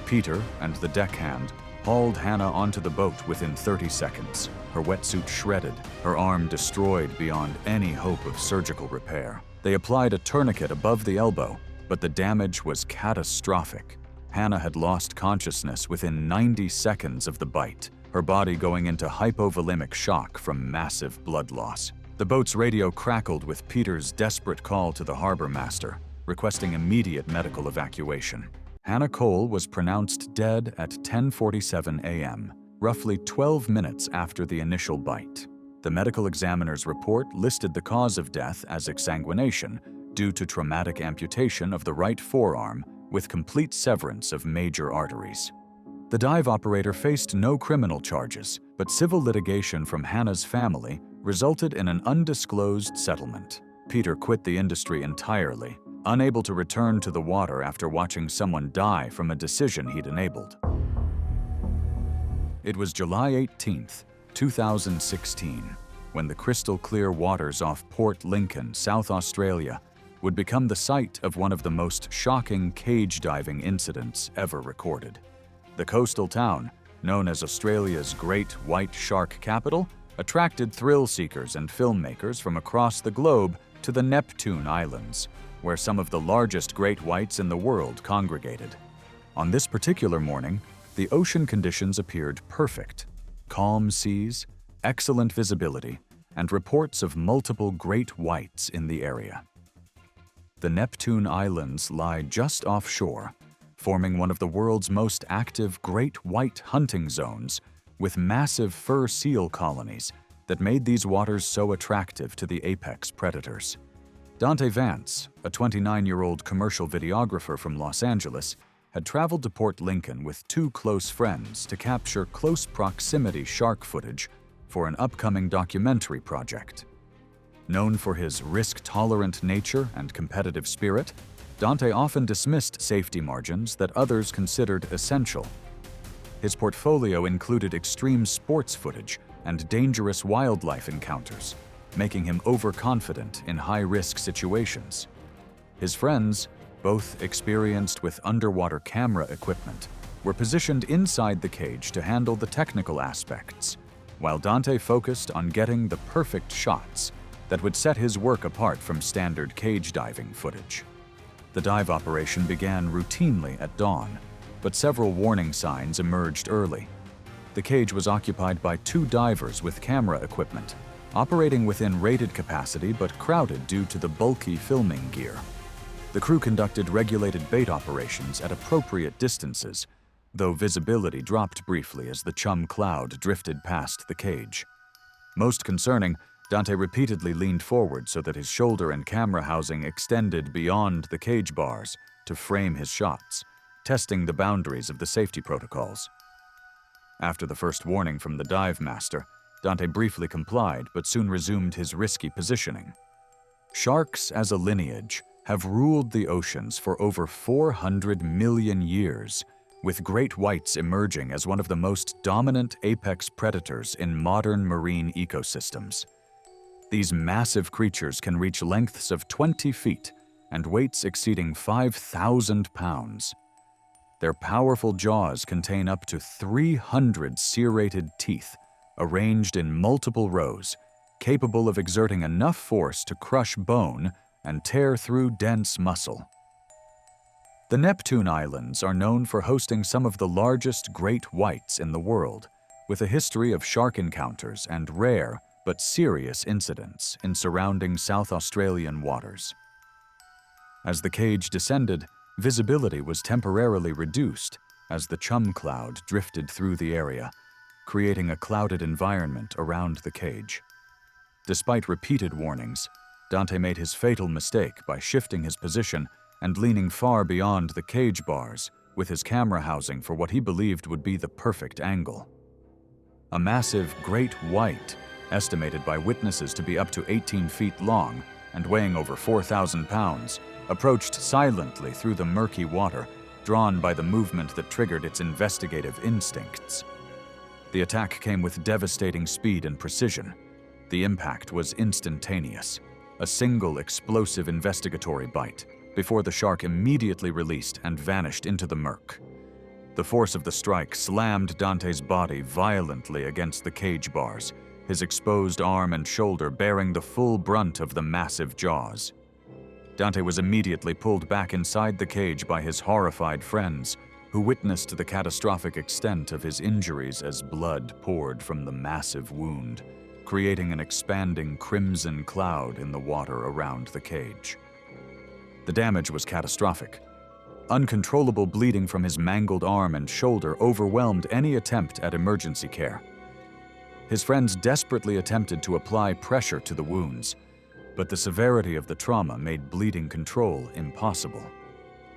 Peter and the deckhand hauled Hannah onto the boat within 30 seconds, her wetsuit shredded, her arm destroyed beyond any hope of surgical repair. They applied a tourniquet above the elbow, but the damage was catastrophic. Hannah had lost consciousness within 90 seconds of the bite, her body going into hypovolemic shock from massive blood loss. The boat's radio crackled with Peter's desperate call to the harbor master, requesting immediate medical evacuation. Hannah Cole was pronounced dead at 10:47 a.m., roughly 12 minutes after the initial bite. The medical examiner's report listed the cause of death as exsanguination due to traumatic amputation of the right forearm with complete severance of major arteries. The dive operator faced no criminal charges, but civil litigation from Hannah's family resulted in an undisclosed settlement. Peter quit the industry entirely, unable to return to the water after watching someone die from a decision he'd enabled. It was July 18, 2016, when the crystal-clear waters off Port Lincoln, South Australia, would become the site of one of the most shocking cage diving incidents ever recorded. The coastal town, known as Australia's Great White Shark Capital, attracted thrill-seekers and filmmakers from across the globe to the Neptune Islands, where some of the largest great whites in the world congregated. On this particular morning, the ocean conditions appeared perfect. Calm seas, excellent visibility, and reports of multiple great whites in the area. The Neptune Islands lie just offshore, forming one of the world's most active great white hunting zones, with massive fur seal colonies that made these waters so attractive to the apex predators. Dante Vance, a 29-year-old commercial videographer from Los Angeles, had traveled to Port Lincoln with two close friends to capture close proximity shark footage for an upcoming documentary project. Known for his risk-tolerant nature and competitive spirit, Dante often dismissed safety margins that others considered essential. His portfolio included extreme sports footage and dangerous wildlife encounters, making him overconfident in high-risk situations. His friends, both experienced with underwater camera equipment, were positioned inside the cage to handle the technical aspects, while Dante focused on getting the perfect shots that would set his work apart from standard cage diving footage. The dive operation began routinely at dawn, but several warning signs emerged early. The cage was occupied by two divers with camera equipment, operating within rated capacity but crowded due to the bulky filming gear. The crew conducted regulated bait operations at appropriate distances, though visibility dropped briefly as the chum cloud drifted past the cage. Most concerning, Dante repeatedly leaned forward so that his shoulder and camera housing extended beyond the cage bars to frame his shots, testing the boundaries of the safety protocols. After the first warning from the dive master, Dante briefly complied but soon resumed his risky positioning. Sharks as a lineage have ruled the oceans for over 400 million years, with great whites emerging as one of the most dominant apex predators in modern marine ecosystems. These massive creatures can reach lengths of 20 feet and weights exceeding 5,000 pounds. Their powerful jaws contain up to 300 serrated teeth, arranged in multiple rows, capable of exerting enough force to crush bone and tear through dense muscle. The Neptune Islands are known for hosting some of the largest great whites in the world, with a history of shark encounters and rare but serious incidents in surrounding South Australian waters. As the cage descended, visibility was temporarily reduced as the chum cloud drifted through the area, creating a clouded environment around the cage. Despite repeated warnings, Dante made his fatal mistake by shifting his position and leaning far beyond the cage bars with his camera housing for what he believed would be the perfect angle. A massive great white, estimated by witnesses to be up to 18 feet long and weighing over 4,000 pounds, approached silently through the murky water, drawn by the movement that triggered its investigative instincts. The attack came with devastating speed and precision. The impact was instantaneous, a single explosive investigatory bite, before the shark immediately released and vanished into the murk. The force of the strike slammed Dante's body violently against the cage bars, his exposed arm and shoulder bearing the full brunt of the massive jaws. Dante was immediately pulled back inside the cage by his horrified friends, who witnessed the catastrophic extent of his injuries as blood poured from the massive wound, creating an expanding crimson cloud in the water around the cage. The damage was catastrophic. Uncontrollable bleeding from his mangled arm and shoulder overwhelmed any attempt at emergency care. His friends desperately attempted to apply pressure to the wounds, but the severity of the trauma made bleeding control impossible.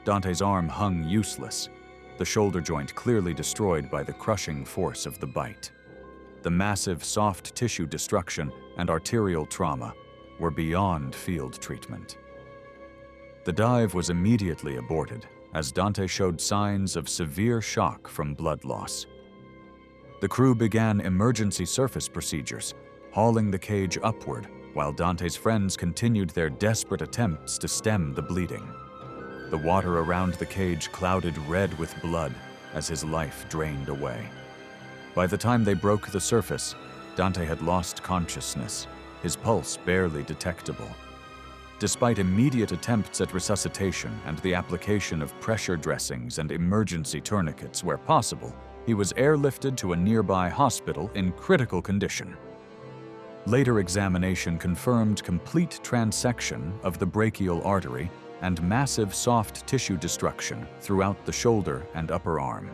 Dante's arm hung useless, the shoulder joint clearly destroyed by the crushing force of the bite. The massive soft tissue destruction and arterial trauma were beyond field treatment. The dive was immediately aborted as Dante showed signs of severe shock from blood loss. The crew began emergency surface procedures, hauling the cage upward while Dante's friends continued their desperate attempts to stem the bleeding. The water around the cage clouded red with blood as his life drained away. By the time they broke the surface, Dante had lost consciousness, his pulse barely detectable. Despite immediate attempts at resuscitation and the application of pressure dressings and emergency tourniquets where possible, he was airlifted to a nearby hospital in critical condition. Later examination confirmed complete transection of the brachial artery and massive soft tissue destruction throughout the shoulder and upper arm.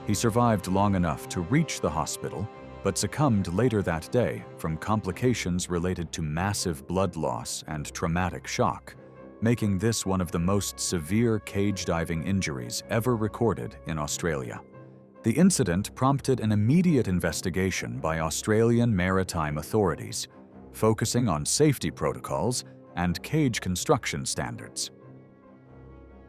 He survived long enough to reach the hospital, but succumbed later that day from complications related to massive blood loss and traumatic shock, making this one of the most severe cage diving injuries ever recorded in Australia. The incident prompted an immediate investigation by Australian maritime authorities, focusing on safety protocols and cage construction standards.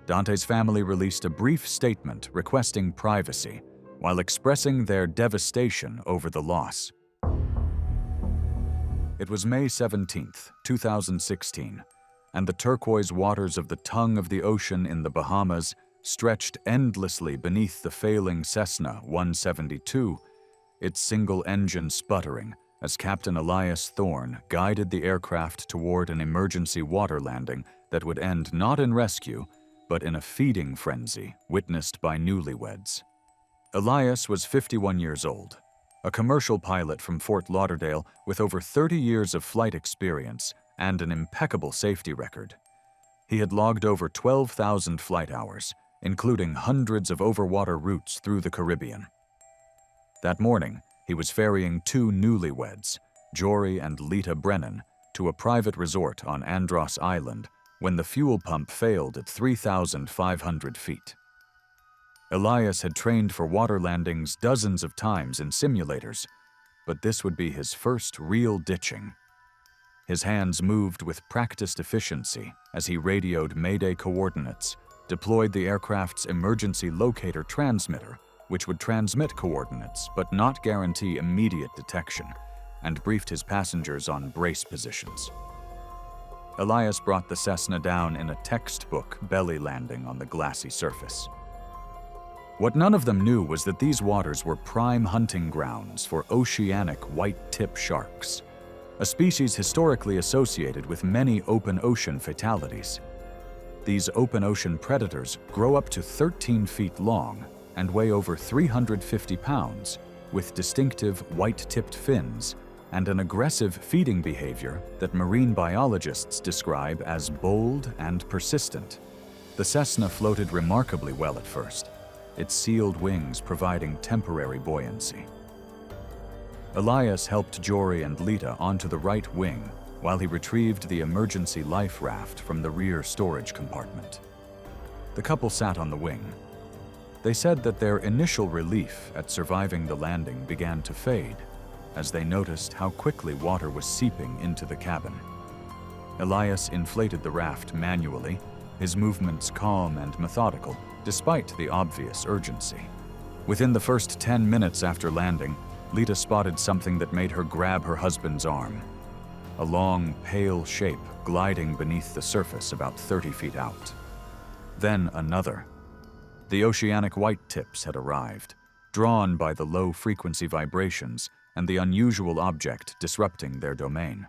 Dante's family released a brief statement requesting privacy, while expressing their devastation over the loss. It was May 17, 2016, and the turquoise waters of the tongue of the ocean in the Bahamas stretched endlessly beneath the failing Cessna 172, its single engine sputtering as Captain Elias Thorne guided the aircraft toward an emergency water landing that would end not in rescue, but in a feeding frenzy witnessed by newlyweds. Elias was 51 years old, a commercial pilot from Fort Lauderdale with over 30 years of flight experience and an impeccable safety record. He had logged over 12,000 flight hours, including hundreds of overwater routes through the Caribbean. That morning, he was ferrying two newlyweds, Jory and Lita Brennan, to a private resort on Andros Island when the fuel pump failed at 3,500 feet. Elias had trained for water landings dozens of times in simulators, but this would be his first real ditching. His hands moved with practiced efficiency as he radioed Mayday coordinates, deployed the aircraft's emergency locator transmitter, which would transmit coordinates but not guarantee immediate detection, and briefed his passengers on brace positions. Elias brought the Cessna down in a textbook belly landing on the glassy surface. What none of them knew was that these waters were prime hunting grounds for oceanic white-tip sharks, a species historically associated with many open ocean fatalities. These open ocean predators grow up to 13 feet long and weigh over 350 pounds, with distinctive white-tipped fins and an aggressive feeding behavior that marine biologists describe as bold and persistent. The Cessna floated remarkably well at first, its sealed wings providing temporary buoyancy. Elias helped Jory and Lita onto the right wing while he retrieved the emergency life raft from the rear storage compartment. The couple sat on the wing. They said that their initial relief at surviving the landing began to fade as they noticed how quickly water was seeping into the cabin. Elias inflated the raft manually, his movements calm and methodical, despite the obvious urgency. Within the first 10 minutes after landing, Lita spotted something that made her grab her husband's arm. A long, pale shape gliding beneath the surface about 30 feet out. Then another. The oceanic white-tips had arrived, drawn by the low-frequency vibrations and the unusual object disrupting their domain.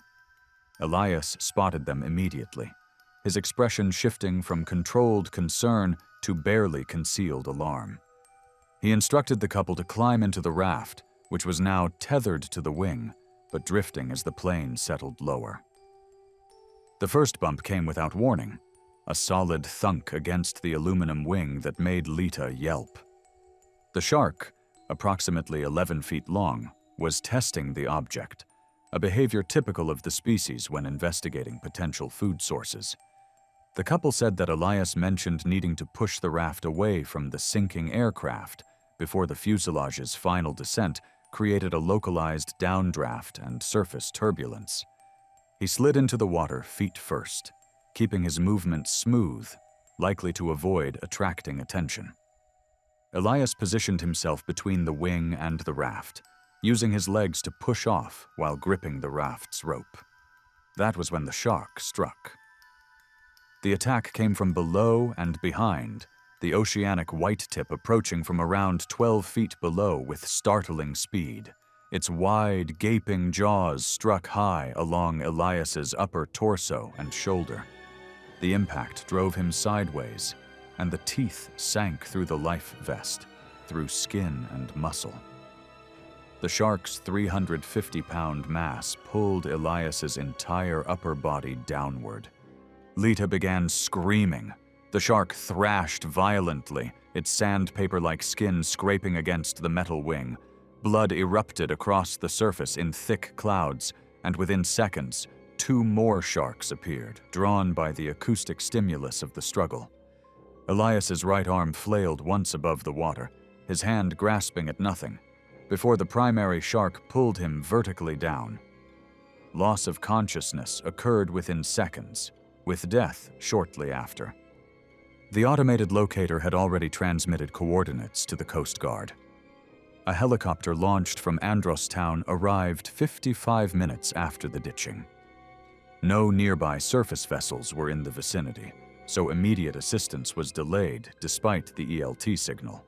Elias spotted them immediately, his expression shifting from controlled concern to barely concealed alarm. He instructed the couple to climb into the raft, which was now tethered to the wing, but drifting as the plane settled lower. The first bump came without warning, a solid thunk against the aluminum wing that made Lita yelp. The shark, approximately 11 feet long, was testing the object, a behavior typical of the species when investigating potential food sources. The couple said that Elias mentioned needing to push the raft away from the sinking aircraft before the fuselage's final descent created a localized downdraft and surface turbulence. He slid into the water feet first, keeping his movement smooth, likely to avoid attracting attention. Elias positioned himself between the wing and the raft, using his legs to push off while gripping the raft's rope. That was when the shark struck. The attack came from below and behind, the oceanic white-tip approaching from around 12 feet below with startling speed. Its wide, gaping jaws struck high along Elias's upper torso and shoulder. The impact drove him sideways, and the teeth sank through the life vest, through skin and muscle. The shark's 350-pound mass pulled Elias's entire upper body downward. Lita began screaming. The shark thrashed violently, its sandpaper-like skin scraping against the metal wing, Blood erupted across the surface in thick clouds, and within seconds, 2 more sharks appeared, drawn by the acoustic stimulus of the struggle. Elias's right arm flailed once above the water, his hand grasping at nothing, before the primary shark pulled him vertically down. Loss of consciousness occurred within seconds, with death shortly after. The automated locator had already transmitted coordinates to the Coast Guard. A helicopter launched from Andros Town arrived 55 minutes after the ditching. No nearby surface vessels were in the vicinity, so immediate assistance was delayed despite the ELT signal.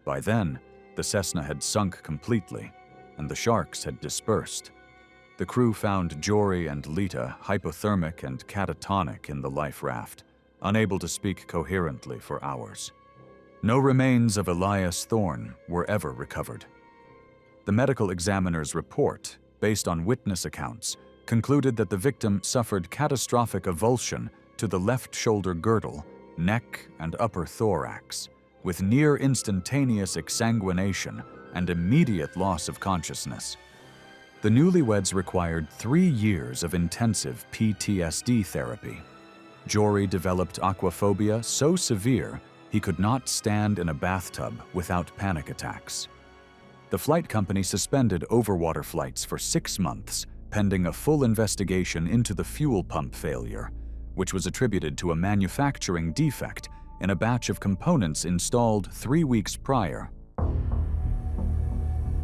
By then, the Cessna had sunk completely, and the sharks had dispersed. The crew found Jory and Lita hypothermic and catatonic in the life raft, unable to speak coherently for hours. No remains of Elias Thorne were ever recovered. The medical examiner's report, based on witness accounts, concluded that the victim suffered catastrophic avulsion to the left shoulder girdle, neck, and upper thorax, with near instantaneous exsanguination and immediate loss of consciousness. The newlyweds required 3 years of intensive PTSD therapy. Jory developed aquaphobia so severe he could not stand in a bathtub without panic attacks. The flight company suspended overwater flights for 6 months, pending a full investigation into the fuel pump failure, which was attributed to a manufacturing defect in a batch of components installed 3 weeks prior.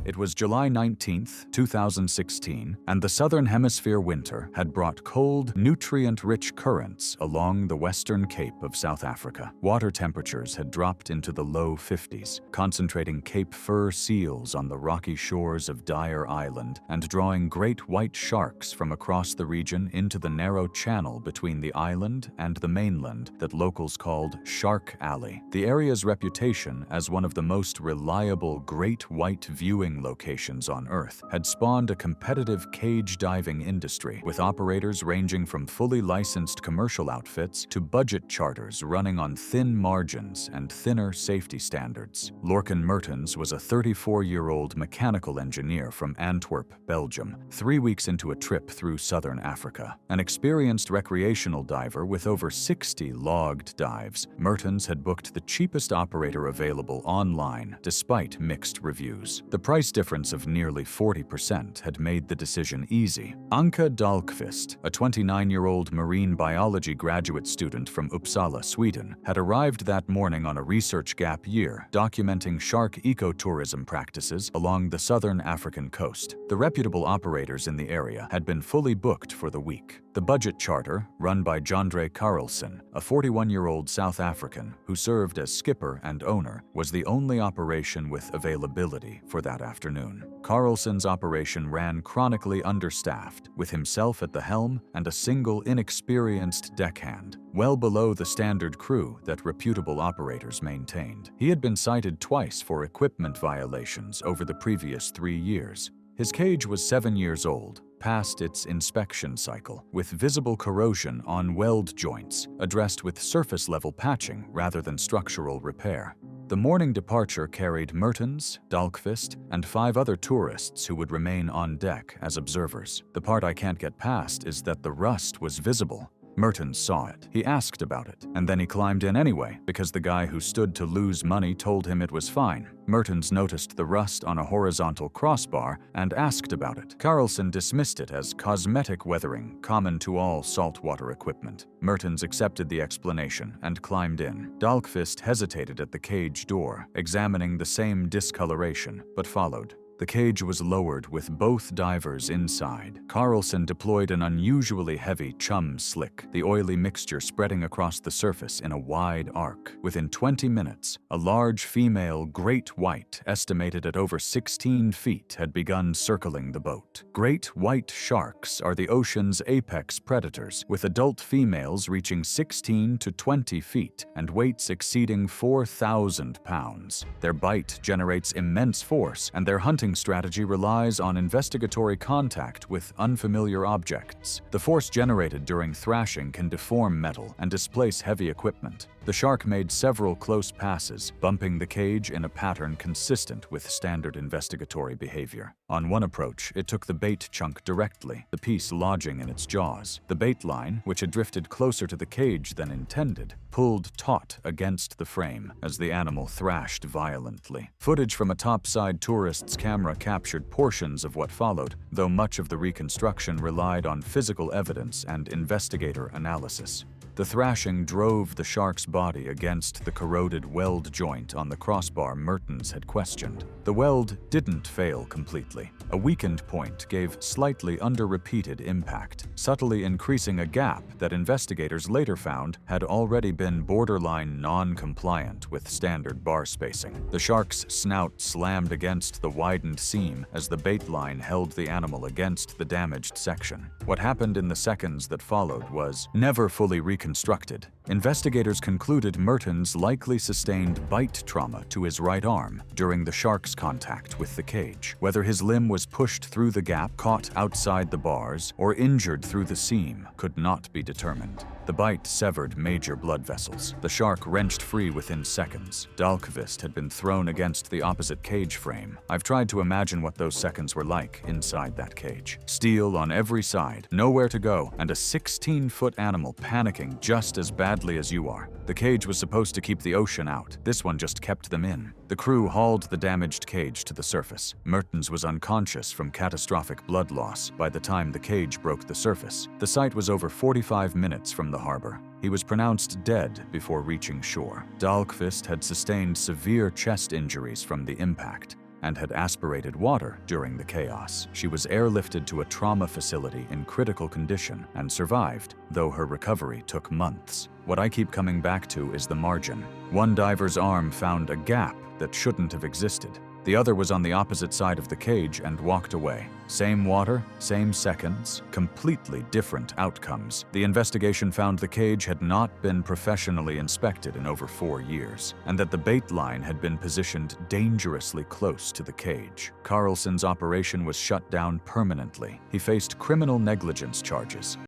It was July 19, 2016, and the Southern Hemisphere winter had brought cold, nutrient-rich currents along the western Cape of South Africa. Water temperatures had dropped into the low 50s, concentrating Cape fur seals on the rocky shores of Dyer Island and drawing great white sharks from across the region into the narrow channel between the island and the mainland that locals called Shark Alley. The area's reputation as one of the most reliable great white viewing locations on Earth had spawned a competitive cage diving industry, with operators ranging from fully licensed commercial outfits to budget charters running on thin margins and thinner safety standards. Lorcan Mertens was a 34-year-old mechanical engineer from Antwerp, Belgium, 3 weeks into a trip through southern Africa. An experienced recreational diver with over 60 logged dives, Mertens had booked the cheapest operator available online, despite mixed reviews. The price difference of nearly 40% had made the decision easy. Anka Dahlqvist, a 29-year-old marine biology graduate student from Uppsala, Sweden, had arrived that morning on a research gap year, documenting shark ecotourism practices along the southern African coast. The reputable operators in the area had been fully booked for the week. The budget charter, run by Jandre Carlson, a 41-year-old South African who served as skipper and owner, was the only operation with availability for that afternoon. Carlson's operation ran chronically understaffed, with himself at the helm and a single inexperienced deckhand, well below the standard crew that reputable operators maintained. He had been cited twice for equipment violations over the previous 3 years. His cage was 7 years old, past its inspection cycle, with visible corrosion on weld joints, addressed with surface-level patching rather than structural repair. The morning departure carried Mertens, Dahlqvist, and 5 other tourists who would remain on deck as observers. The part I can't get past is that the rust was visible. Mertens saw it. He asked about it, and then he climbed in anyway, because the guy who stood to lose money told him it was fine. Mertens noticed the rust on a horizontal crossbar and asked about it. Carlson dismissed it as cosmetic weathering common to all saltwater equipment. Mertens accepted the explanation and climbed in. Dahlqvist hesitated at the cage door, examining the same discoloration, but followed. The cage was lowered with both divers inside. Carlson deployed an unusually heavy chum slick, the oily mixture spreading across the surface in a wide arc. Within 20 minutes, a large female great white, estimated at over 16 feet, had begun circling the boat. Great white sharks are the ocean's apex predators, with adult females reaching 16 to 20 feet and weights exceeding 4,000 pounds. Their bite generates immense force, and their hunting thrashing strategy relies on investigatory contact with unfamiliar objects. The force generated during thrashing can deform metal and displace heavy equipment. The shark made several close passes, bumping the cage in a pattern consistent with standard investigatory behavior. On one approach, it took the bait chunk directly, the piece lodging in its jaws. The bait line, which had drifted closer to the cage than intended, pulled taut against the frame as the animal thrashed violently. Footage from a topside tourist's camera captured portions of what followed, though much of the reconstruction relied on physical evidence and investigator analysis. The thrashing drove the shark's body against the corroded weld joint on the crossbar Mertens had questioned. The weld didn't fail completely. A weakened point gave slightly under-repeated impact, subtly increasing a gap that investigators later found had already been borderline non-compliant with standard bar spacing. The shark's snout slammed against the widened seam as the bait line held the animal against the damaged section. What happened in the seconds that followed was never fully reconstructed. Investigators concluded Mertens likely sustained bite trauma to his right arm during the shark's contact with the cage. Whether his limb was pushed through the gap, caught outside the bars, or injured through the seam could not be determined. The bite severed major blood vessels. The shark wrenched free within seconds. Dahlqvist had been thrown against the opposite cage frame. I've tried to imagine what those seconds were like inside that cage. Steel on every side, nowhere to go, and a 16-foot animal panicking just as badly as you are. The cage was supposed to keep the ocean out. This one just kept them in. The crew hauled the damaged cage to the surface. Mertens was unconscious from catastrophic blood loss by the time the cage broke the surface. The site was over 45 minutes from the harbor. He was pronounced dead before reaching shore. Dahlqvist had sustained severe chest injuries from the impact and had aspirated water during the chaos. She was airlifted to a trauma facility in critical condition and survived, though her recovery took months. What I keep coming back to is the margin. One diver's arm found a gap that shouldn't have existed. The other was on the opposite side of the cage and walked away. Same water, same seconds, completely different outcomes. The investigation found the cage had not been professionally inspected in over 4 years, and that the bait line had been positioned dangerously close to the cage. Carlson's operation was shut down permanently. He faced criminal negligence charges.